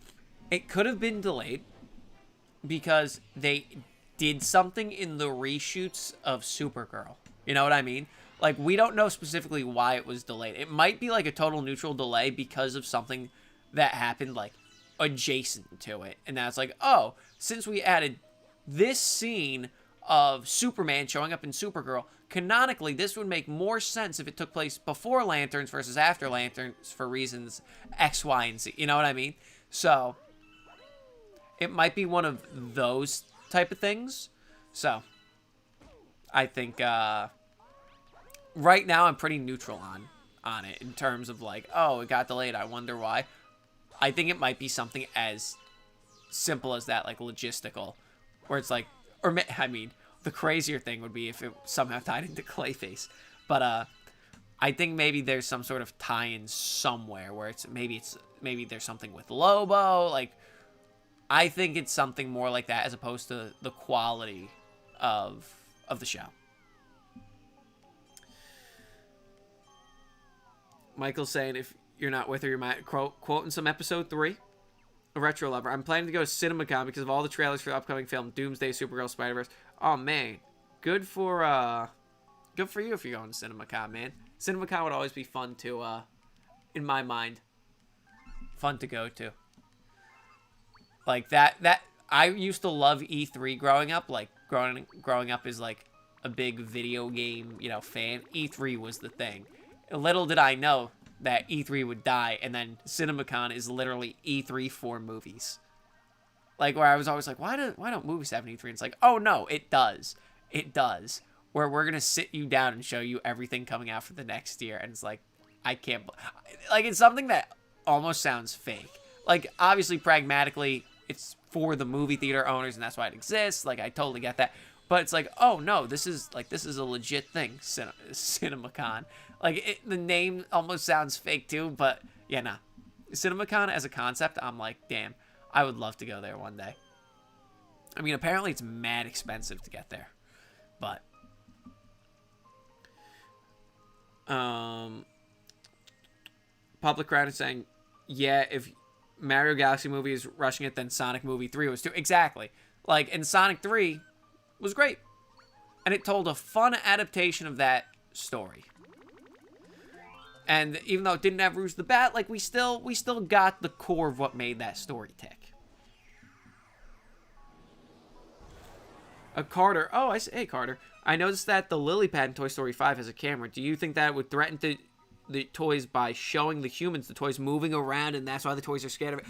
it could have been delayed because they did something in the reshoots of Supergirl. You know what I mean? Like, we don't know specifically why it was delayed. It might be, like, a total neutral delay because of something that happened, like, adjacent to it. And that's like, oh, since we added this scene of Superman showing up in Supergirl, canonically, this would make more sense if it took place before Lanterns versus after Lanterns for reasons X, Y, and Z. You know what I mean? So, it might be one of those type of things. So, I think, right now I'm pretty neutral on it in terms of like, oh, it got delayed, I wonder why. I think it might be something as simple as that, like logistical, where it's like, or I mean, the crazier thing would be if it somehow tied into Clayface. But I think maybe there's some sort of tie-in somewhere where maybe there's something with Lobo. Like, I think it's something more like that as opposed to the quality of the show. Michael's saying if you're not with her, you might quoting some episode 3. A Retro Lover. I'm planning to go to CinemaCon because of all the trailers for the upcoming film Doomsday, Supergirl, Spider-Verse. Oh man, good for you if you're going to CinemaCon, man. CinemaCon would always be fun to, in my mind, fun to go to. Like that I used to love E3 growing up. Like growing up as like a big video game, fan. E3 was the thing. Little did I know that E3 would die, and then CinemaCon is literally E3 for movies. Like, where I was always like, why don't movies have an E3? And it's like, oh no, it does. It does. Where we're going to sit you down and show you everything coming out for the next year. And it's like, I can't... Like, it's something that almost sounds fake. Like, obviously, pragmatically, it's for the movie theater owners, and that's why it exists. Like, I totally get that. But it's like, oh no, this is a legit thing, CinemaCon. Like, the name almost sounds fake too, but yeah, nah. CinemaCon as a concept, I'm like, damn, I would love to go there one day. I mean, apparently it's mad expensive to get there, but Public Crowd is saying, yeah, if Mario Galaxy movie is rushing it, then Sonic movie 3 was too. Exactly. Like, and Sonic 3 was great, and it told a fun adaptation of that story. And even though it didn't have Rouge the Bat, like, we still got the core of what made that story tick. Carter. Oh, hey, Carter. I noticed that the lily pad in Toy Story 5 has a camera. Do you think that would threaten the toys by showing the humans the toys moving around, and that's why the toys are scared of it?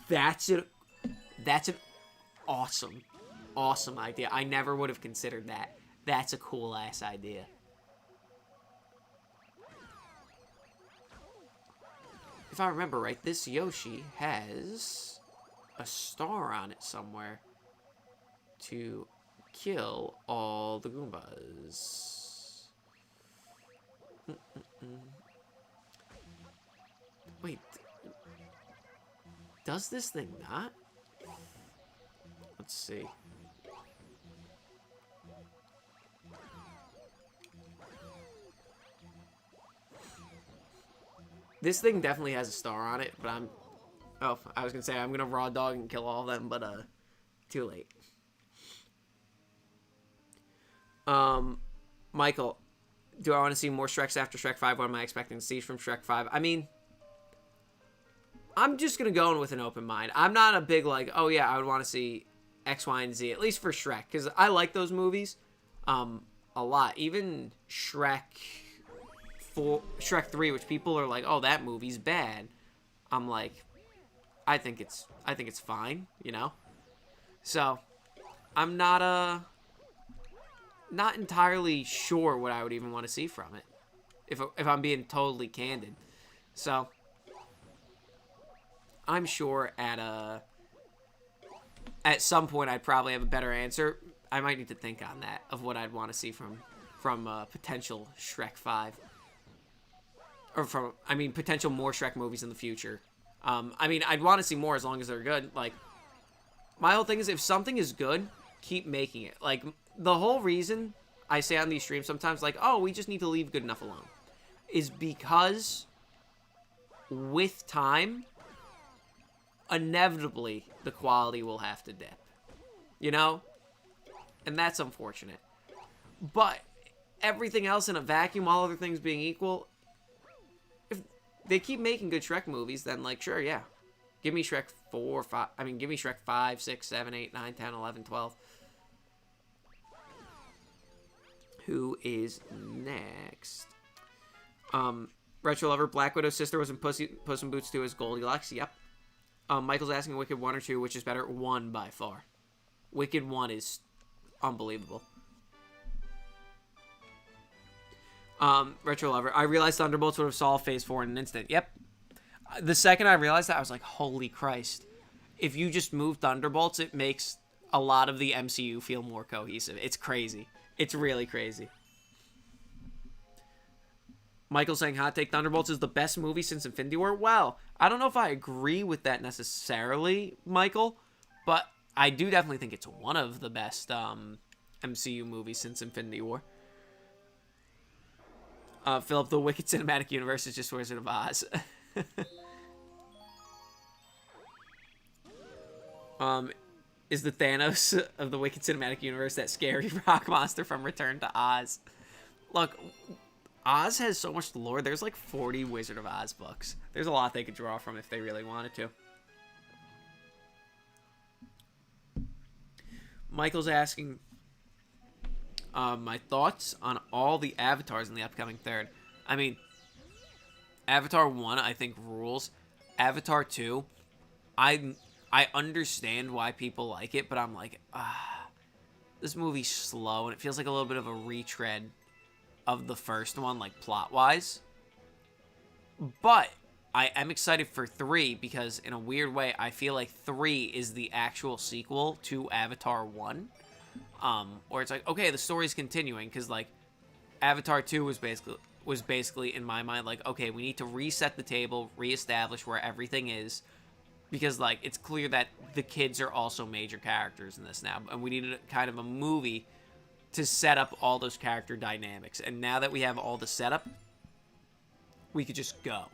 That's it. That's an awesome, awesome idea. I never would have considered that. That's a cool-ass idea. If I remember right, this Yoshi has a star on it somewhere to kill all the Goombas. Wait. Does this thing not? Let's see. This thing definitely has a star on it, but I'm... Oh, I was going to say I'm going to raw dog and kill all of them, but too late. Michael, do I want to see more Shreks after Shrek 5? What am I expecting to see from Shrek 5? I mean, I'm just going to go in with an open mind. I'm not a big, like, oh yeah, I would want to see X, Y, and Z, at least for Shrek, because I like those movies a lot. Even Shrek 3, which people are like, oh, that movie's bad. I'm like, I think it's fine, you know? So, I'm not entirely sure what I would even want to see from it, if I'm being totally candid. So, I'm sure at some point I'd probably have a better answer. I might need to think on that, of what I'd want to see from potential Shrek 5. Or potential more Shrek movies in the future. I'd want to see more as long as they're good. Like, my whole thing is, if something is good, keep making it. Like, the whole reason I say on these streams sometimes, like, oh, we just need to leave good enough alone, is because with time, inevitably, the quality will have to dip. You know? And that's unfortunate. But everything else in a vacuum, all other things being equal, if they keep making good Shrek movies, then, like, sure, yeah. Give me Shrek 4, 5. Give me Shrek 5, 6, 7, 8, 9, 10, 11, 12. Who is next? Retro Lover, Black Widow's sister was in Puss in Boots 2 as Goldilocks. Yep. Michael's asking Wicked 1 or 2, which is better? 1 by far. Wicked 1 is unbelievable. Retro Lover, I realized Thunderbolts would have solved Phase 4 in an instant. Yep. The second I realized that, I was like, holy Christ. If you just move Thunderbolts, it makes a lot of the MCU feel more cohesive. It's crazy. It's really crazy. Michael saying Hot Take, Thunderbolts is the best movie since Infinity War. Well, I don't know if I agree with that necessarily, Michael, but I do definitely think it's one of the best MCU movies since Infinity War. Philip, the Wicked Cinematic Universe is just Wizard of Oz. Is the Thanos of the Wicked Cinematic Universe that scary rock monster from Return to Oz? Look, Oz has so much lore. There's like 40 Wizard of Oz books. There's a lot they could draw from if they really wanted to. Michael's asking my thoughts on all the avatars in the upcoming third. I mean, Avatar 1, I think, rules. Avatar 2, I understand why people like it, but I'm like, this movie's slow, and it feels like a little bit of a retread of the first one, like, plot-wise. But I am excited for 3, because in a weird way, I feel like 3 is the actual sequel to Avatar 1. Or it's like, okay, the story's continuing, because, like, Avatar 2 was basically, in my mind, like, okay, we need to reset the table, reestablish where everything is, because, like, it's clear that the kids are also major characters in this now, and we needed kind of a movie to set up all those character dynamics. And now that we have all the setup, we could just go.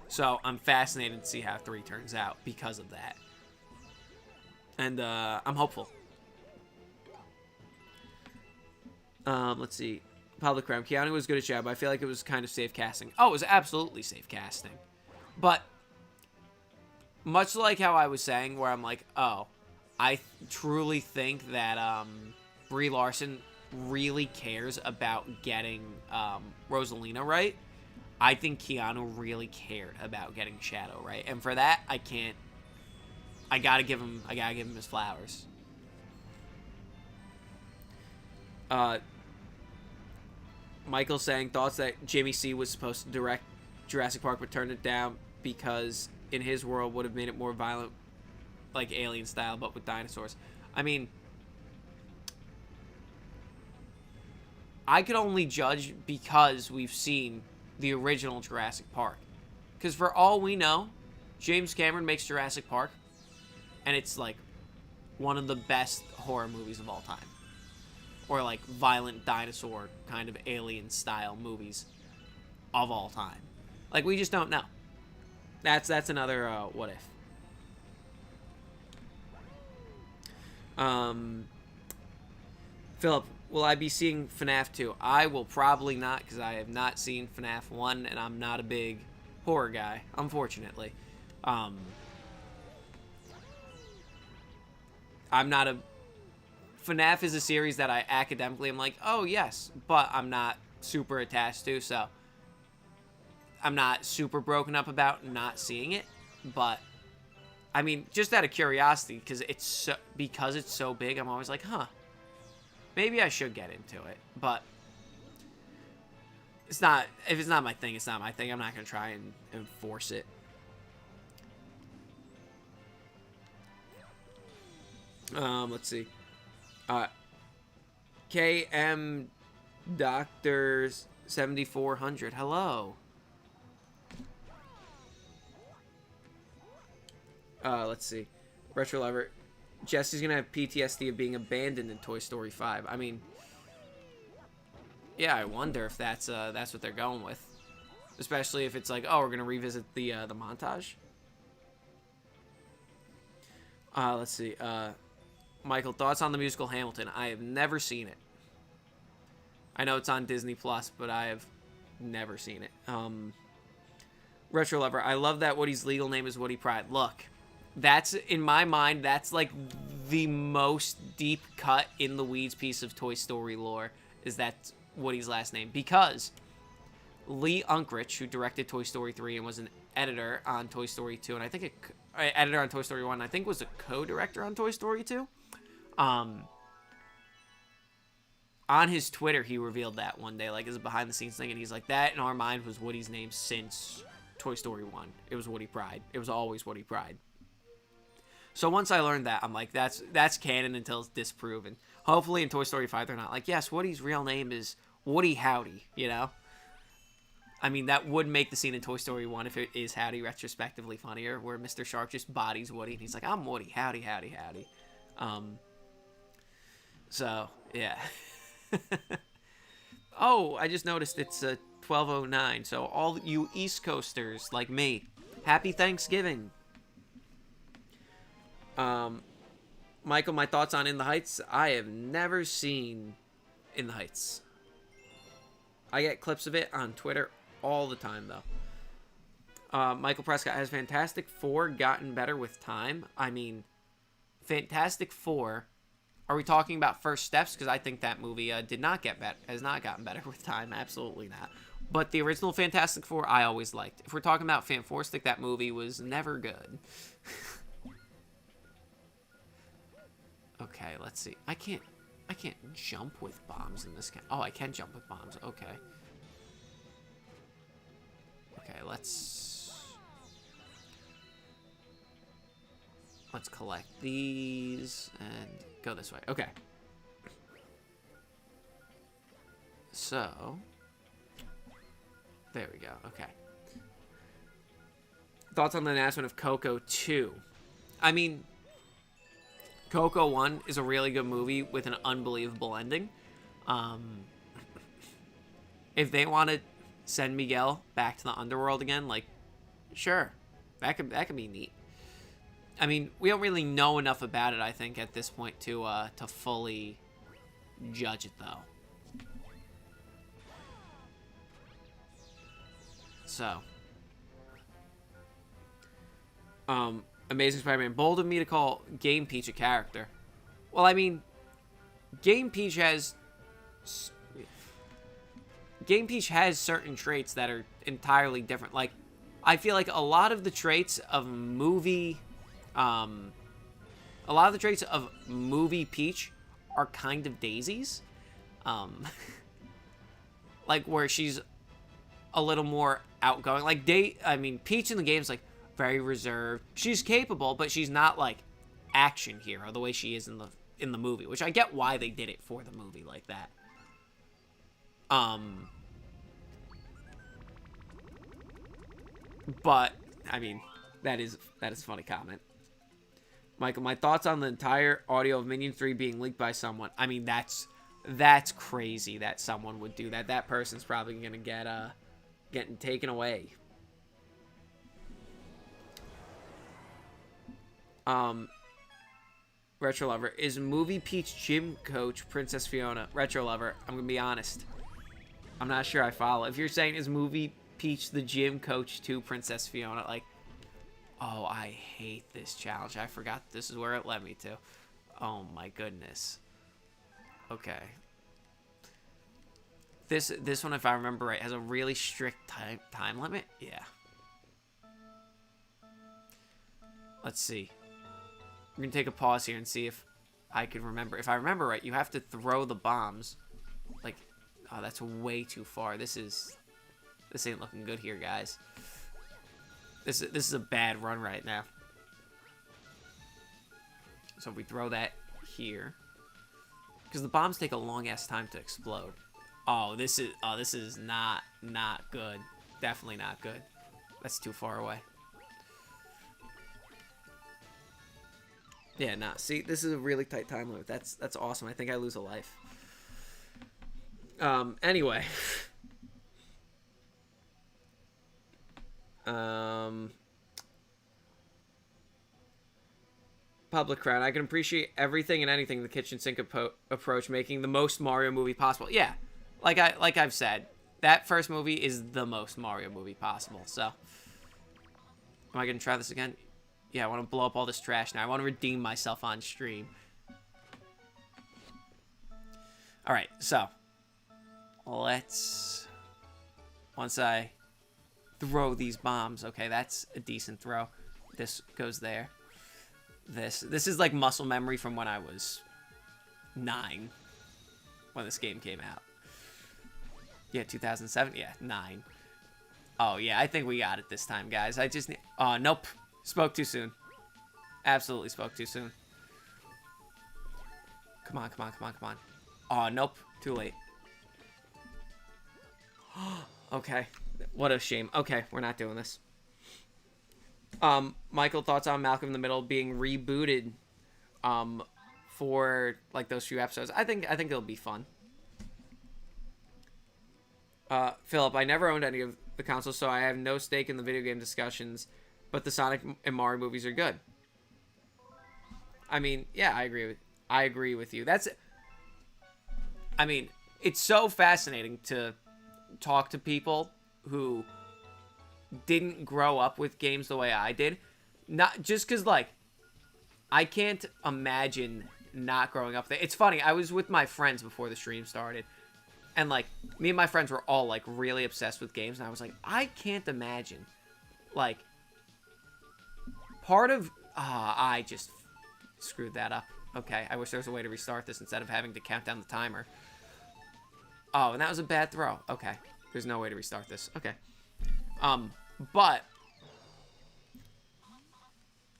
So I'm fascinated to see how 3 turns out because of that. And I'm hopeful. Let's see. Public Realm. Keanu was good at job. I feel like it was kind of safe casting. Oh, it was absolutely safe casting. But much like how I was saying, where I'm like, oh, I truly think that Brie Larson really cares about getting Rosalina right. I think Keanu really cared about getting Shadow right. And for that, I can't I gotta give him his flowers. Michael saying thoughts that Jimmy C was supposed to direct Jurassic Park but turned it down because in his world would have made it more violent, like Alien style, but with dinosaurs. I mean, I could only judge because we've seen the original Jurassic Park. Because for all we know, James Cameron makes Jurassic Park, and it's like one of the best horror movies of all time. Or like violent dinosaur kind of alien style movies of all time. Like, we just don't know. That's another what if. Philip, will I be seeing FNAF 2? I will probably not, because I have not seen FNAF 1, and I'm not a big horror guy, unfortunately. I'm not a... FNAF is a series that I academically am like, oh, yes, but I'm not super attached to, so I'm not super broken up about not seeing it, but I mean, just out of curiosity, because it's so big, I'm always like, huh, maybe I should get into it, but if it's not my thing, it's not my thing. I'm not going to try and force it. Let's see. KM Doctors 7400. Hello. Let's see. Retro Lover. Jesse's gonna have PTSD of being abandoned in Toy Story 5. I mean, yeah, I wonder if that's what they're going with. Especially if it's like, oh, we're gonna revisit the montage. Let's see. Michael, thoughts on the musical Hamilton? I have never seen it. I know it's on Disney Plus, but I have never seen it. Retro Lover, I love that Woody's legal name is Woody Pride. Look, that's, in my mind, that's like the most deep cut in the weeds piece of Toy Story lore, is that Woody's last name. Because Lee Unkrich, who directed Toy Story 3 and was an editor on Toy Story 2, and I think editor on Toy Story 1, I think was a co-director on Toy Story 2. On his Twitter, he revealed that one day, like, as a behind-the-scenes thing, and he's like, that in our mind was Woody's name since Toy Story 1. It was Woody Pride. It was always Woody Pride. So once I learned that, I'm like, that's canon until it's disproven. Hopefully in Toy Story 5, they're not like, yes, Woody's real name is Woody Howdy, you know? I mean, that would make the scene in Toy Story 1, if it is Howdy, retrospectively funnier, where Mr. Shark just bodies Woody, and he's like, I'm Woody, howdy, howdy, howdy. So, yeah. Oh, I just noticed it's 12:09, so all you East Coasters like me, happy Thanksgiving. Michael, my thoughts on In the Heights. I have never seen In the Heights. I get clips of it on Twitter all the time, though. Michael Prescott, has Fantastic Four gotten better with time? I mean, Fantastic Four, are we talking about First Steps? Because I think that movie has not gotten better with time. Absolutely not. But the original Fantastic Four, I always liked. If we're talking about Fanforstic, that movie was never good. Okay, let's see. I can't jump with bombs in this game. Oh, I can jump with bombs. Okay. Okay, let's collect these and go this way. Okay. So, there we go. Okay. Thoughts on the announcement of Coco 2? I mean, Coco 1 is a really good movie with an unbelievable ending. If they want to send Miguel back to the underworld again, like, sure, that could be neat. I mean, we don't really know enough about it, I think, at this point to fully judge it, though. So, Amazing Spider-Man. Bold of me to call Game Peach a character. Well, I mean, Game Peach has certain traits that are entirely different. Like, I feel like a lot of the traits of movie A lot of the traits of movie Peach are kind of Daisy's. Like, where she's a little more outgoing. Like, Peach in the game is, like, very reserved. She's capable, but she's not, like, action hero the way she is in the movie, which I get why they did it for the movie like that. But, I mean, that is a funny comment. Michael, my thoughts on the entire audio of Minion 3 being leaked by someone. I mean, that's crazy that someone would do that. That person's probably gonna getting taken away. Retro Lover, is movie Peach gym coach Princess Fiona? Retro Lover, I'm gonna be honest, I'm not sure I follow. If you're saying is movie Peach the gym coach to Princess Fiona, like, oh, I hate this challenge. I forgot this is where it led me to. Oh my goodness. Okay. This one, if I remember right, has a really strict time limit. Yeah. Let's see. We're gonna take a pause here and see if I can remember. If I remember right, you have to throw the bombs. Like, oh, that's way too far. This ain't looking good here, guys. This is a bad run right now. So if we throw that here, because the bombs take a long ass time to explode. Oh, this is not good. Definitely not good. That's too far away. Yeah, nah. See, this is a really tight time limit. That's awesome. I think I lose a life. Anyway. Public Crown. I can appreciate everything and anything the kitchen sink approach, making the most Mario movie possible. Yeah, like I've said, that first movie is the most Mario movie possible. So, am I gonna try this again? Yeah, I want to blow up all this trash now. I want to redeem myself on stream. All right, so let's, once I throw these bombs. Okay, that's a decent throw. This goes there. This is like muscle memory from when I was 9, when this game came out. Yeah, 2007. Yeah, 9. Oh yeah, I think we got it this time, guys. I just need. Oh nope, spoke too soon. Absolutely spoke too soon. Come on, come on, come on, come on. Oh nope, too late. Okay. What a shame. Okay, we're not doing this. Michael, thoughts on Malcolm in the Middle being rebooted for like those few episodes? I think it'll be fun. Philip, I never owned any of the consoles, so I have no stake in the video game discussions, but the Sonic and Mario movies are good. I mean, yeah, I agree with you. I mean, it's so fascinating to talk to people who didn't grow up with games the way I did. Not just because, like, I can't imagine not growing up there. It's funny, I was with my friends before the stream started, and, like, me and my friends were all, like, really obsessed with games, and I was like, I can't imagine, like, part of... I just screwed that up. Okay, I wish there was a way to restart this instead of having to count down the timer. Oh, and that was a bad throw. Okay, there's no way to restart this. Okay. But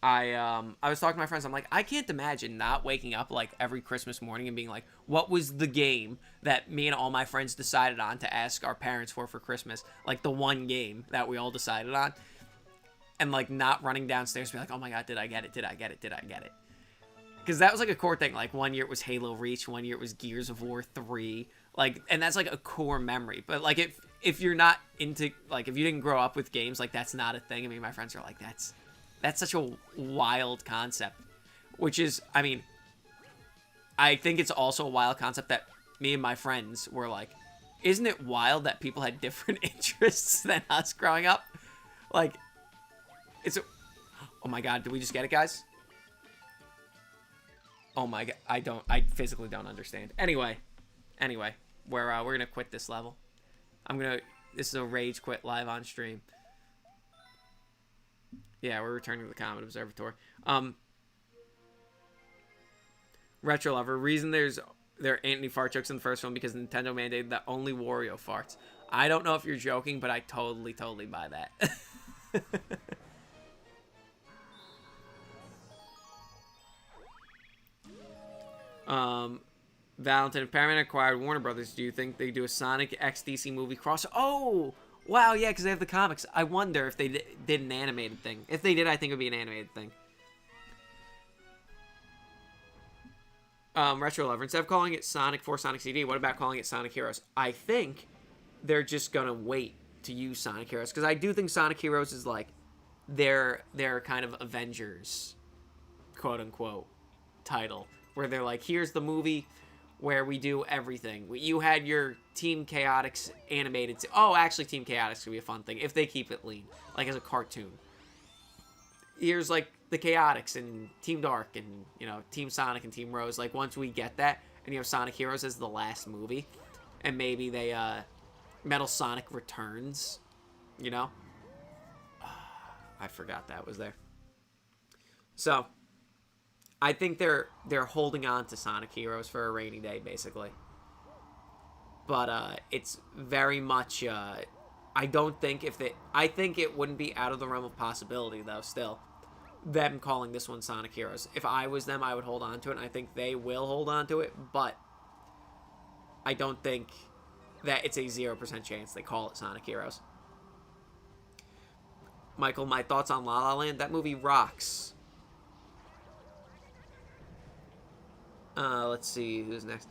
I was talking to my friends. I'm like, I can't imagine not waking up like every Christmas morning and being like, what was the game that me and all my friends decided on to ask our parents for Christmas? Like the one game that we all decided on, and like not running downstairs and be like, oh my god, did I get it? Did I get it? Did I get it? Because that was like a core thing. Like one year it was Halo Reach, one year it was Gears of War 3. Like, and that's like a core memory. But like if you're not into, like, if you didn't grow up with games, like that's not a thing. I mean, my friends are like, that's such a wild concept. Which is, I mean, I think it's also a wild concept that me and my friends were like, isn't it wild that people had different interests than us growing up? Like, oh my god, did we just get it, guys? Oh my god, I physically don't understand. Anyway, we're gonna quit this level. This is a rage quit live on stream. Yeah, we're returning to the Comet Observatory. Retro Lover. Reason there ain't any fart jokes in the first one because Nintendo mandated that only Wario farts. I don't know if you're joking, but I totally buy that. Valentine, if Paramount acquired Warner Brothers, do you think they do a Sonic X DC movie cross? Oh, wow, yeah, because they have the comics. I wonder if they did an animated thing. If they did, I think it would be an animated thing. Retro Lover, instead of calling it Sonic 4 Sonic CD, what about calling it Sonic Heroes? I think they're just gonna wait to use Sonic Heroes, because I do think Sonic Heroes is like their kind of Avengers, quote unquote, title, where they're like, here's the movie where we do everything. You had your Team Chaotix animated. Oh, actually, Team Chaotix could be a fun thing if they keep it lean, like as a cartoon. Here's like the Chaotix and Team Dark and, you know, Team Sonic and Team Rose. Like, once we get that, and you have Sonic Heroes as the last movie, and maybe they Metal Sonic Returns, you know. I forgot that was there. So I think they're holding on to Sonic Heroes for a rainy day, basically. But it's very much. I don't think I think it wouldn't be out of the realm of possibility, though. Still, them calling this one Sonic Heroes. If I was them, I would hold on to it, and I think they will hold on to it. But I don't think that it's a 0% chance they call it Sonic Heroes. Michael, my thoughts on La La Land. That movie rocks. Let's see who's next.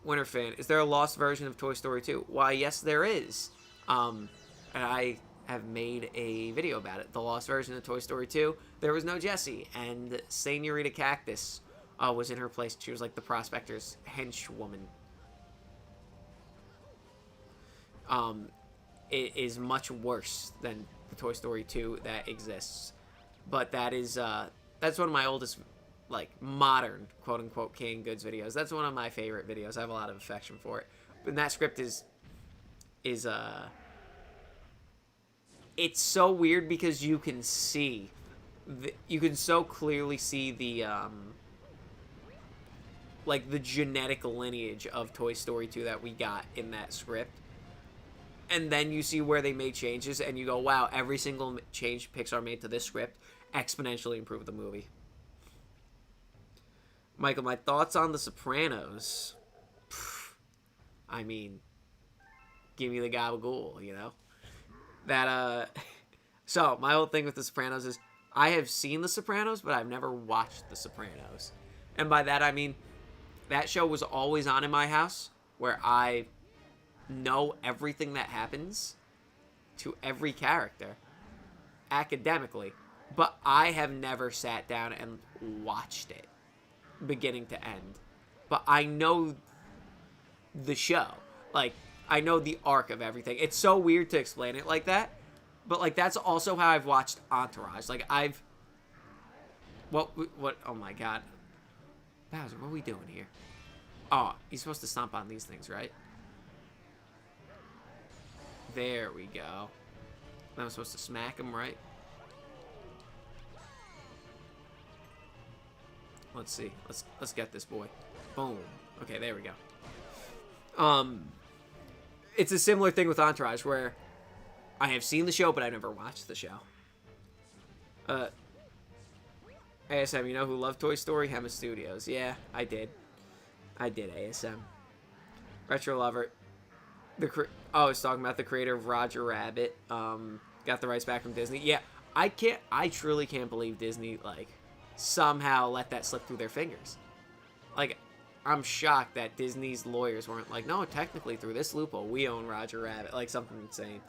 Winter Fan, is there a lost version of Toy Story 2? Why, yes, there is. And I have made a video about it. The lost version of Toy Story 2. There was no Jessie, and Senorita Cactus was in her place. She was like the prospector's henchwoman. It is much worse than the Toy Story 2 that exists. But that is that's one of my oldest, like, modern, quote-unquote, canned goods videos. That's one of my favorite videos. I have a lot of affection for it. But that script is it's so weird because you can see, you can so clearly see the, like, the genetic lineage of Toy Story 2 that we got in that script. And then you see where they made changes, and you go, wow, every single change Pixar made to this script exponentially improved the movie. Michael, my thoughts on The Sopranos. I mean, give me the gabagool, you know? That, so, my whole thing with The Sopranos is, I have seen The Sopranos, but I've never watched The Sopranos. And by that, I mean, that show was always on in my house, where I know everything that happens to every character, academically. But I have never sat down and watched it, beginning to end. But I know the show. Like, I know the arc of everything. It's so weird to explain it like that. But, like, that's also how I've watched Entourage. Like, what, oh my god. Bowser, what are we doing here? Oh, he's supposed to stomp on these things, right? There we go. I'm supposed to smack him, right? Let's see. Let's get this boy. Boom. Okay, there we go. It's a similar thing with Entourage, where I have seen the show, but I've never watched the show. ASM, you know who loved Toy Story? Hemmas Studios. Yeah, I did. ASM. Retro Lover. I was talking about the creator of Roger Rabbit. Got the rights back from Disney. Yeah, I truly can't believe Disney, like, somehow let that slip through their fingers. Like, I'm shocked that Disney's lawyers weren't like, no, technically through this loophole, we own Roger Rabbit. Like, something insane.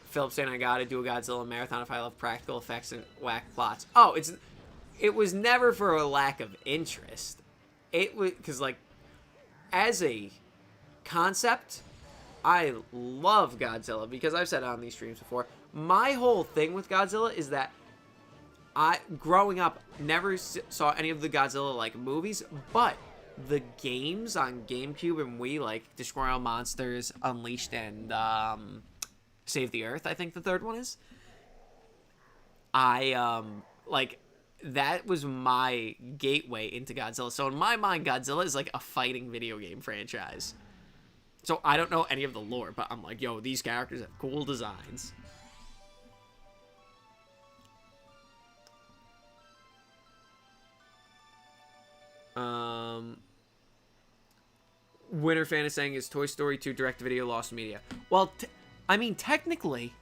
Philip saying, I gotta do a Godzilla marathon if I love practical effects and whack plots. Oh, it was never for a lack of interest. It was, because, like, as a concept, I love Godzilla, because I've said it on these streams before. My whole thing with Godzilla is that growing up, never saw any of the Godzilla, like, movies, but the games on GameCube and Wii, like Destroy All Monsters, Unleashed, and Save the Earth, I think the third one is. Like, that was my gateway into Godzilla. So in my mind, Godzilla is like a fighting video game franchise. So I don't know any of the lore, but I'm like, yo, these characters have cool designs. Winter Fan is saying, is Toy Story 2 direct-to-video lost media? Well, I mean, technically,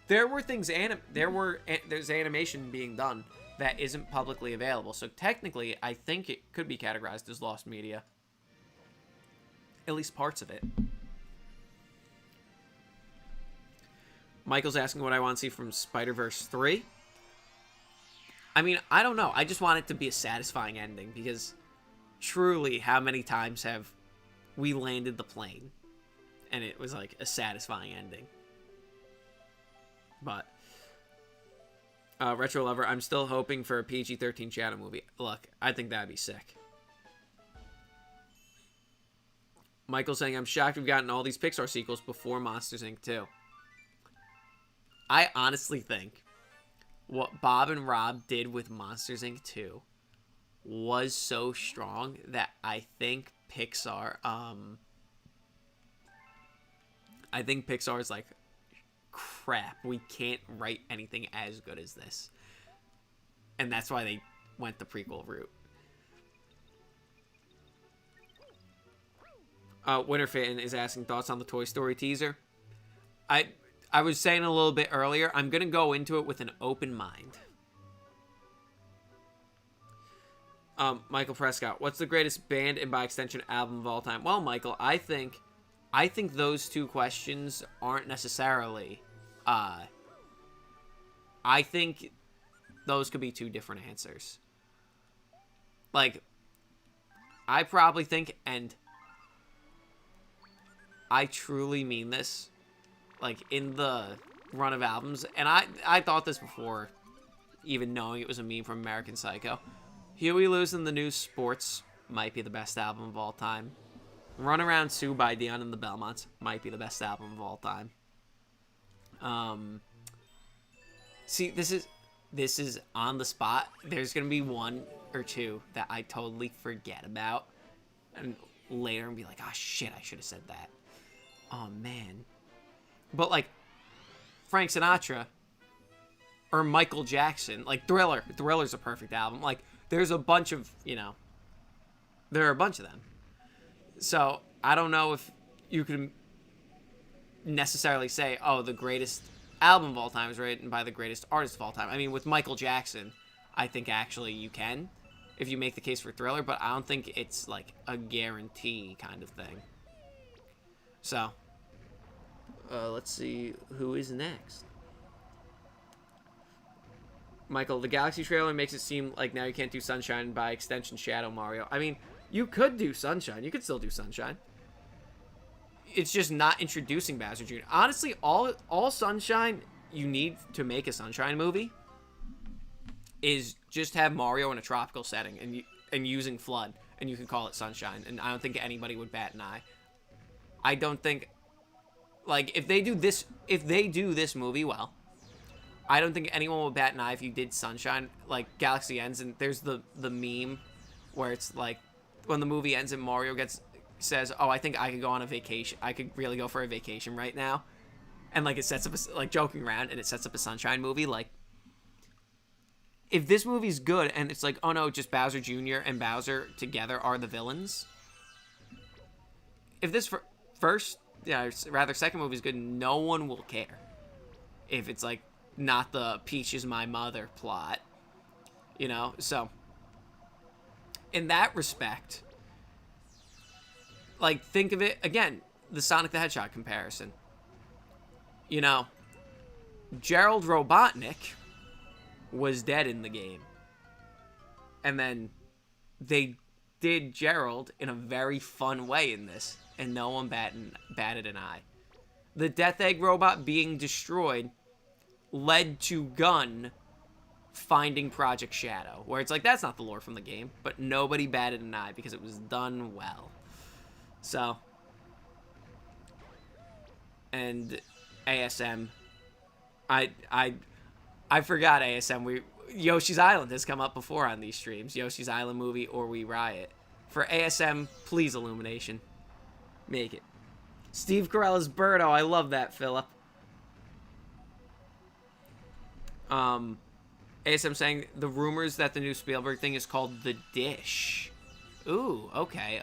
there were things there's animation being done that isn't publicly available. So technically, I think it could be categorized as lost media. At least parts of it. Michael's asking what I want to see from Spider-Verse 3. I mean, I don't know. I just want it to be a satisfying ending because truly, how many times have we landed the plane and it was like a satisfying ending? But Retro Lover, I'm still hoping for a PG-13 Shadow movie. Look, I think that'd be sick. Michael saying, I'm shocked we've gotten all these Pixar sequels before Monsters, Inc. 2. I honestly think what Bob and Rob did with Monsters, Inc. 2 was so strong that I think Pixar, is like, crap, we can't write anything as good as this. And that's why they went the prequel route. Winterfin is asking thoughts on the Toy Story teaser. I was saying a little bit earlier, I'm going to go into it with an open mind. Michael Prescott, what's the greatest band and by extension album of all time? Well, Michael, I think those two questions aren't necessarily, I think those could be two different answers. Like, I probably think, and I truly mean this, like, in the run of albums, and I thought this before even knowing it was a meme from American Psycho. Huey Lewis and the News Sports might be the best album of all time. Run Around Sue by Dion and the Belmonts might be the best album of all time. See, this is on the spot. There's gonna be one or two that I totally forget about, and later and be like, oh shit, I should have said that. Oh man. But like Frank Sinatra or Michael Jackson, like Thriller's a perfect album. Like, there's a bunch of, there are a bunch of them. So I don't know if you can necessarily say, oh, the greatest album of all time is written by the greatest artist of all time. I mean, with Michael Jackson, I think actually you can, if you make the case for Thriller, but I don't think it's like a guarantee kind of thing. So, let's see who is next. Michael, the Galaxy trailer makes it seem like now you can't do Sunshine, by extension Shadow Mario. I mean, you could do Sunshine. You could still do Sunshine. It's just not introducing Bowser Jr. Honestly, all Sunshine you need to make a Sunshine movie is just have Mario in a tropical setting and using FLUDD, and you can call it Sunshine. And I don't think anybody would bat an eye. I don't think, like, if they do this movie well, I don't think anyone would bat an eye if you did Sunshine. Like, Galaxy ends, and there's the meme where it's like, when the movie ends and Mario says, oh, I think I could go on a vacation. I could really go for a vacation right now. And, like, it sets up, like, joking around, and it sets up a Sunshine movie. Like, if this movie's good, and it's like, oh, no, just Bowser Jr. and Bowser together are the villains. If this second movie's good, no one will care. If it's, like, not the Peach is my mother plot. So, in that respect, like, think of it, again, the Sonic the Hedgehog comparison. Gerald Robotnik was dead in the game. And then they did Gerald in a very fun way in this, and no one batted an eye. The Death Egg robot being destroyed led to Gunn Finding Project Shadow, where it's like, that's not the lore from the game, but nobody batted an eye because it was done well. So, and ASM, I forgot ASM. Yoshi's Island has come up before on these streams. Yoshi's Island movie or We Riot. For ASM, please, Illumination, make it. Steve Carell's Birdo. I love that, Philip. ASM saying the rumors that the new Spielberg thing is called The Dish. Ooh, okay.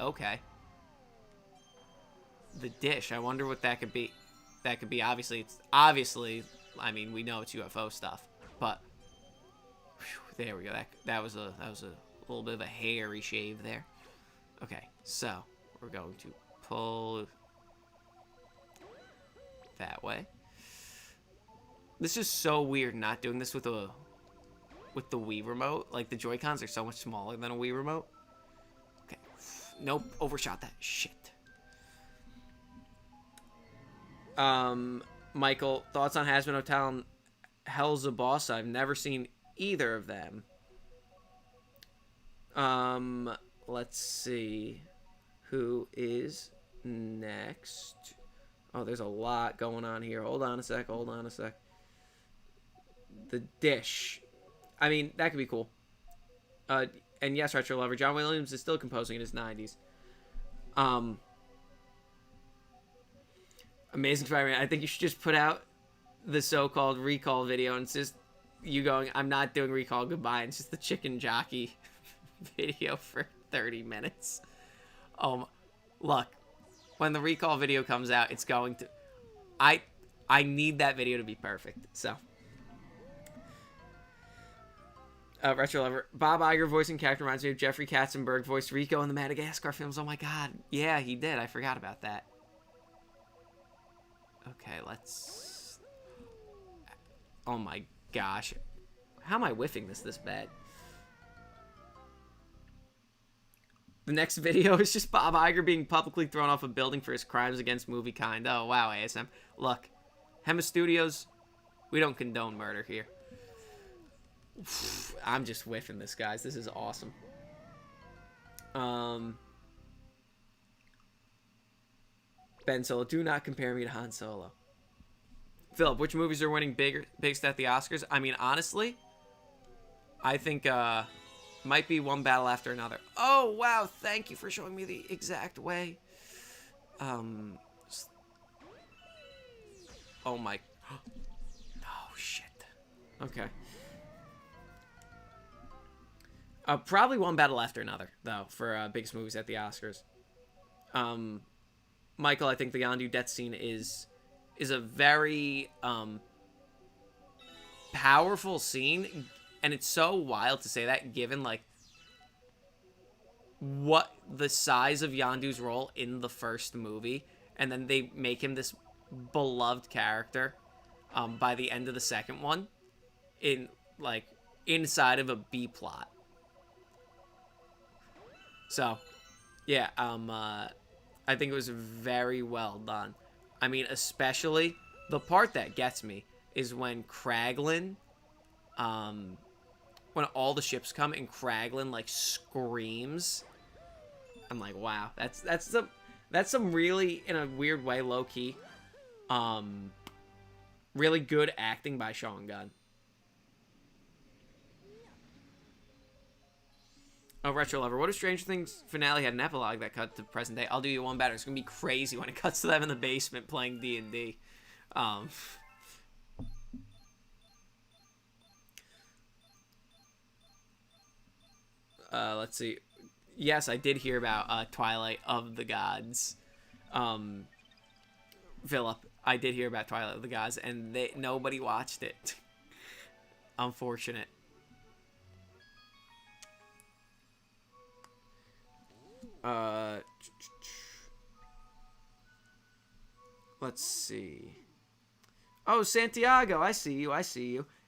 The Dish. I wonder what that could be. That could be, obviously, I mean, we know it's UFO stuff, but whew, there we go. That was a little bit of a hairy shave there. Okay, so we're going to pull that way. This is so weird not doing this with the Wii remote. Like, the Joy-Cons are so much smaller than a Wii remote. Okay. Nope, overshot that. Shit. Michael, thoughts on Hazbin Hotel and Hell's a Boss? I've never seen either of them. Let's see. Who is next? Oh, there's a lot going on here. Hold on a sec. The Dish. I mean, that could be cool. And yes, Retro Lover, John Williams is still composing in his 90s. Amazing Spider-Man. I think you should just put out the so-called recall video, and it's just you going, I'm not doing recall, goodbye. And it's just the chicken jockey video for 30 minutes. Look, when the recall video comes out, it's going to... I need that video to be perfect, so... Retro Lover. Bob Iger voicing character reminds me of Jeffrey Katzenberg voiced Rico in the Madagascar films. Oh my god. Yeah, he did. I forgot about that. Okay, let's... Oh my gosh. How am I whiffing this bad? The next video is just Bob Iger being publicly thrown off a building for his crimes against movie kind. Oh, wow, ASM. Look, Hemmas Studios, we don't condone murder here. I'm just whiffing this, guys. This is awesome. Ben Solo, do not compare me to Han Solo. Philip, which movies are winning biggest at the Oscars? I mean, honestly, I think might be one battle after another. Oh, wow. Thank you for showing me the exact way. Oh, my... Oh, shit. Okay. Probably one battle after another, though, for biggest movies at the Oscars. Michael, I think the Yondu death scene is a very powerful scene, and it's so wild to say that given like what the size of Yondu's role in the first movie, and then they make him this beloved character by the end of the second one, in like inside of a B plot. So, yeah, I think it was very well done. I mean, especially the part that gets me is when Kraglin, when all the ships come and Kraglin like screams. I'm like, wow, that's some really, in a weird way, low key, really good acting by Sean Gunn. Oh, Retro Lover. What if Stranger Things finale had an epilogue that cut to present day? I'll do you one better. It's going to be crazy when it cuts to them in the basement playing D&D. Let's see. Yes, I did hear about Twilight of the Gods. Philip, I did hear about Twilight of the Gods, and nobody watched it. Unfortunate. Let's see. Oh, Santiago, I see you.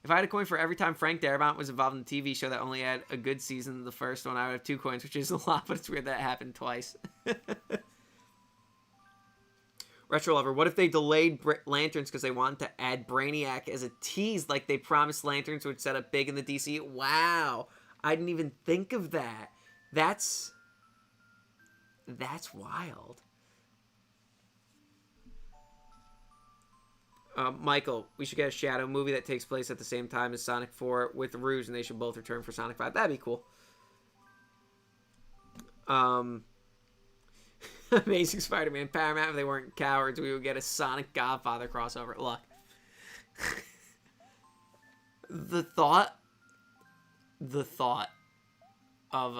If I had a coin for every time Frank Darabont was involved in a TV show that only had a good season, the first one, I would have 2 coins, which is a lot, but it's weird that it happened twice. Retro Lover, what if they delayed Lanterns because they wanted to add Brainiac as a tease like they promised Lanterns would set up big in the DC? Wow. I didn't even think of that. That's wild. Michael, we should get a Shadow movie that takes place at the same time as Sonic 4 with Rouge, and they should both return for Sonic 5. That'd be cool. Amazing Spider-Man, Paramount, if they weren't cowards, we would get a Sonic Godfather crossover. Look. The thought of,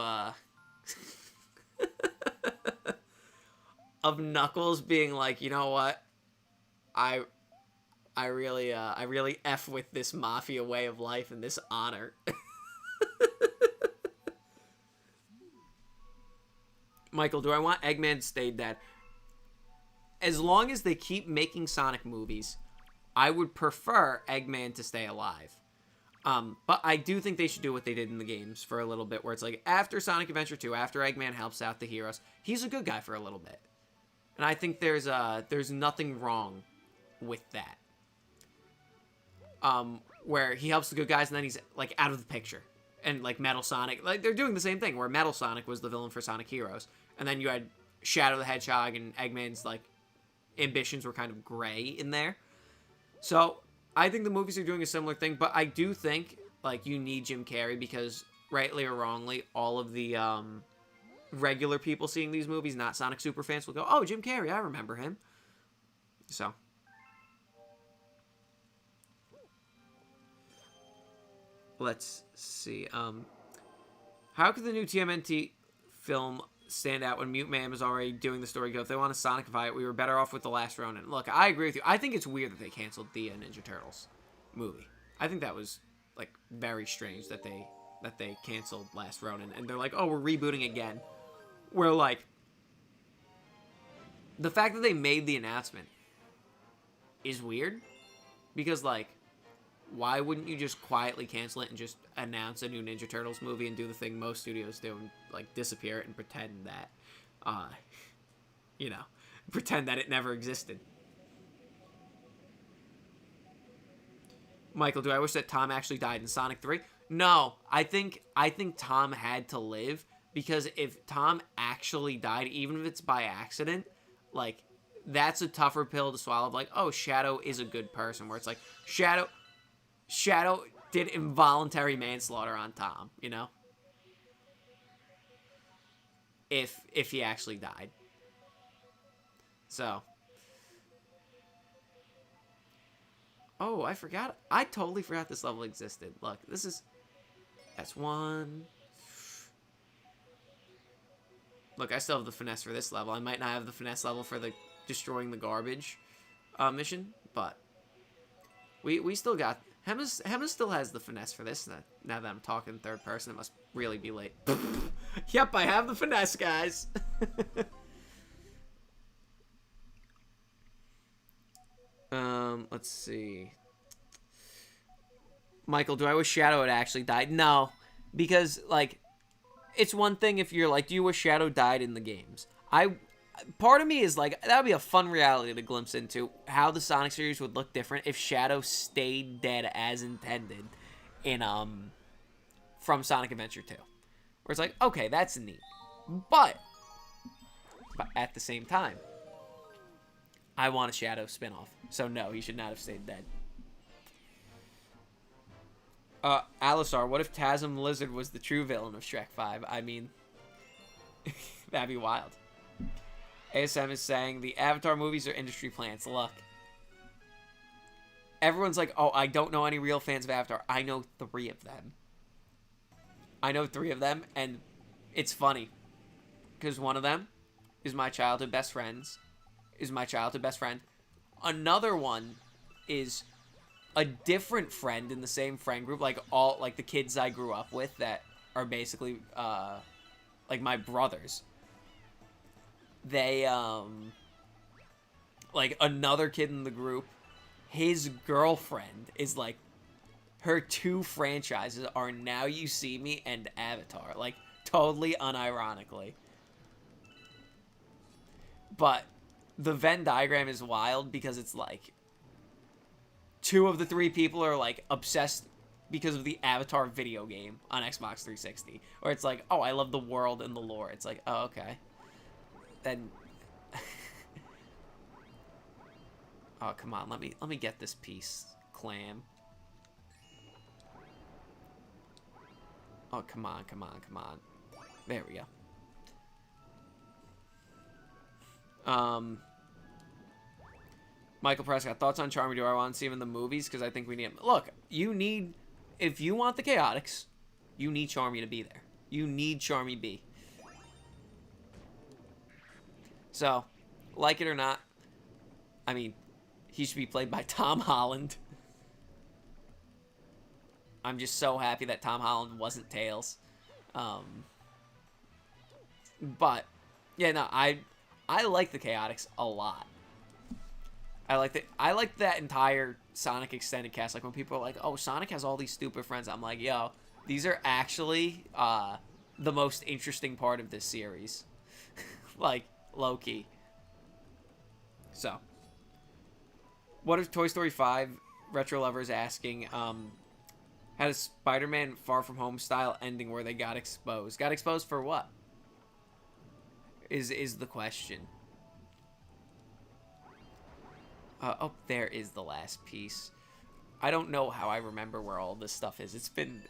of Knuckles being like, you know what? I really F with this mafia way of life and this honor. Michael, do I want Eggman to stay dead? As long as they keep making Sonic movies, I would prefer Eggman to stay alive. But I do think they should do what they did in the games for a little bit, where it's like, after Sonic Adventure 2, after Eggman helps out the heroes, he's a good guy for a little bit. And I think there's nothing wrong with that. Where he helps the good guys and then he's, like, out of the picture. And, like, Metal Sonic, like, they're doing the same thing, where Metal Sonic was the villain for Sonic Heroes. And then you had Shadow the Hedgehog and Eggman's, like, ambitions were kind of gray in there. So, I think the movies are doing a similar thing, but I do think, like, you need Jim Carrey because, rightly or wrongly, all of the, regular people seeing these movies, not Sonic superfans, will go, oh, Jim Carrey, I remember him. So. Let's see. How could the new TMNT film stand out when Mute Man was already doing the story go? If they want to Sonicify it, we were better off with The Last Ronin. Look, I agree with you. I think it's weird that they canceled the Ninja Turtles movie. I think that was, like, very strange that they canceled Last Ronin. And they're like, oh, we're rebooting again. Where, like, the fact that they made the announcement is weird. Because, like, why wouldn't you just quietly cancel it and just announce a new Ninja Turtles movie and do the thing most studios do and, like, disappear it and pretend that, pretend that it never existed. Michael, do I wish that Tom actually died in Sonic 3? No, I think Tom had to live, because if Tom actually died, even if it's by accident, like, that's a tougher pill to swallow. Like, oh, Shadow is a good person, where it's like, Shadow did involuntary manslaughter on Tom, you know? If he actually died. So. Oh, I forgot. I totally forgot this level existed. Look, this is S1. Look, I still have the finesse for this level. I might not have the finesse level for the destroying the garbage mission, but we still got... Hemmas still has the finesse for this. Now that I'm talking third person, it must really be late. Yep, I have the finesse, guys. Let's see. Michael, do I wish Shadow had actually died? No, because, like, it's one thing if you're like, do you wish Shadow died in the games? Part of me is like, that would be a fun reality to glimpse into how the Sonic series would look different if Shadow stayed dead as intended in from Sonic Adventure 2. Where it's like, okay, that's neat. But at the same time, I want a Shadow spinoff. So no, he should not have stayed dead. Alisar, what if Tasm Lizard was the true villain of Shrek 5? I mean, that'd be wild. ASM is saying the Avatar movies are industry plants. Look. Everyone's like, oh, I don't know any real fans of Avatar. I know 3 of them. And it's funny. Because one of them is my childhood best friend. Another one is a different friend in the same friend group. Like, the kids I grew up with that are basically, like, my brothers. They, like, another kid in the group, his girlfriend is, like, her 2 franchises are Now You See Me and Avatar. Like, totally unironically. But the Venn diagram is wild because it's like 2 of the 3 people are like obsessed because of the Avatar video game on Xbox 360, or it's like, oh, I love the world and the lore. It's like, oh, okay, then. Oh, come on, let me get this piece, clam. Oh, come on. There we go. Michael Prescott, thoughts on Charmy? Do I want to see him in the movies? Because I think we need him. Look, if you want the Chaotix, you need Charmy to be there. You need Charmy B. So, like it or not, I mean, he should be played by Tom Holland. I'm just so happy that Tom Holland wasn't Tails. But, yeah, no, I like the Chaotix a lot. I like that entire Sonic extended cast. Like, when people are like, oh, Sonic has all these stupid friends, I'm like, yo, these are actually the most interesting part of this series. Like, low-key. So, what if Toy Story 5 Retro Lovers asking, had a Spider-Man Far From Home style ending where they got exposed? Got exposed for what? Is the question. Oh, there is the last piece. I don't know how I remember where all this stuff is. It's been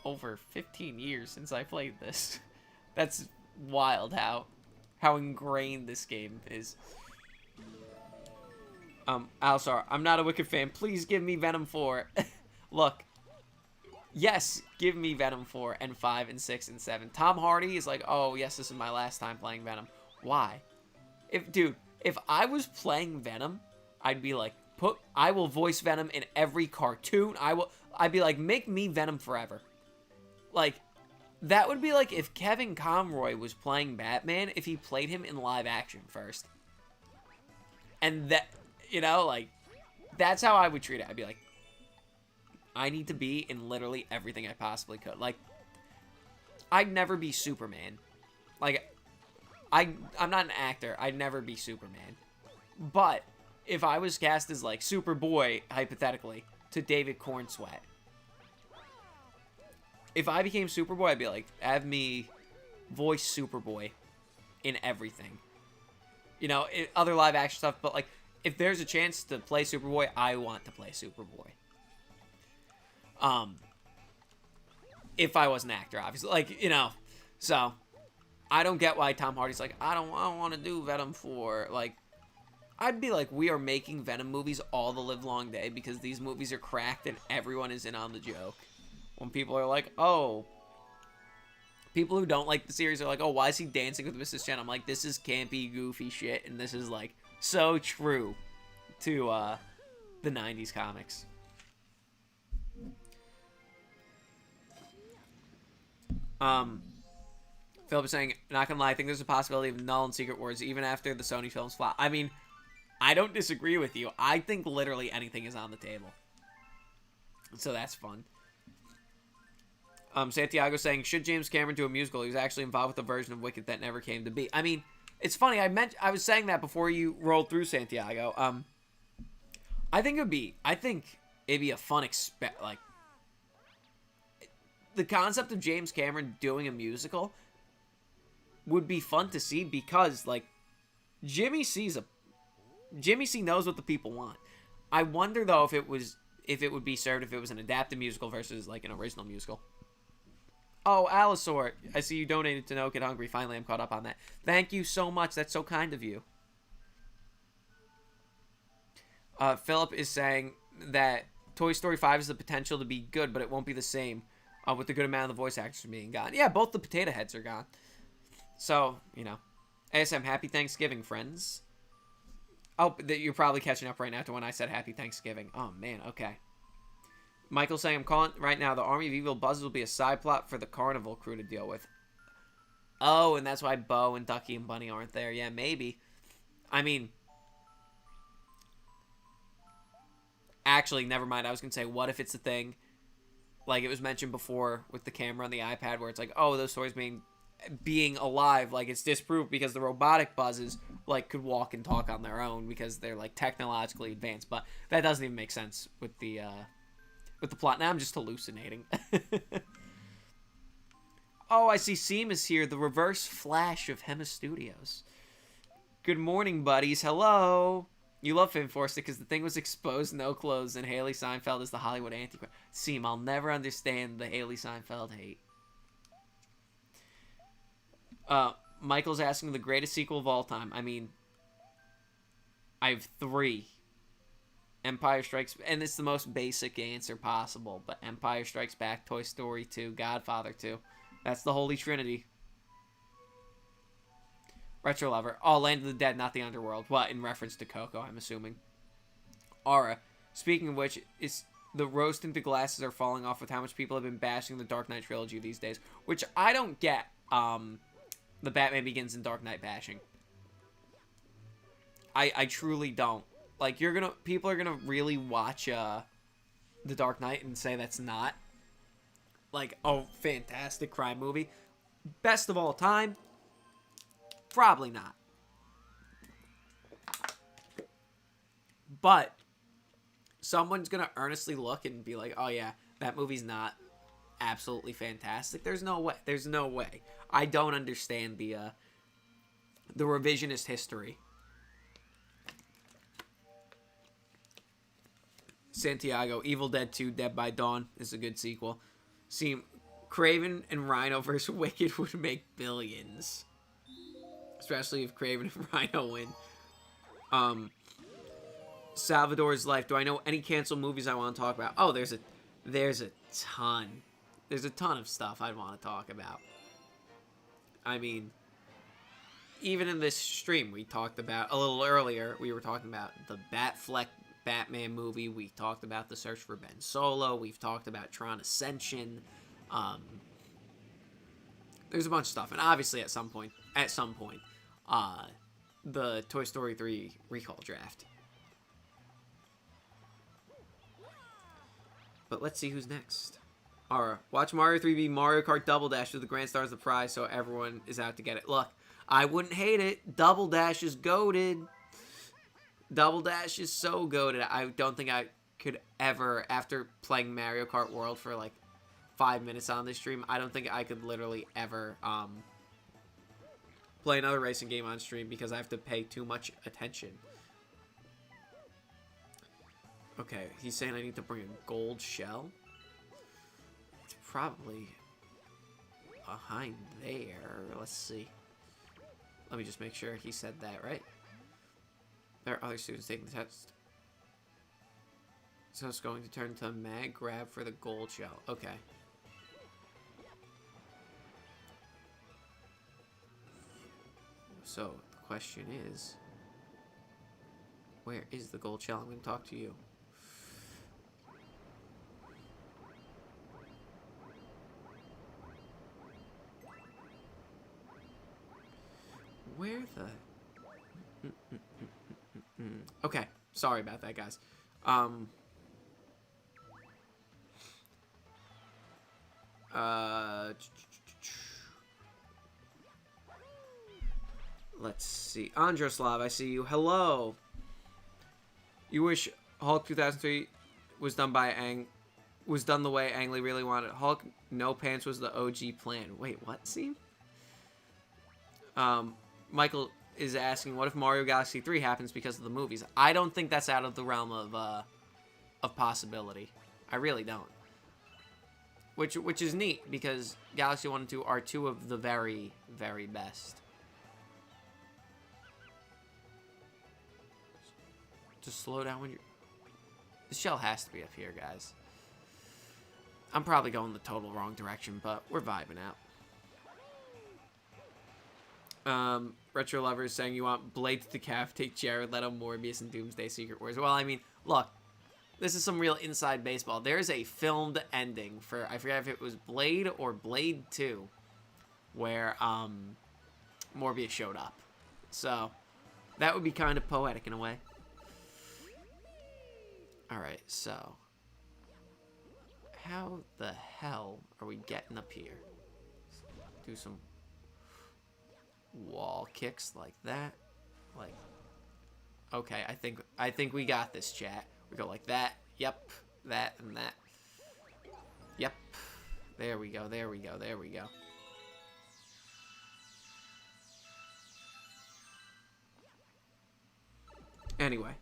over 15 years since I played this. That's wild how ingrained this game is. Alsar, I'm not a Wicked fan. Please give me Venom 4. Look. Yes, give me Venom 4 and 5 and 6 and 7. Tom Hardy is like, oh, yes, this is my last time playing Venom. Why? If I was playing Venom, I'd be like, I will voice Venom in every cartoon. I'd be like, make me Venom forever. Like, that would be like if Kevin Conroy was playing Batman, if he played him in live action first. And that, like, that's how I would treat it. I'd be like, I need to be in literally everything I possibly could. Like, I'd never be Superman. Like, I'm not an actor. I'd never be Superman. But if I was cast as, like, Superboy, hypothetically, to David Cornsweat, if I became Superboy, I'd be like, have me voice Superboy in everything. Other live action stuff, but, like, if there's a chance to play Superboy, I want to play Superboy. If I was an actor, obviously, like, so I don't get why Tom Hardy's like, I don't want to do Venom 4. Like, I'd be like, we are making Venom movies all the live long day because these movies are cracked and everyone is in on the joke. When people are like, oh, people who don't like the series are like, oh, why is he dancing with Mrs. Chen? I'm like, this is campy, goofy shit, and this is, like, so true to the 90s comics. Philip is saying, not gonna lie, I think there's a possibility of Null and Secret Wars even after the Sony films flop. I mean, I don't disagree with you. I think literally anything is on the table. So that's fun. Santiago saying, should James Cameron do a musical? He was actually involved with a version of Wicked that never came to be. I mean, it's funny. I was saying that before you rolled through, Santiago. I think it'd be a fun like, the concept of James Cameron doing a musical would be fun to see because, like, Jimmy C knows what the people want. I wonder though if it would be served if it was an adapted musical versus like an original musical. Oh, Alisor, I see you donated to No Kid Hungry. Finally, I'm caught up on that. Thank you so much. That's so kind of you. Philip is saying that Toy Story 5 has the potential to be good, but it won't be the same with the good amount of the voice actors being gone. Yeah, both the potato heads are gone. So, ASM, happy Thanksgiving, friends. Oh, you're probably catching up right now to when I said happy Thanksgiving. Oh, man, okay. Michael saying, I'm calling right now, the Army of Evil Buzzes will be a side plot for the Carnival crew to deal with. Oh, and that's why Bo and Ducky and Bunny aren't there. Yeah, maybe. I mean, actually, never mind. I was going to say, what if it's a thing, like it was mentioned before with the camera on the iPad, where it's like, oh, those toys being alive, like it's disproved because the robotic buzzes like could walk and talk on their own because they're like technologically advanced. But that doesn't even make sense with the plot. Now I'm just hallucinating. Oh, I see Seam is here, the reverse Flash of Hemmas Studios. Good morning, buddies. Hello. You love Finn Forster because the thing was exposed, no clothes, and Haley Seinfeld is the Hollywood Antichrist. Seam, I'll never understand the Haley Seinfeld hate. Michael's asking the greatest sequel of all time. I mean, I have 3. Empire Strikes, and it's the most basic answer possible, but Empire Strikes Back, Toy Story 2, Godfather 2. That's the Holy Trinity. Retro Lover. Oh, Land of the Dead, not the Underworld. What, in reference to Coco, I'm assuming. Aura. Speaking of which, is the rose-tinted glasses are falling off with how much people have been bashing the Dark Knight trilogy these days, which I don't get, the Batman Begins and Dark Knight bashing. I truly don't. Like, people are gonna really watch, The Dark Knight and say that's not, like, a fantastic crime movie. Best of all time? Probably not. But someone's gonna earnestly look and be like, oh yeah, that movie's not absolutely fantastic. There's no way. There's no way. I don't understand the revisionist history. Santiago, Evil Dead 2, Dead by Dawn is a good sequel. See, Kraven and Rhino versus Wicked would make billions. Especially if Kraven and Rhino win. Salvador's Life. Do I know any canceled movies I want to talk about? Oh, there's a ton. There's a ton of stuff I'd want to talk about. I mean, even in this stream, we talked about, a little earlier, we were talking about the Batfleck Batman movie. We talked about The Search for Ben Solo. We've talked about Tron Ascension. There's a bunch of stuff. And obviously at some point, the Toy Story 3 recall draft. But let's see who's next. Alright, watch Mario 3 Mario Kart Double Dash with the Grand Stars of the prize so everyone is out to get it. Look, I wouldn't hate it. Double Dash is goated. Double Dash is so goated. I don't think I could ever, after playing Mario Kart World for like 5 minutes on this stream, I don't think I could literally ever play another racing game on stream because I have to pay too much attention. Okay, he's saying I need to bring a gold shell. It's probably behind there. Let's see. Let me just make sure he said that right. There are other students taking the test. So it's going to turn to a mag grab for the gold shell. Okay. So the question is, where is the gold shell? I'm going to talk to you. Where the... Okay, sorry about that, guys. Let's see. Androslav, I see you. Hello. You wish Hulk 2003 was done the way Ang Lee really wanted. Hulk No Pants was the OG plan. Wait, what scene? Michael is asking, what if Mario Galaxy 3 happens because of the movies? I don't think that's out of the realm of possibility. I really don't. Which is neat, because Galaxy 1 and 2 are 2 of the very, very best. Just slow down when you're... The shell has to be up here, guys. I'm probably going the total wrong direction, but we're vibing out. Retro Lover is saying you want Blade to decapitate Jared Leto, Morbius, and Doomsday Secret Wars. Well, I mean, look, this is some real inside baseball. There's a filmed ending for, I forget if it was Blade or Blade 2, where Morbius showed up. So, that would be kind of poetic in a way. Alright, so, how the hell are we getting up here? Do some wall kicks like that. Like, okay, I think we got this, chat. We go like that. Yep. That and that. Yep. There we go. There we go. There we go. Anyway.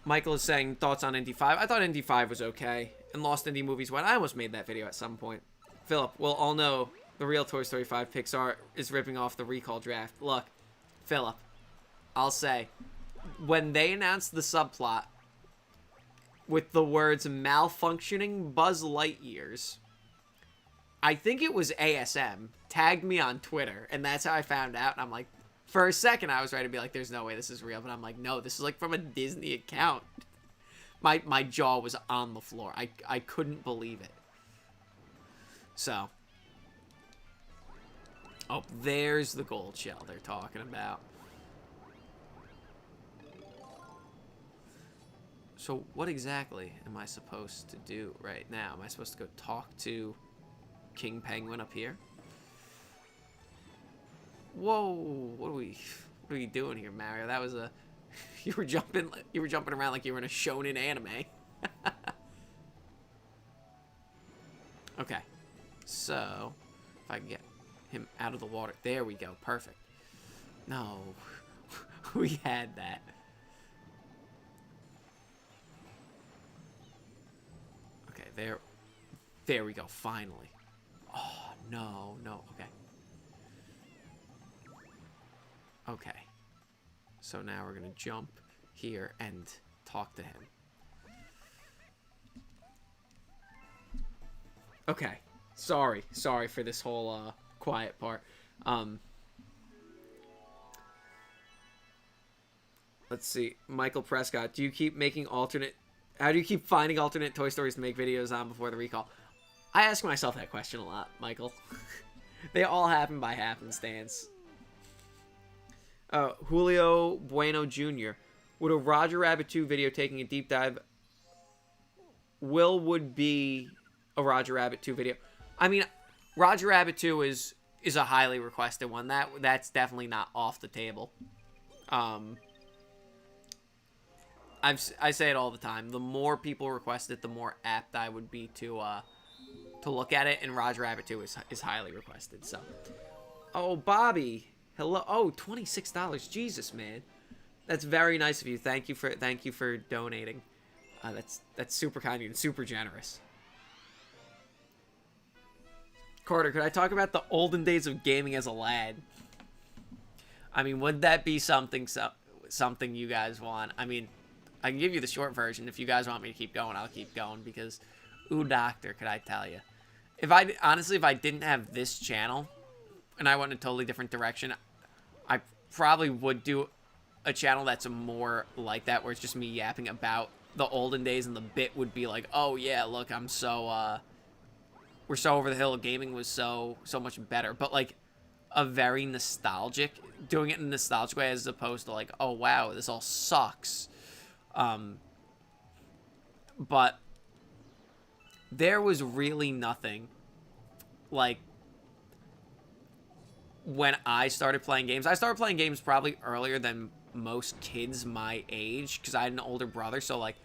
Michael is saying thoughts on Indy 5. I thought Indy 5 was okay. And Lost Indy Movies went. I almost made that video at some point. Philip, we'll all know the real Toy Story 5 Pixar is ripping off the recall draft. Look, Philip, I'll say, when they announced the subplot with the words malfunctioning Buzz Lightyears, I think it was ASM, tagged me on Twitter, and that's how I found out. And I'm like, for a second, I was ready to be like, there's no way this is real. But I'm like, no, this is like from a Disney account. My jaw was on the floor. I couldn't believe it. So. Oh, there's the gold shell they're talking about. So what exactly am I supposed to do right now? Am I supposed to go talk to King Penguin up here? Whoa, what are we doing here, Mario? That was a you were jumping around like you were in a shonen anime. Okay. So, if I can get him out of the water. There we go. Perfect. No. We had that. Okay, there we go. Finally. Oh, no. Okay. Okay. So now we're going to jump here and talk to him. Okay. Sorry for this whole quiet part. Let's see. Michael Prescott, how do you keep finding alternate Toy Stories to make videos on before the recall? I ask myself that question a lot, Michael. They all happen by happenstance. Julio Bueno Jr. Would a Roger Rabbit 2 video taking a deep dive would be a Roger Rabbit 2 video? I mean, Roger Rabbit 2 is a highly requested one. That's definitely not off the table. I say it all the time. The more people request it, the more apt I would be to look at it. And Roger Rabbit 2 is highly requested. So, oh, Bobby, hello. Oh, $26. Jesus, man, that's very nice of you. Thank you for donating. That's super kind of you and super generous. Carter, could I talk about the olden days of gaming as a lad? I mean, would that be something you guys want? I mean, I can give you the short version. If you guys want me to keep going, I'll keep going because, ooh, doctor, could I tell you? If I didn't have this channel and I went in a totally different direction, I probably would do a channel that's more like that, where it's just me yapping about the olden days, and the bit would be like, oh yeah, look, I'm so, we're so over the hill, gaming was so much better, but like a very nostalgic, doing it in a nostalgic way as opposed to like, oh wow, this all sucks. But there was really nothing like when I started playing games. I started playing games probably earlier than most kids my age because I had an older brother, so like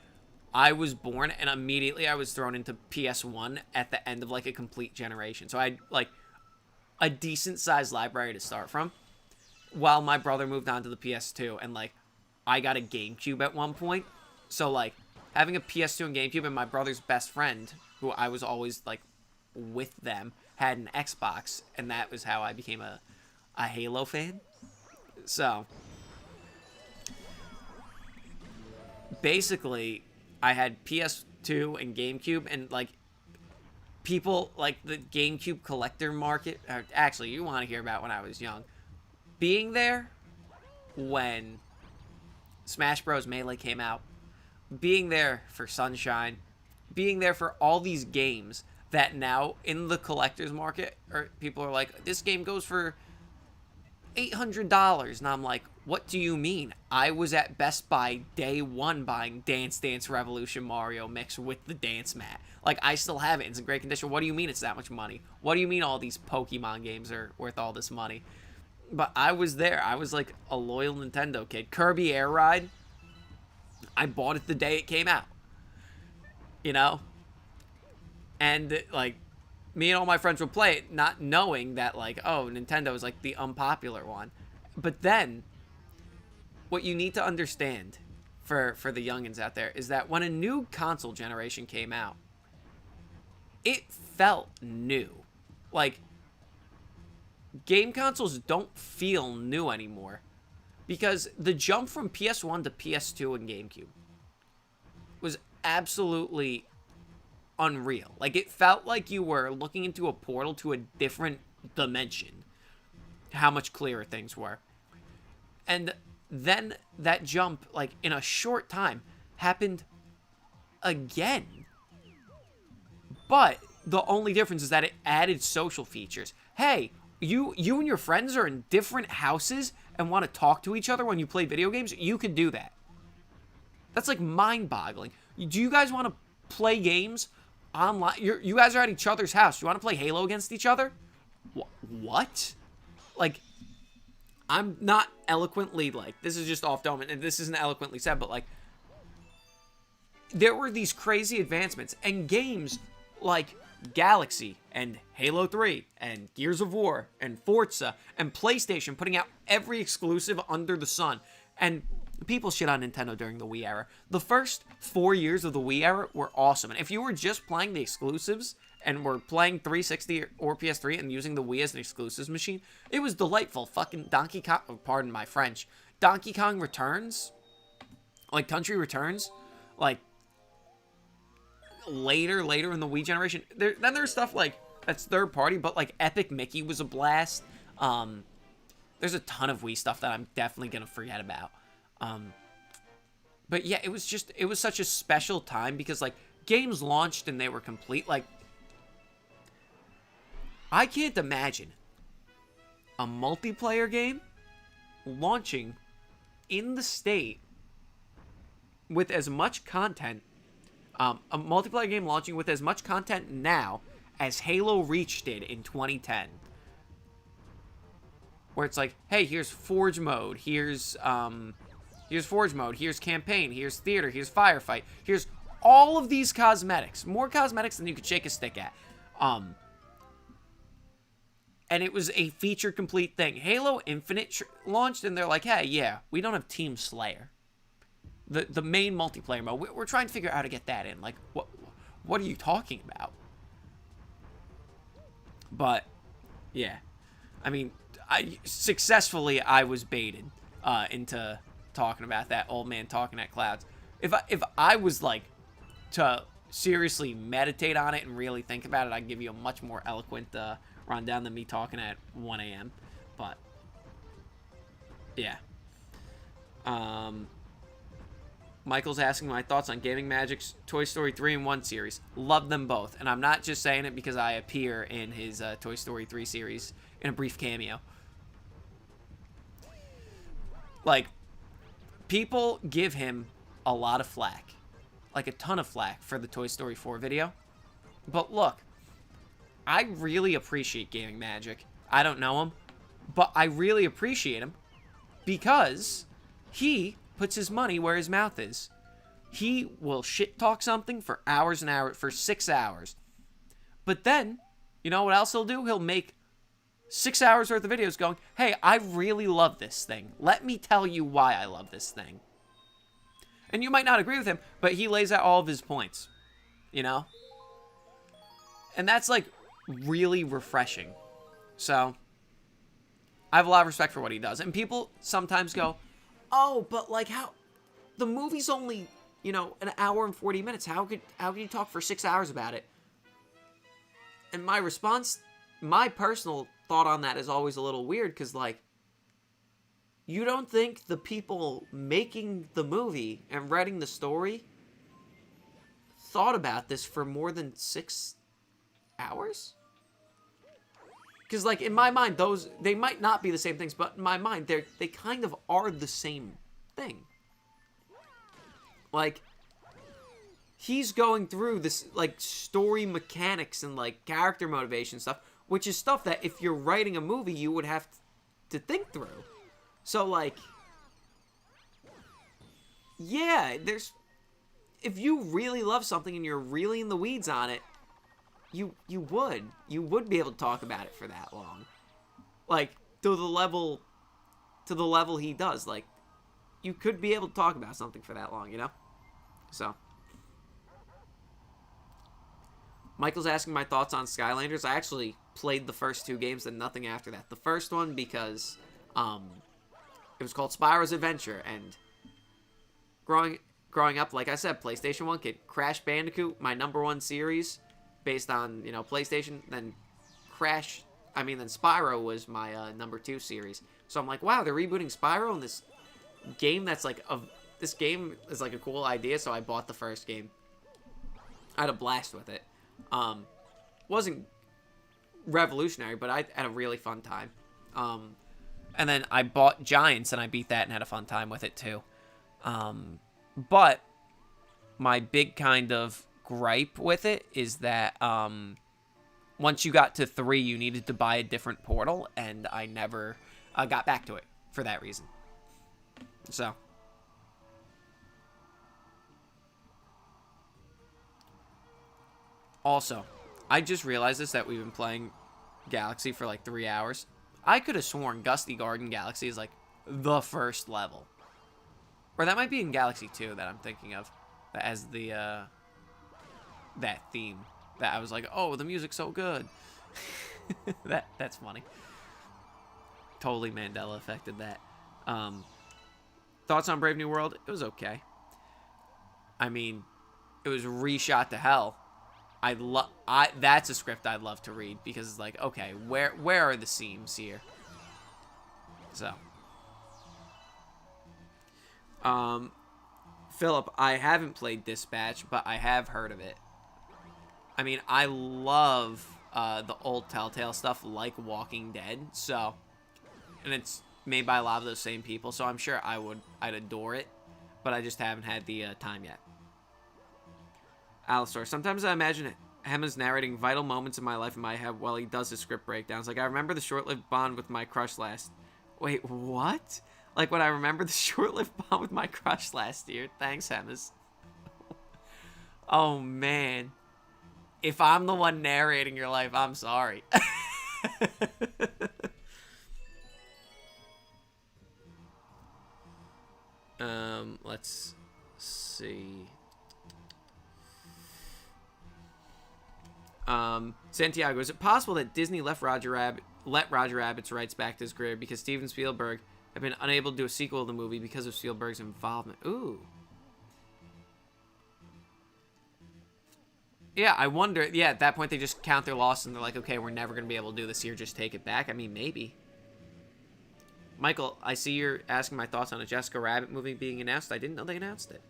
I was born and immediately I was thrown into PS1 at the end of like a complete generation. So I had like a decent sized library to start from, while my brother moved on to the PS2, and like I got a GameCube at one point. So like having a PS2 and GameCube, and my brother's best friend, who I was always like with them, had an Xbox, and that was how I became a Halo fan. So basically I had PS2 and GameCube, and like people like the GameCube collector market, actually you want to hear about when I was young, being there when Smash Bros. Melee came out, being there for Sunshine, being there for all these games that now in the collector's market, or people are like, this game goes for $800. And I'm like, what do you mean? I was at Best Buy day one buying Dance Dance Revolution Mario Mix with the dance mat. Like, I still have it. It's in great condition. What do you mean it's that much money? What do you mean all these Pokemon games are worth all this money? But I was there. I was like a loyal Nintendo kid. Kirby Air Ride, I bought it the day it came out. You know? And, like, me and all my friends would play it, not knowing that, like, oh, Nintendo is, like, the unpopular one. But then, what you need to understand for the youngins out there is that when a new console generation came out, it felt new. Like, game consoles don't feel new anymore. Because the jump from PS1 to PS2 and GameCube was absolutely unreal. Like, it felt like you were looking into a portal to a different dimension. How much clearer things were. And then that jump, like, in a short time, happened again. But the only difference is that it added social features. Hey, you and your friends are in different houses and want to talk to each other when you play video games, you can do that. That's, like, mind-boggling. Do you guys want to play games online? You guys are at each other's house. You want to play Halo against each other? What? Like, I'm not eloquently, like, this is just off dome, and this isn't eloquently said, but, like, there were these crazy advancements, and games like Galaxy and Halo 3 and Gears of War and Forza and PlayStation putting out every exclusive under the sun. And people shit on Nintendo during the Wii era. The first 4 years of the Wii era were awesome. And if you were just playing the exclusives and were playing 360 or PS3 and using the Wii as an exclusives machine, it was delightful. Fucking Donkey Kong, oh, pardon my French, Donkey Kong Returns, like Country Returns, like later in the Wii generation. Then there's stuff like that's third party, but like Epic Mickey was a blast. There's a ton of Wii stuff that I'm definitely gonna forget about. But yeah, it was such a special time because like games launched and they were complete. Like, I can't imagine a multiplayer game launching in the state with as much content, a multiplayer game launching with as much content now as Halo Reach did in 2010. Where it's like, hey, here's Forge mode, here's Forge mode, here's campaign, here's theater, here's firefight, here's all of these cosmetics. More cosmetics than you could shake a stick at. And it was a feature-complete thing. Halo Infinite launched, and they're like, hey, yeah, we don't have Team Slayer. The main multiplayer mode. We're trying to figure out how to get that in. Like, what are you talking about? But, yeah. I mean, I was baited into talking about that old man talking at clouds. If I was, like, to seriously meditate on it and really think about it, I'd give you a much more eloquent rundown than me talking at 1 a.m. But, yeah. Michael's asking my thoughts on Gaming Magic's Toy Story 3 and 1 series. Love them both. And I'm not just saying it because I appear in his Toy Story 3 series in a brief cameo. Like, people give him a lot of flack. Like, a ton of flack for the Toy Story 4 video. But look, I really appreciate Gaming Magic. I don't know him, but I really appreciate him because he puts his money where his mouth is. He will shit talk something for hours and hours, for 6 hours. But then, you know what else he'll do? He'll make 6 hours worth of videos going, hey, I really love this thing. Let me tell you why I love this thing. And you might not agree with him, but he lays out all of his points, you know? And that's, like, really refreshing. So, I have a lot of respect for what he does. And people sometimes go, oh, but, like, how... The movie's only, you know, an hour and 40 minutes. How could you talk for 6 hours about it? And my response, my personal thought on that is always a little weird, because, like, you don't think the people making the movie and writing the story thought about this for more than 6 hours? Because, like, in my mind, they might not be the same things, but in my mind, they kind of are the same thing. Like, he's going through this, like, story mechanics and, like, character motivation stuff, which is stuff that if you're writing a movie, you would have to think through. So, like, yeah, if you really love something and you're really in the weeds on it, you would be able to talk about it for that long, like to the level he does. Like, you could be able to talk about something for that long, you know. So Michael's asking my thoughts on Skylanders. I actually played the first 2 games and nothing after that. The first one because it was called Spyro's Adventure, and growing up, like I said, PlayStation 1 kid. Crash Bandicoot, my #1 series, based on, you know, PlayStation. Then Spyro was my #2 series. So I'm like, wow, they're rebooting Spyro in this game that's like this game is like a cool idea. So I bought the first game. I had a blast with it. Wasn't revolutionary, but I had a really fun time. And then I bought Giants and I beat that and had a fun time with it too. But my big kind of gripe with it is that once you got to 3, you needed to buy a different portal, and I never got back to it for that reason. So also, I just realized that we've been playing Galaxy for like 3 hours. I could have sworn Gusty Garden Galaxy is like the first level. Or that might be in Galaxy 2 that I'm thinking of, that as the that theme. That I was like, oh, the music's so good. That's funny. Totally Mandela affected that. Thoughts on Brave New World? It was okay. I mean, it was reshot to hell. That's a script I'd love to read, because it's like, okay, where are the seams here? So, Philip, I haven't played Dispatch, but I have heard of it. I mean, I love the old Telltale stuff, like Walking Dead. So, and it's made by a lot of those same people, so I'm sure I'd adore it, but I just haven't had the time yet. Alistar, sometimes I imagine Hemmas narrating vital moments in my life in my head while he does his script breakdowns. Like, I remember the short-lived bond with my crush last... Wait, what? Like, when I remember the short-lived bond with my crush last year. Thanks, Hemmas. Oh, man. If I'm the one narrating your life, I'm sorry. Let's see. Santiago, is it possible that Disney let Roger Rabbit's rights back to his career because Steven Spielberg had been unable to do a sequel to the movie because of Spielberg's involvement? Ooh. Yeah, I wonder. Yeah, at that point they just count their loss and they're like, okay, we're never going to be able to do this here. Just take it back. I mean, maybe. Michael, I see you're asking my thoughts on a Jessica Rabbit movie being announced. I didn't know they announced it.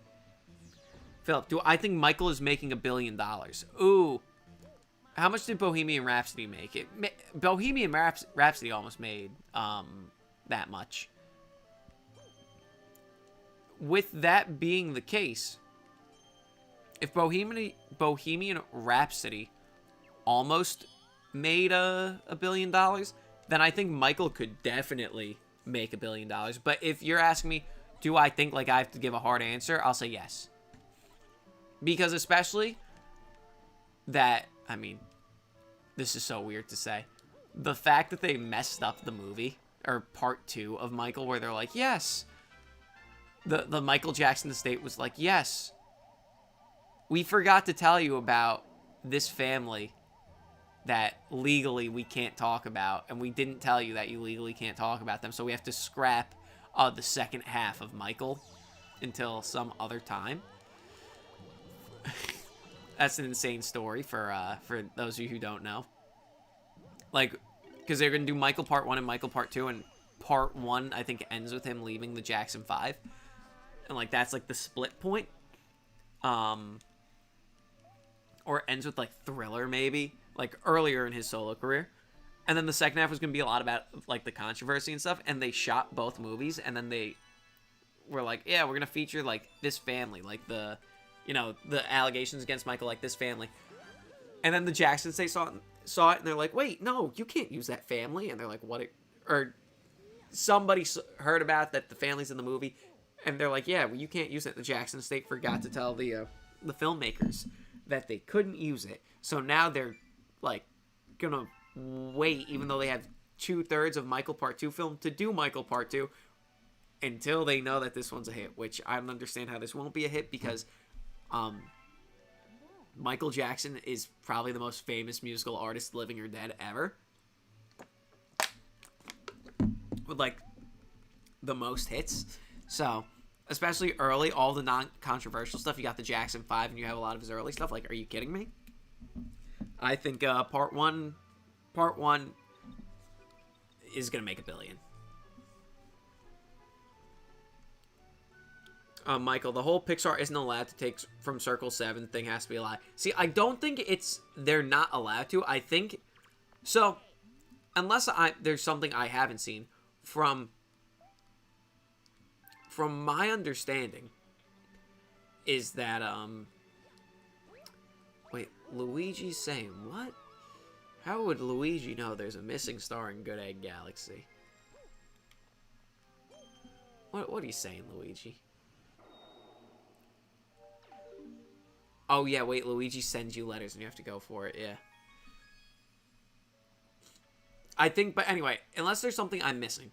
Philip, do I think Michael is making $1 billion? Ooh. How much did Bohemian Rhapsody make? Bohemian Rhapsody almost made that much. With that being the case, if Bohemian Rhapsody almost made $1 billion, then I think Michael could definitely make $1 billion. But if you're asking me, do I think like I have to give a hard answer? I'll say yes. Because especially that, I mean, this is so weird to say. The fact that they messed up the movie, or part 2 of Michael, where they're like, yes. The Michael Jackson estate was like, yes. We forgot to tell you about this family that legally we can't talk about, and we didn't tell you that you legally can't talk about them, so we have to scrap the second half of Michael until some other time. That's an insane story for those of you who don't know. Like, because they're going to do Michael Part 1 and Michael Part 2, and Part 1, I think, ends with him leaving the Jackson 5. And, like, that's, like, the split point. Or ends with, like, Thriller, maybe. Like, earlier in his solo career. And then the second half was going to be a lot about, like, the controversy and stuff. And they shot both movies. And then they were like, yeah, we're going to feature, like, this family. Like, the allegations against Michael, like, this family. And then the Jacksons, they saw it. And they're like, wait, no, you can't use that family. And they're like, what? Or somebody heard about that the family's in the movie. And they're like, yeah, well, you can't use it. The Jackson estate forgot to tell the filmmakers that they couldn't use it. So now they're, like, going to wait, even though they have 2/3 of Michael Part 2 film to do Michael Part 2 until they know that this one's a hit, which I don't understand how this won't be a hit because Michael Jackson is probably the most famous musical artist, living or dead, ever. With, like, the most hits. So, especially early, all the non-controversial stuff. You got the Jackson 5 and you have a lot of his early stuff. Like, are you kidding me? I think part one is going to make $1 billion. Michael, the whole Pixar isn't allowed to take from Circle 7 thing has to be a lie. See, I don't think they're not allowed to. I think, so, unless there's something I haven't seen, from my understanding, is that, wait, Luigi's saying what? How would Luigi know there's a missing star in Good Egg Galaxy? What are you saying, Luigi? Oh, yeah, wait, Luigi sends you letters and you have to go for it, yeah. I think, but anyway, unless there's something I'm missing,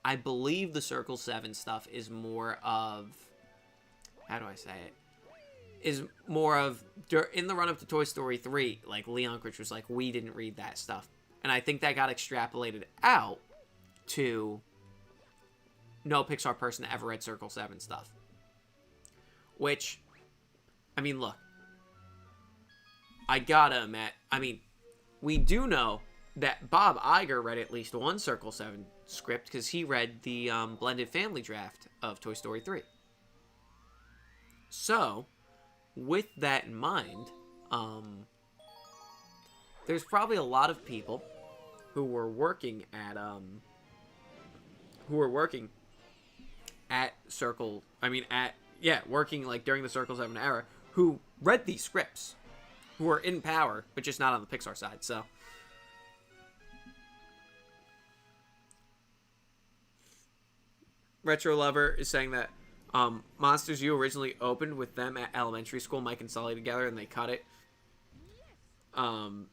I believe the Circle 7 stuff is more of, how do I say it? Is more of, in the run-up to Toy Story 3, like, Lee Unkrich was like, we didn't read that stuff. And I think that got extrapolated out to no Pixar person ever read Circle 7 stuff. Which, I mean, look. I gotta admit, I mean, we do know that Bob Iger read at least one Circle 7 script because he read the blended family draft of Toy Story 3. So, with that in mind, there's probably a lot of people who were working at working like during the Circle 7 era, who read these scripts, who were in power, but just not on the Pixar side. So, Retro Lover is saying that Monsters U originally opened with them at elementary school, Mike and Sully together, and they cut it. Then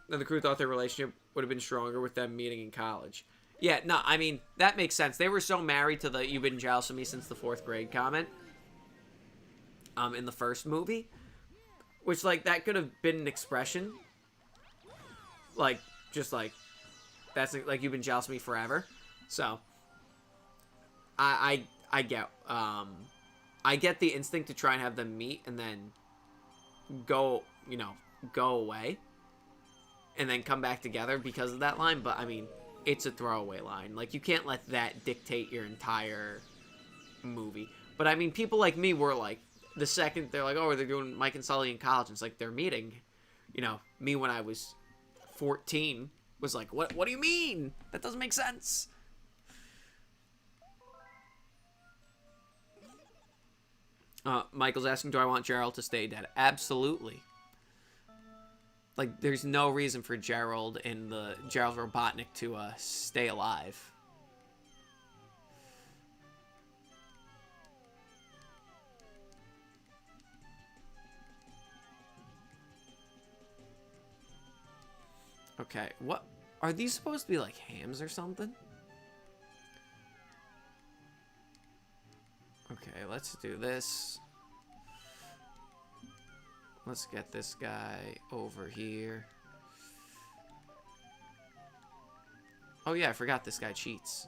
the crew thought their relationship would have been stronger with them meeting in college. Yeah, no, I mean, that makes sense. They were so married to the "you've been jealous of me since the 4th grade" comment in the first movie, which, like, that could have been an expression. Like, just like, that's like, you've been jealous of me forever. So, I get the instinct to try and have them meet and then go away and then come back together because of that line. But I mean, it's a throwaway line. Like, you can't let that dictate your entire movie. But I mean, people like me were like, the second they're like, oh, they're doing Mike and Sully in college, and it's like they're meeting. Me when I was 14 was like, what do you mean? That doesn't make sense. Michael's asking, do I want Gerald to stay dead? Absolutely. Like, there's no reason for Gerald Robotnik to stay alive. Okay, what? Are these supposed to be like hams or something? Okay, let's do this. Let's get this guy over here. Oh yeah, I forgot this guy cheats.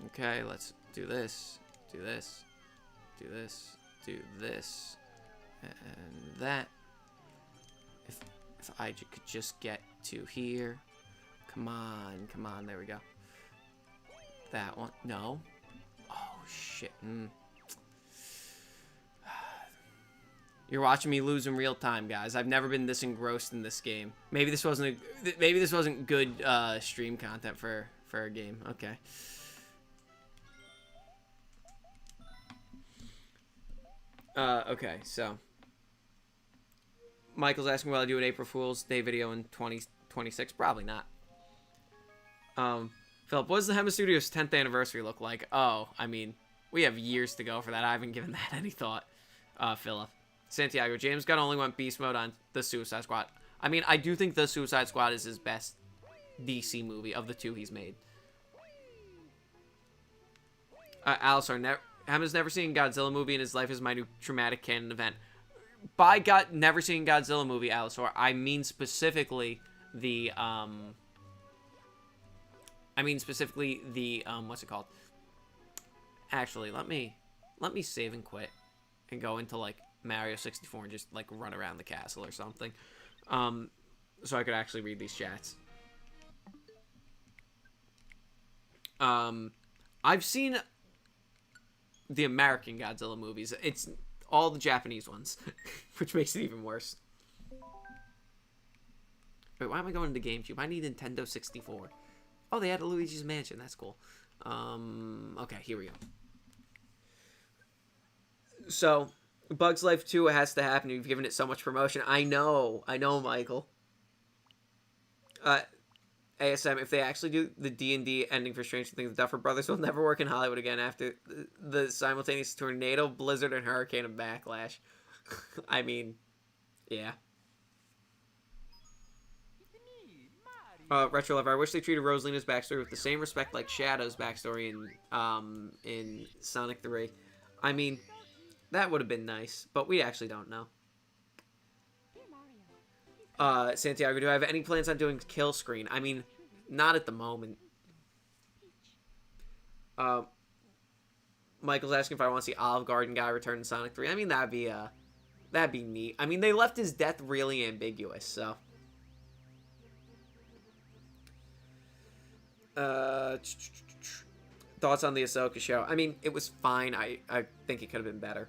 Okay, let's do this, do this, do this, do this, and that. If I could just get to here. Come on, there we go. That one, no. Oh, shit. You're watching me lose in real time, guys. I've never been this engrossed in this game. Maybe this wasn't good stream content for a game. Okay. Okay, so Michael's asking, will I do an April Fool's Day video in 2026? Probably not. Philip, what does the Hemmas Studios 10th anniversary look like? Oh, I mean, we have years to go for that. I haven't given that any thought, Philip. Santiago, James Gunn only went beast mode on the Suicide Squad. I mean, I do think the Suicide Squad is his best DC movie of the two he's made. Alisar, Hemma's never seen a Godzilla movie in his life is my new traumatic canon event. By God, never seen a Godzilla movie, Alisar, I mean specifically the, what's it called? Actually, let me save and quit and go into, like, Mario 64 and just, like, run around the castle or something. So I could actually read these chats. I've seen the American Godzilla movies. It's all the Japanese ones, which makes it even worse. Wait, why am I going to GameCube? I need Nintendo 64. Oh, they had a Luigi's Mansion. That's cool. Okay, here we go. So, Bugs Life 2 has to happen. You've given it so much promotion. I know, Michael. ASM, if they actually do the D&D ending for Stranger Things, the Duffer Brothers will never work in Hollywood again after the simultaneous tornado, blizzard, and hurricane of backlash. I mean, yeah. Retro Lover, I wish they treated Rosalina's backstory with the same respect like Shadow's backstory in Sonic 3. I mean, that would have been nice, but we actually don't know. Santiago, do I have any plans on doing kill screen? I mean, not at the moment. Michael's asking if I want to see Olive Garden guy return in Sonic 3. I mean, that'd be neat. I mean, they left his death really ambiguous, so. Thoughts on the Ahsoka show? I mean, it was fine. I think it could have been better.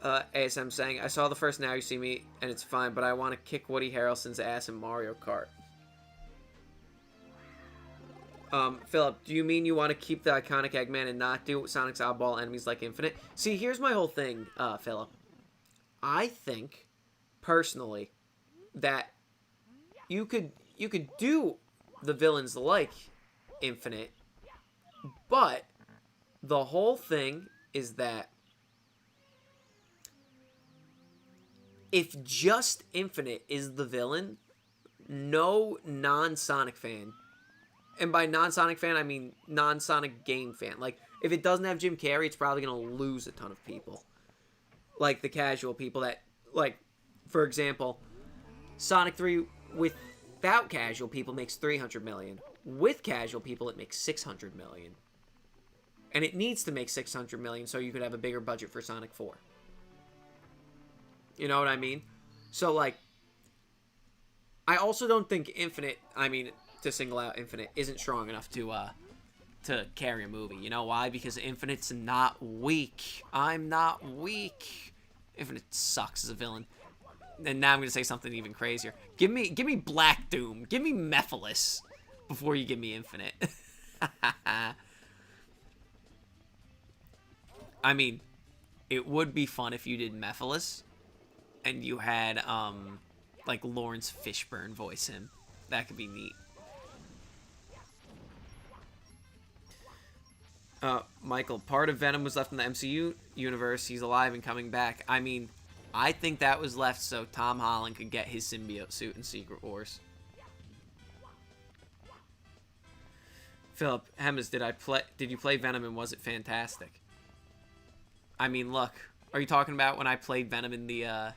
ASM saying, I saw the first Now You See Me, and it's fine, but I want to kick Woody Harrelson's ass in Mario Kart. Philip, do you mean you want to keep the iconic Eggman and not do Sonic's oddball enemies like Infinite? See, here's my whole thing, Philip. I think, personally, that you could do the villains like Infinite, but the whole thing is that if just Infinite is the villain, no non-Sonic fan, and by non-Sonic fan, I mean non-Sonic game fan, like, if it doesn't have Jim Carrey, it's probably going to lose a ton of people. Like, the casual people that, like, for example, Sonic 3 without casual people makes 300 million. With casual people, it makes 600 million. And it needs to make 600 million so you could have a bigger budget for Sonic 4. You know what I mean? So, like, I also don't think Infinite, I mean, to single out Infinite, isn't strong enough to carry a movie. You know why? Because Infinite's not weak. I'm not weak. Infinite sucks as a villain. And now I'm going to say something even crazier. Give me Black Doom. Give me Mephiles before you give me Infinite. I mean, it would be fun if you did Mephiles and you had, like, Lawrence Fishburne voice him. That could be neat. Michael, part of Venom was left in the MCU universe. He's alive and coming back. I mean, I think that was left so Tom Holland could get his symbiote suit in Secret Wars. Philip, Hemmas, did you play Venom and was it fantastic? I mean, look, are you talking about when I played Venom in the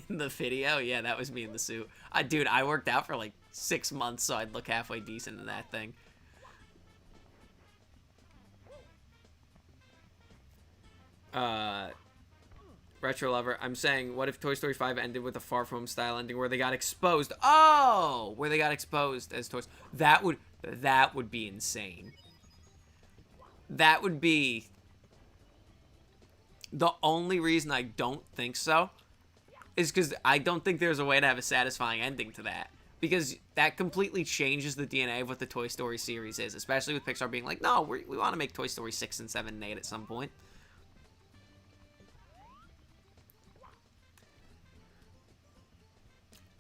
in the video? Yeah, that was me in the suit. Dude, I worked out for like 6 months so I'd look halfway decent in that thing. Retro Lover, I'm saying, what if Toy Story 5 ended with a Far From Home style ending where they got exposed? Oh, where they got exposed as toys. That would be insane. That would be The only reason I don't think so is because I don't think there's a way to have a satisfying ending to that. Because that completely changes the DNA of what the Toy Story series is, especially with Pixar being like, no, we want to make Toy Story 6 and 7 and 8 at some point.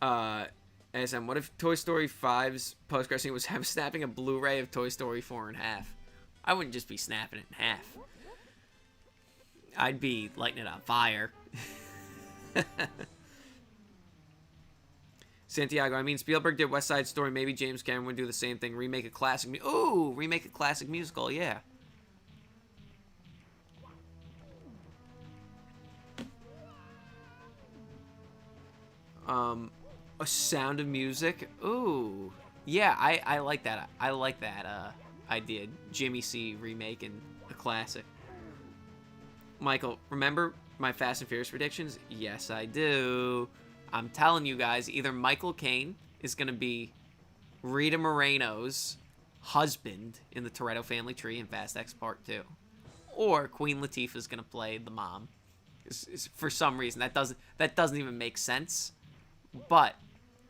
ASM, what if Toy Story 5's post-credit scene was him snapping a Blu-ray of Toy Story 4 in half? I wouldn't just be snapping it in half. I'd be lighting it on fire. Santiago, I mean, Spielberg did West Side Story. Maybe James Cameron would do the same thing. Remake a classic. Ooh, remake a classic musical. Yeah. A Sound of Music. Ooh, yeah. I like that. I like that idea. Jimmy C remaking a classic. Michael, remember my Fast and Furious predictions? Yes, I do. I'm telling you guys, either Michael Caine is going to be Rita Moreno's husband in the Toretto family tree in Fast X Part 2. Or Queen Latifah is going to play the mom. For some reason, that doesn't even make sense. But,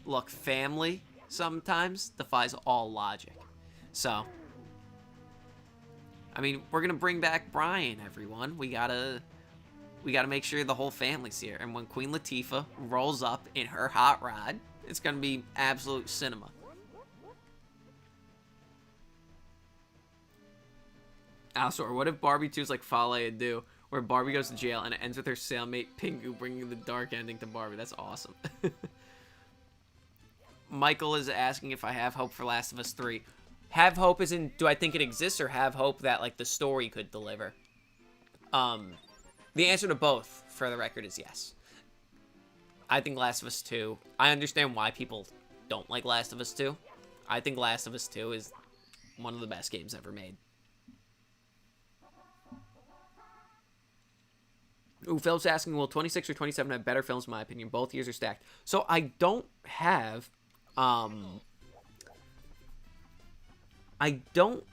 look, family sometimes defies all logic. So, I mean, we're going to bring back Brian, everyone. We gotta make sure the whole family's here. And when Queen Latifah rolls up in her hot rod, it's going to be absolute cinema. Alsor, what if Barbie 2 is like Fale Adu, where Barbie goes to jail and it ends with her cellmate Pingu bringing the dark ending to Barbie? That's awesome. Michael is asking if I have hope for Last of Us 3. Have hope as in, do I think it exists, or have hope that, like, the story could deliver? The answer to both, for the record, is yes. I think Last of Us 2... I understand why people don't like Last of Us 2. I think Last of Us 2 is one of the best games ever made. Ooh, Philip's asking, will 26 or 27 have better films, in my opinion? Both years are stacked. So I don't have... I don't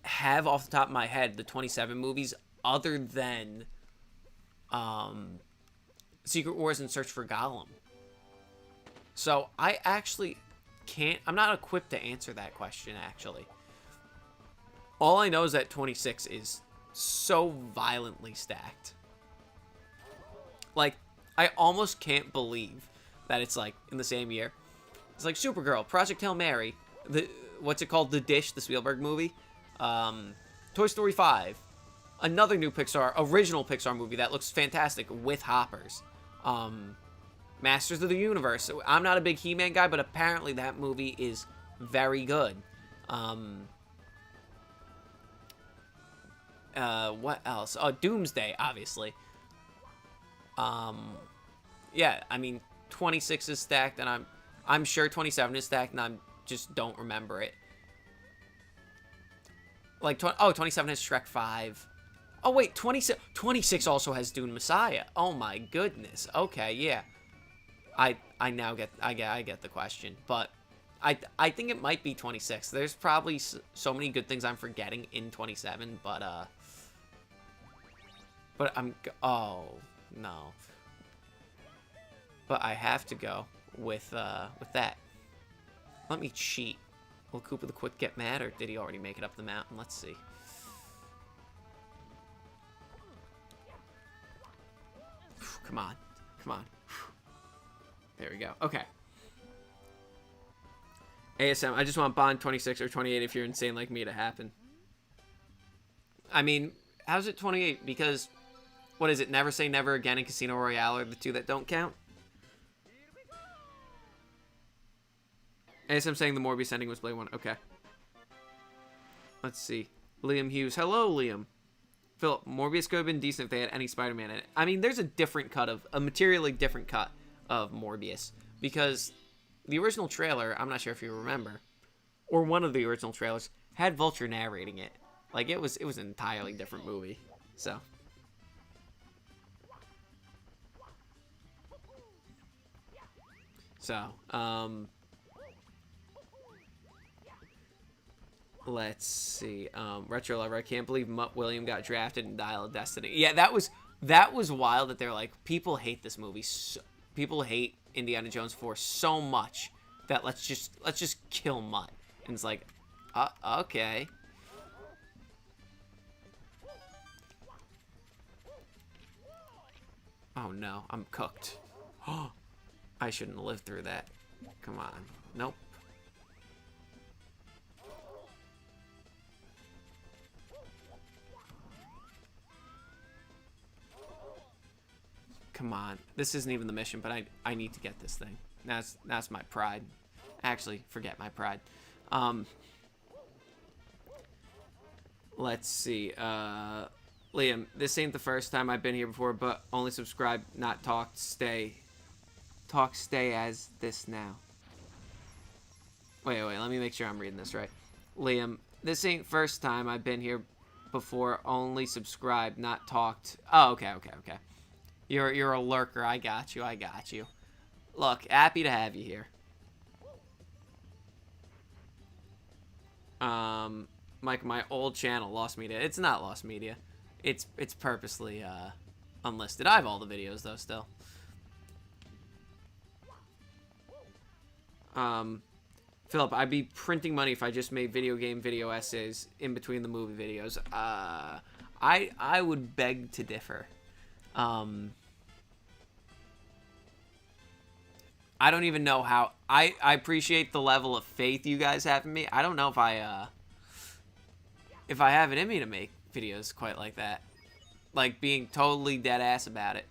have off the top of my head the 27 movies other than Secret Wars and Search for Gollum. So I actually can't... I'm not equipped to answer that question, actually. All I know is that 26 is so violently stacked. Like, I almost can't believe that it's, like, in the same year. It's like Supergirl, Project Hail Mary, what's it called? The Dish, the Spielberg movie. Toy Story 5. Another new original Pixar movie that looks fantastic with hoppers. Masters of the Universe. I'm not a big He-Man guy, but apparently that movie is very good. What else? Oh, Doomsday, obviously. Yeah, I mean, 26 is stacked, and I'm sure 27 is stacked, and I just don't remember it. Like, 27 has Shrek 5. Oh, wait, 26 also has Dune Messiah. Oh, my goodness. Okay, yeah. I get the question, but I think it might be 26. There's probably so many good things I'm forgetting in 27, but oh, no. But I have to go with that. Let me cheat. Will Koopa the Quick get mad, or did he already make it up the mountain? Let's see. Come on. Come on. There we go. Okay. ASM, I just want Bond 26 or 28 if you're insane like me to happen. I mean, how's it 28? Because, what is it? Never Say Never Again and Casino Royale are the two that don't count? ASM saying the Morbius ending was Blade 1. Okay. Let's see. Liam Hughes. Hello, Liam. Philip, Morbius could have been decent if they had any Spider-Man in it. I mean, there's a materially different cut of Morbius. Because the original trailer, I'm not sure if you remember, or one of the original trailers, had Vulture narrating it. Like, it was an entirely different movie. So. Let's see. Retro Lover, I can't believe Mutt William got drafted in Dial of Destiny. Yeah, that was wild that they're like, people hate this movie. People hate Indiana Jones 4 so much that let's just kill Mutt. And it's like, okay. Oh no, I'm cooked. Oh, I shouldn't have lived through that. Come on. Nope. Come on. This isn't even the mission, but I need to get this thing. That's my pride. Actually, forget my pride. Let's see. Liam, this ain't the first time I've been here before, but only subscribe, not talk, stay. Talk, stay as this now. Wait, let me make sure I'm reading this right. Liam, this ain't first time I've been here before, only subscribe, not talked. Oh, okay. You're a lurker. I got you. Look, happy to have you here. Mike, my old channel, Lost Media. It's not Lost Media. It's purposely unlisted. I have all the videos though still. Philip, I'd be printing money if I just made video essays in between the movie videos. I would beg to differ. I don't even know how. I appreciate the level of faith you guys have in me. I don't know if I have it in me to make videos quite like that, like being totally dead ass about it.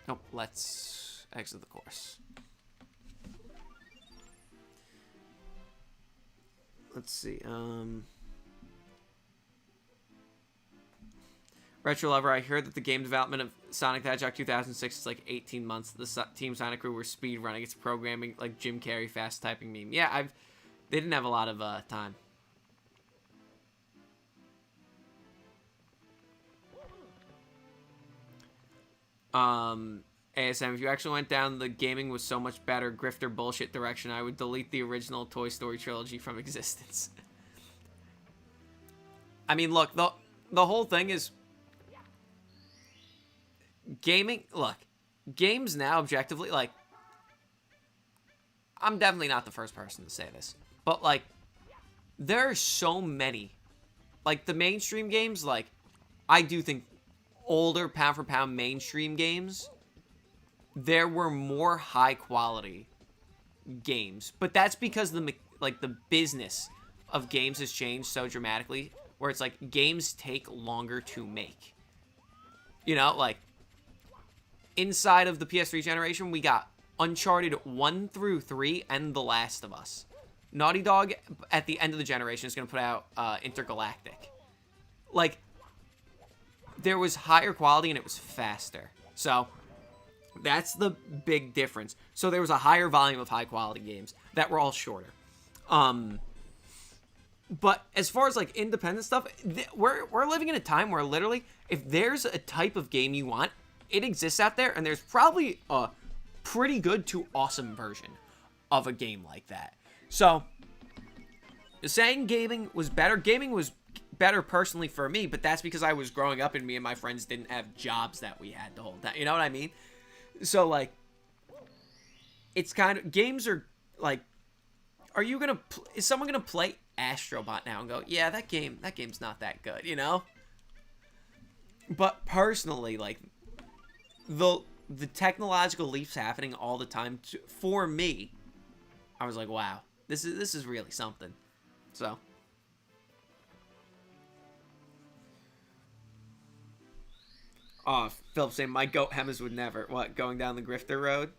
Oh, let's exit the course. Let's see. Retro Lover, I heard that the game development of Sonic the Hedgehog 2006 is like 18 months. The Team Sonic crew were speed running. It's programming like Jim Carrey fast typing meme. Yeah, they didn't have a lot of time. ASM, if you actually went down the gaming was so much better grifter bullshit direction, I would delete the original Toy Story trilogy from existence. I mean, look, the whole thing is gaming. Look, games now objectively, like, I'm definitely not the first person to say this, but like, there are so many, like the mainstream games, like, I do think older pound for pound mainstream games, there were more high quality games, but that's because the business of games has changed so dramatically, where it's like games take longer to make. You know, like inside of the PS3 generation, we got Uncharted 1 through 3 and The Last of Us. Naughty Dog at the end of the generation is going to put out Intergalactic. Like, there was higher quality and it was faster. So that's the big difference. So there was a higher volume of high quality games that were all shorter. But as far as like independent stuff, we're living in a time where literally, if there's a type of game you want, it exists out there, and there's probably a pretty good to awesome version of a game like that. So saying gaming was better personally for me, but that's because I was growing up and me and my friends didn't have jobs that we had to hold down. You know what I mean? So like, it's kind of, games are like, is someone gonna play Astrobot now and go, yeah, that game's not that good, you know? But personally, like, the technological leaps happening all the time for me, I was like, wow, this is really something. So Philip saying my goat Hemmas would never. What, going down the grifter road?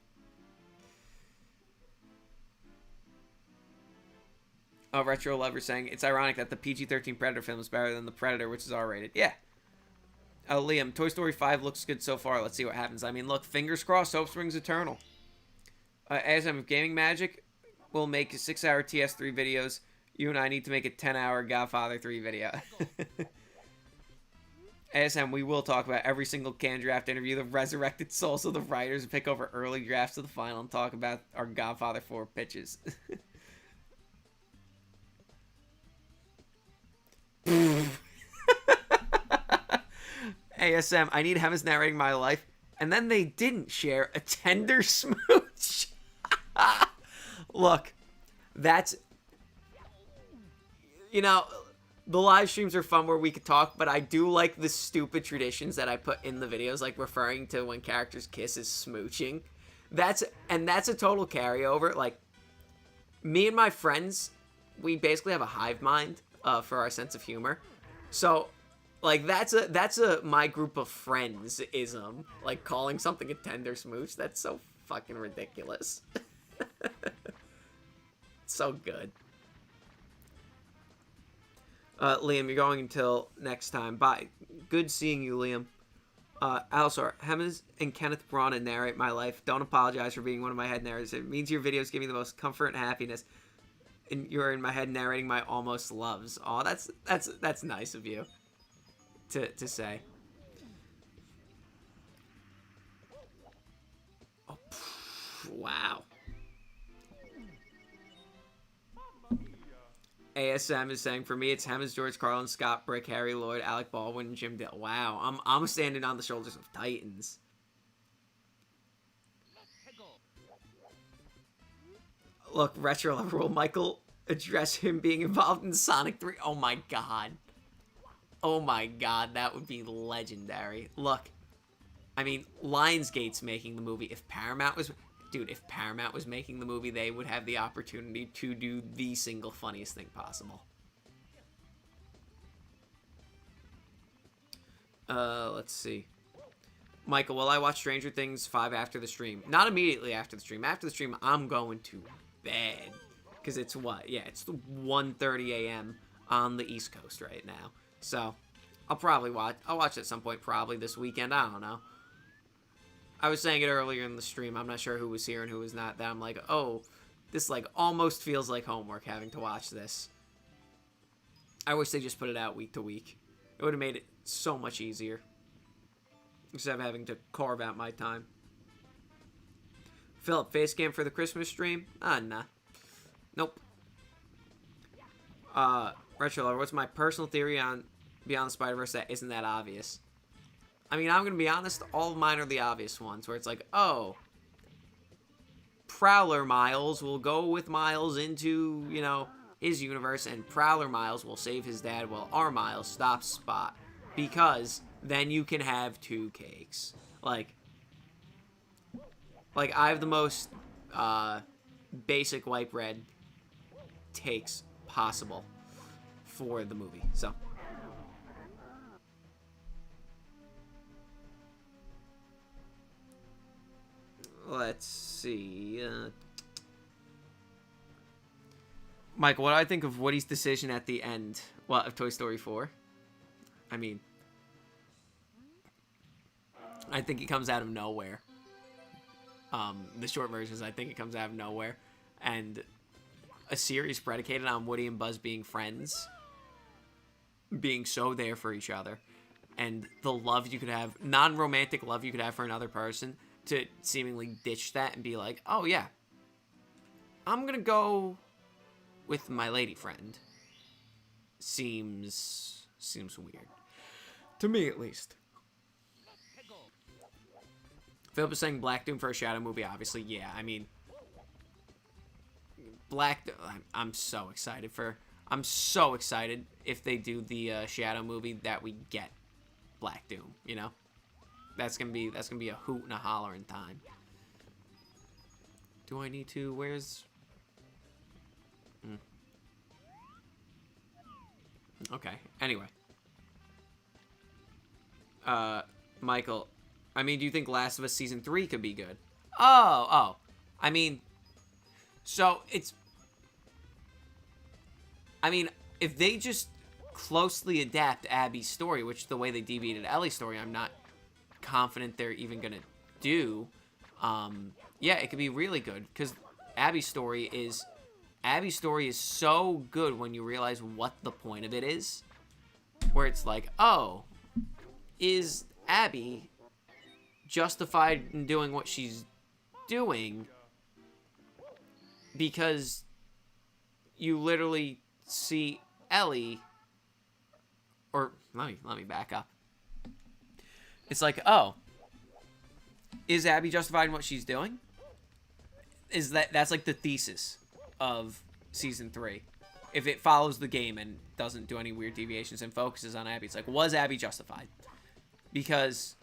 Oh, Retro Lover saying it's ironic that the PG-13 Predator film is better than the Predator, which is R-rated. Yeah. Liam, Toy Story 5 looks good so far. Let's see what happens. I mean, look, fingers crossed. Hope springs eternal. ASM of Gaming Magic will make 6-hour TS3 videos. You and I need to make a 10-hour Godfather 3 video. ASM, we will talk about every single can draft interview, the resurrected souls of the writers, and pick over early drafts of the final, and talk about our Godfather 4 pitches. ASM, I need Hemmas narrating my life. And then they didn't share a tender smooch. Look, that's... You know, the live streams are fun where we could talk, but I do like the stupid traditions that I put in the videos, like referring to when characters kiss as smooching. That's a total carryover. Like, me and my friends, we basically have a hive mind for our sense of humor. So, like, that's a my group of friends ism. Like, calling something a tender smooch. That's so fucking ridiculous. So good. Liam, you're going until next time. Bye. Good seeing you, Liam. Alsor, Hemmas and Kenneth Branagh narrate my life. Don't apologize for being one of my head narrators. It means your videos give me the most comfort and happiness. And you're in my head narrating my almost loves. Oh, that's nice of you to say. Oh, wow. ASM is saying, for me, it's Hemmas, George Carlin, Scott Brick, Harry Lloyd, Alec Baldwin, and Jim Dale. Wow, I'm standing on the shoulders of titans. Look, Retro Lover, will Michael address him being involved in Sonic 3? Oh my god. Oh my god, that would be legendary. Look, I mean, Lionsgate's making the movie. If Paramount was... Dude, if Paramount was making the movie, they would have the opportunity to do the single funniest thing possible. Let's see. Michael, will I watch Stranger Things 5 after the stream? Not immediately after the stream. After the stream, I'm going to bed. Because it's what? Yeah, it's 1:30 a.m. on the East Coast right now. So, I'll watch it at some point, probably this weekend. I don't know. I was saying it earlier in the stream. I'm not sure who was here and who was not. That I'm like, oh, this like almost feels like homework having to watch this. I wish they just put it out week to week. It would have made it so much easier. Instead of having to carve out my time. Philip, face cam for the Christmas stream? Nah. Nope. Retro Lover, what's my personal theory on Beyond the Spider-Verse that isn't that obvious? I mean, I'm going to be honest, all of mine are the obvious ones, where it's like, oh, Prowler Miles will go with Miles into, you know, his universe, and Prowler Miles will save his dad while our Miles stops Spot. Because then you can have two cakes. Like I have the most basic white bread takes possible for the movie, so... Let's see. Michael, what do I think of Woody's decision at the end of Toy Story 4? I mean, I think it comes out of nowhere. The short version is I think it comes out of nowhere. And a series predicated on Woody and Buzz being friends, being so there for each other, and the love you could have, non-romantic love you could have for another person, to seemingly ditch that and be like, oh yeah, I'm gonna go with my lady friend. Seems weird. To me, at least. Philip is saying Black Doom for a Shadow movie, obviously, yeah, I mean... I'm so excited if they do the Shadow movie that we get Black Doom, you know? That's gonna be a hoot and a holler in time. Do I need to? Where's... Okay. Anyway. Michael, I mean, do you think Last of Us Season 3 could be good? Oh. I mean, so it's... I mean, if they just closely adapt Abby's story, which the way they deviated Ellie's story, I'm not confident they're even gonna do. Yeah, it could be really good because Abby's story is so good when you realize what the point of it is, where it's like, oh, is Abby justified in doing what she's doing because you literally see Ellie let me back up. It's like, oh, is Abby justified in what she's doing? That's like the thesis of season 3. If it follows the game and doesn't do any weird deviations and focuses on Abby, it's like, was Abby justified? Because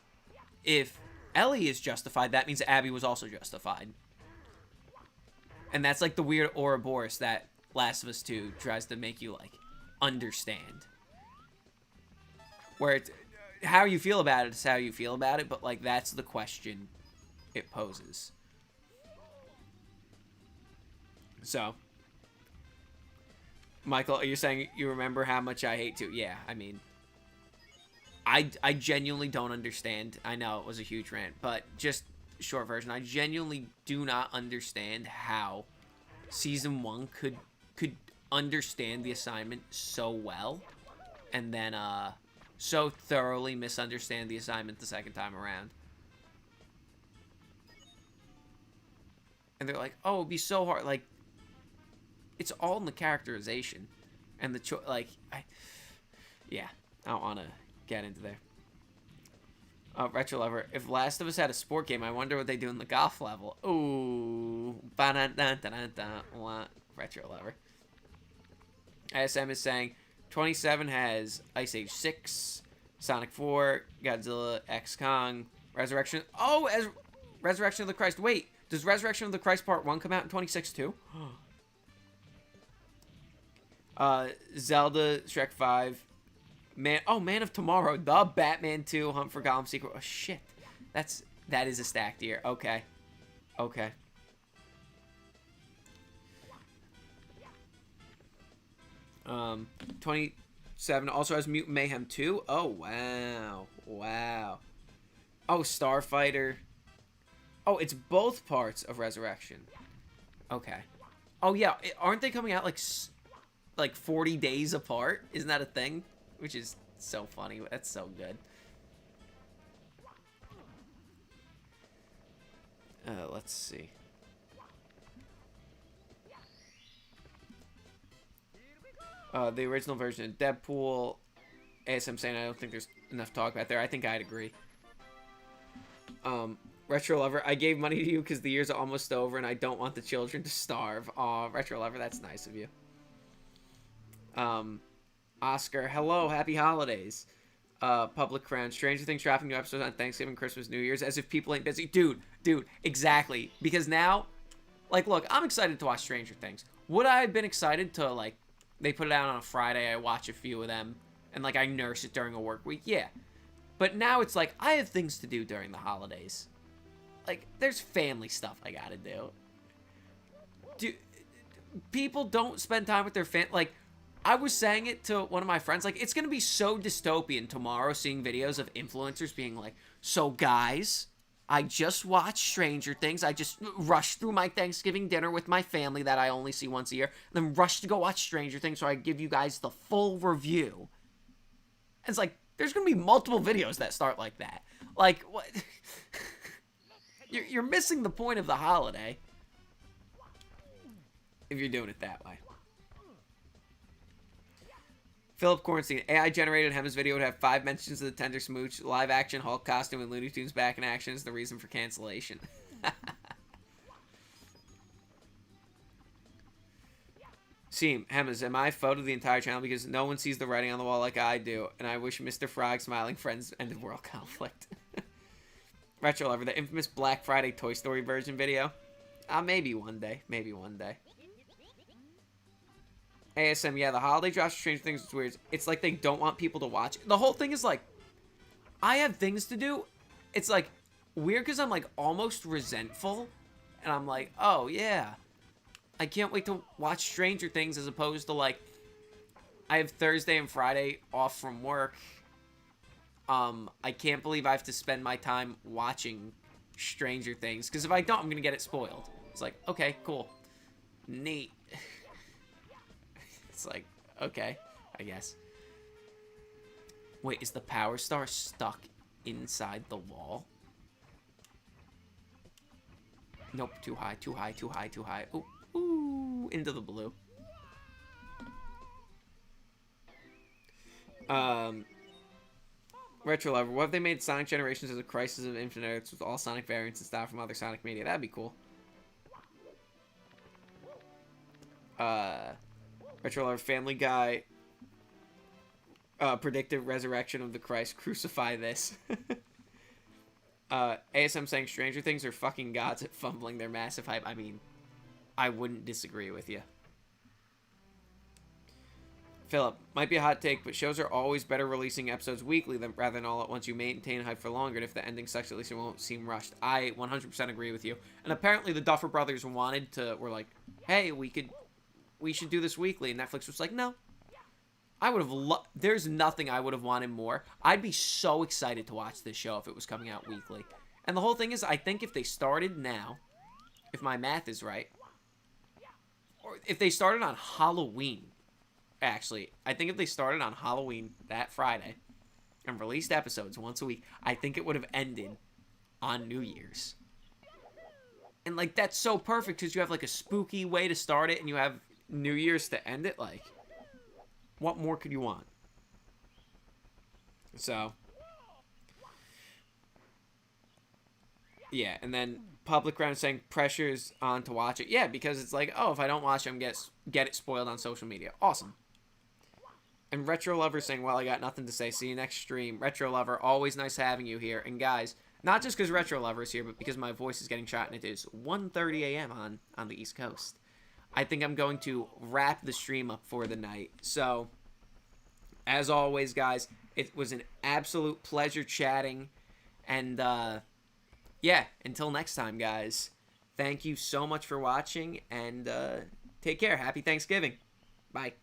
if Ellie is justified, that means Abby was also justified. And that's like the weird Ouroboros that Last of Us 2 tries to make you, like, understand. Where it's, how you feel about it is how you feel about it, but, like, that's the question it poses. So, Michael, you're saying you remember how much I hate to? Yeah, I mean, I genuinely don't understand. I know it was a huge rant, but just short version, I genuinely do not understand how season 1 could understand the assignment so well and then so thoroughly misunderstand the assignment the second time around. And they're like, oh, it'd be so hard. Like, it's all in the characterization and the yeah, I don't want to get into there. Retro Lover, if Last of Us had a sport game, I wonder what they do in the golf level. Ooh, Retro Lover. ISM is saying 27 has Ice Age 6, Sonic 4, Godzilla X Kong, Resurrection. Oh, as Resurrection of the Christ. Wait, does Resurrection of the Christ Part 1 come out in 26 too? Zelda, Shrek 5, Man of Tomorrow, The Batman 2, Hunt for Gollum sequel. Oh shit, that is a stacked year. Okay. 27 also has Mutant Mayhem 2. Oh wow. Oh, Starfighter. Oh, it's both parts of Resurrection. Okay. Oh yeah, aren't they coming out like 40 days apart? Isn't that a thing? Which is so funny. That's so good. Let's see. The original version of Deadpool. ASM saying I don't think there's enough talk about there. I think I'd agree. Retro Lover, I gave money to you because the years are almost over and I don't want the children to starve. Aw, Retro Lover, that's nice of you. Oscar, hello, happy holidays. Public Crown, Stranger Things dropping new episodes on Thanksgiving, Christmas, New Year's, as if people ain't busy. Dude, exactly. Because now, like, look, I'm excited to watch Stranger Things. Would I have been excited to, like, they put it out on a Friday, I watch a few of them, and, like, I nurse it during a work week? Yeah. But now it's like, I have things to do during the holidays. Like, there's family stuff I gotta do. People don't spend time with their like, I was saying it to one of my friends, like, it's gonna be so dystopian tomorrow seeing videos of influencers being like, so guys, I just watched Stranger Things. I just rushed through my Thanksgiving dinner with my family that I only see once a year, and then rushed to go watch Stranger Things so I give you guys the full review. And it's like, there's gonna be multiple videos that start like that. Like, what? You're missing the point of the holiday if you're doing it that way. Philip Cornstein, AI-generated Hemmas video would have 5 mentions of the Tender Smooch, live-action Hulk costume, and Looney Tunes back in action is the reason for cancellation. Seam, Hemmas, am I photo the entire channel because no one sees the writing on the wall like I do, and I wish Mr. Frog smiling friends ended world conflict. Retro Lover, the infamous Black Friday Toy Story version video. Maybe one day. ASM, yeah, the holiday drops for Stranger Things is weird. It's like they don't want people to watch. The whole thing is like, I have things to do. It's like weird because I'm like almost resentful. And I'm like, oh yeah, I can't wait to watch Stranger Things as opposed to like, I have Thursday and Friday off from work. I can't believe I have to spend my time watching Stranger Things. Because if I don't, I'm going to get it spoiled. It's like, okay, cool. Neat. It's like, okay, I guess. Wait, is the Power Star stuck inside the wall? Nope, too high. Ooh, into the blue. Retro Lover, what if they made Sonic Generations as a Crisis of Infinite Earths with all Sonic variants and style from other Sonic media? That'd be cool. Retro Lover, Family Guy predicted resurrection of the Christ. Crucify this. ASM saying Stranger Things are fucking gods at fumbling their massive hype. I mean, I wouldn't disagree with you. Philip, might be a hot take, but shows are always better releasing episodes weekly rather than all at once. You maintain hype for longer, and if the ending sucks, at least it won't seem rushed. I 100% agree with you. And apparently the Duffer Brothers were like, hey, we should do this weekly. And Netflix was like, no. I would have there's nothing I would have wanted more. I'd be so excited to watch this show if it was coming out weekly. And the whole thing is, I think if they started now, if my math is right, or if they started on Halloween, actually, I think if they started on Halloween that Friday and released episodes once a week, I think it would have ended on New Year's. And, like, that's so perfect because you have, like, a spooky way to start it and you have New Year's to end it. Like, what more could you want? So, yeah, and then Public Ground saying pressure's on to watch it. Yeah, because it's like, oh, if I don't watch it, I'm get it spoiled on social media. Awesome. And Retro Lover saying, well, I got nothing to say. See you next stream. Retro Lover, always nice having you here. And guys, not just because Retro Lover is here, but because my voice is getting shot and it is 1:30 a.m. on the East Coast. I think I'm going to wrap the stream up for the night. So, as always, guys, it was an absolute pleasure chatting. And, yeah, until next time, guys, thank you so much for watching. And take care. Happy Thanksgiving. Bye.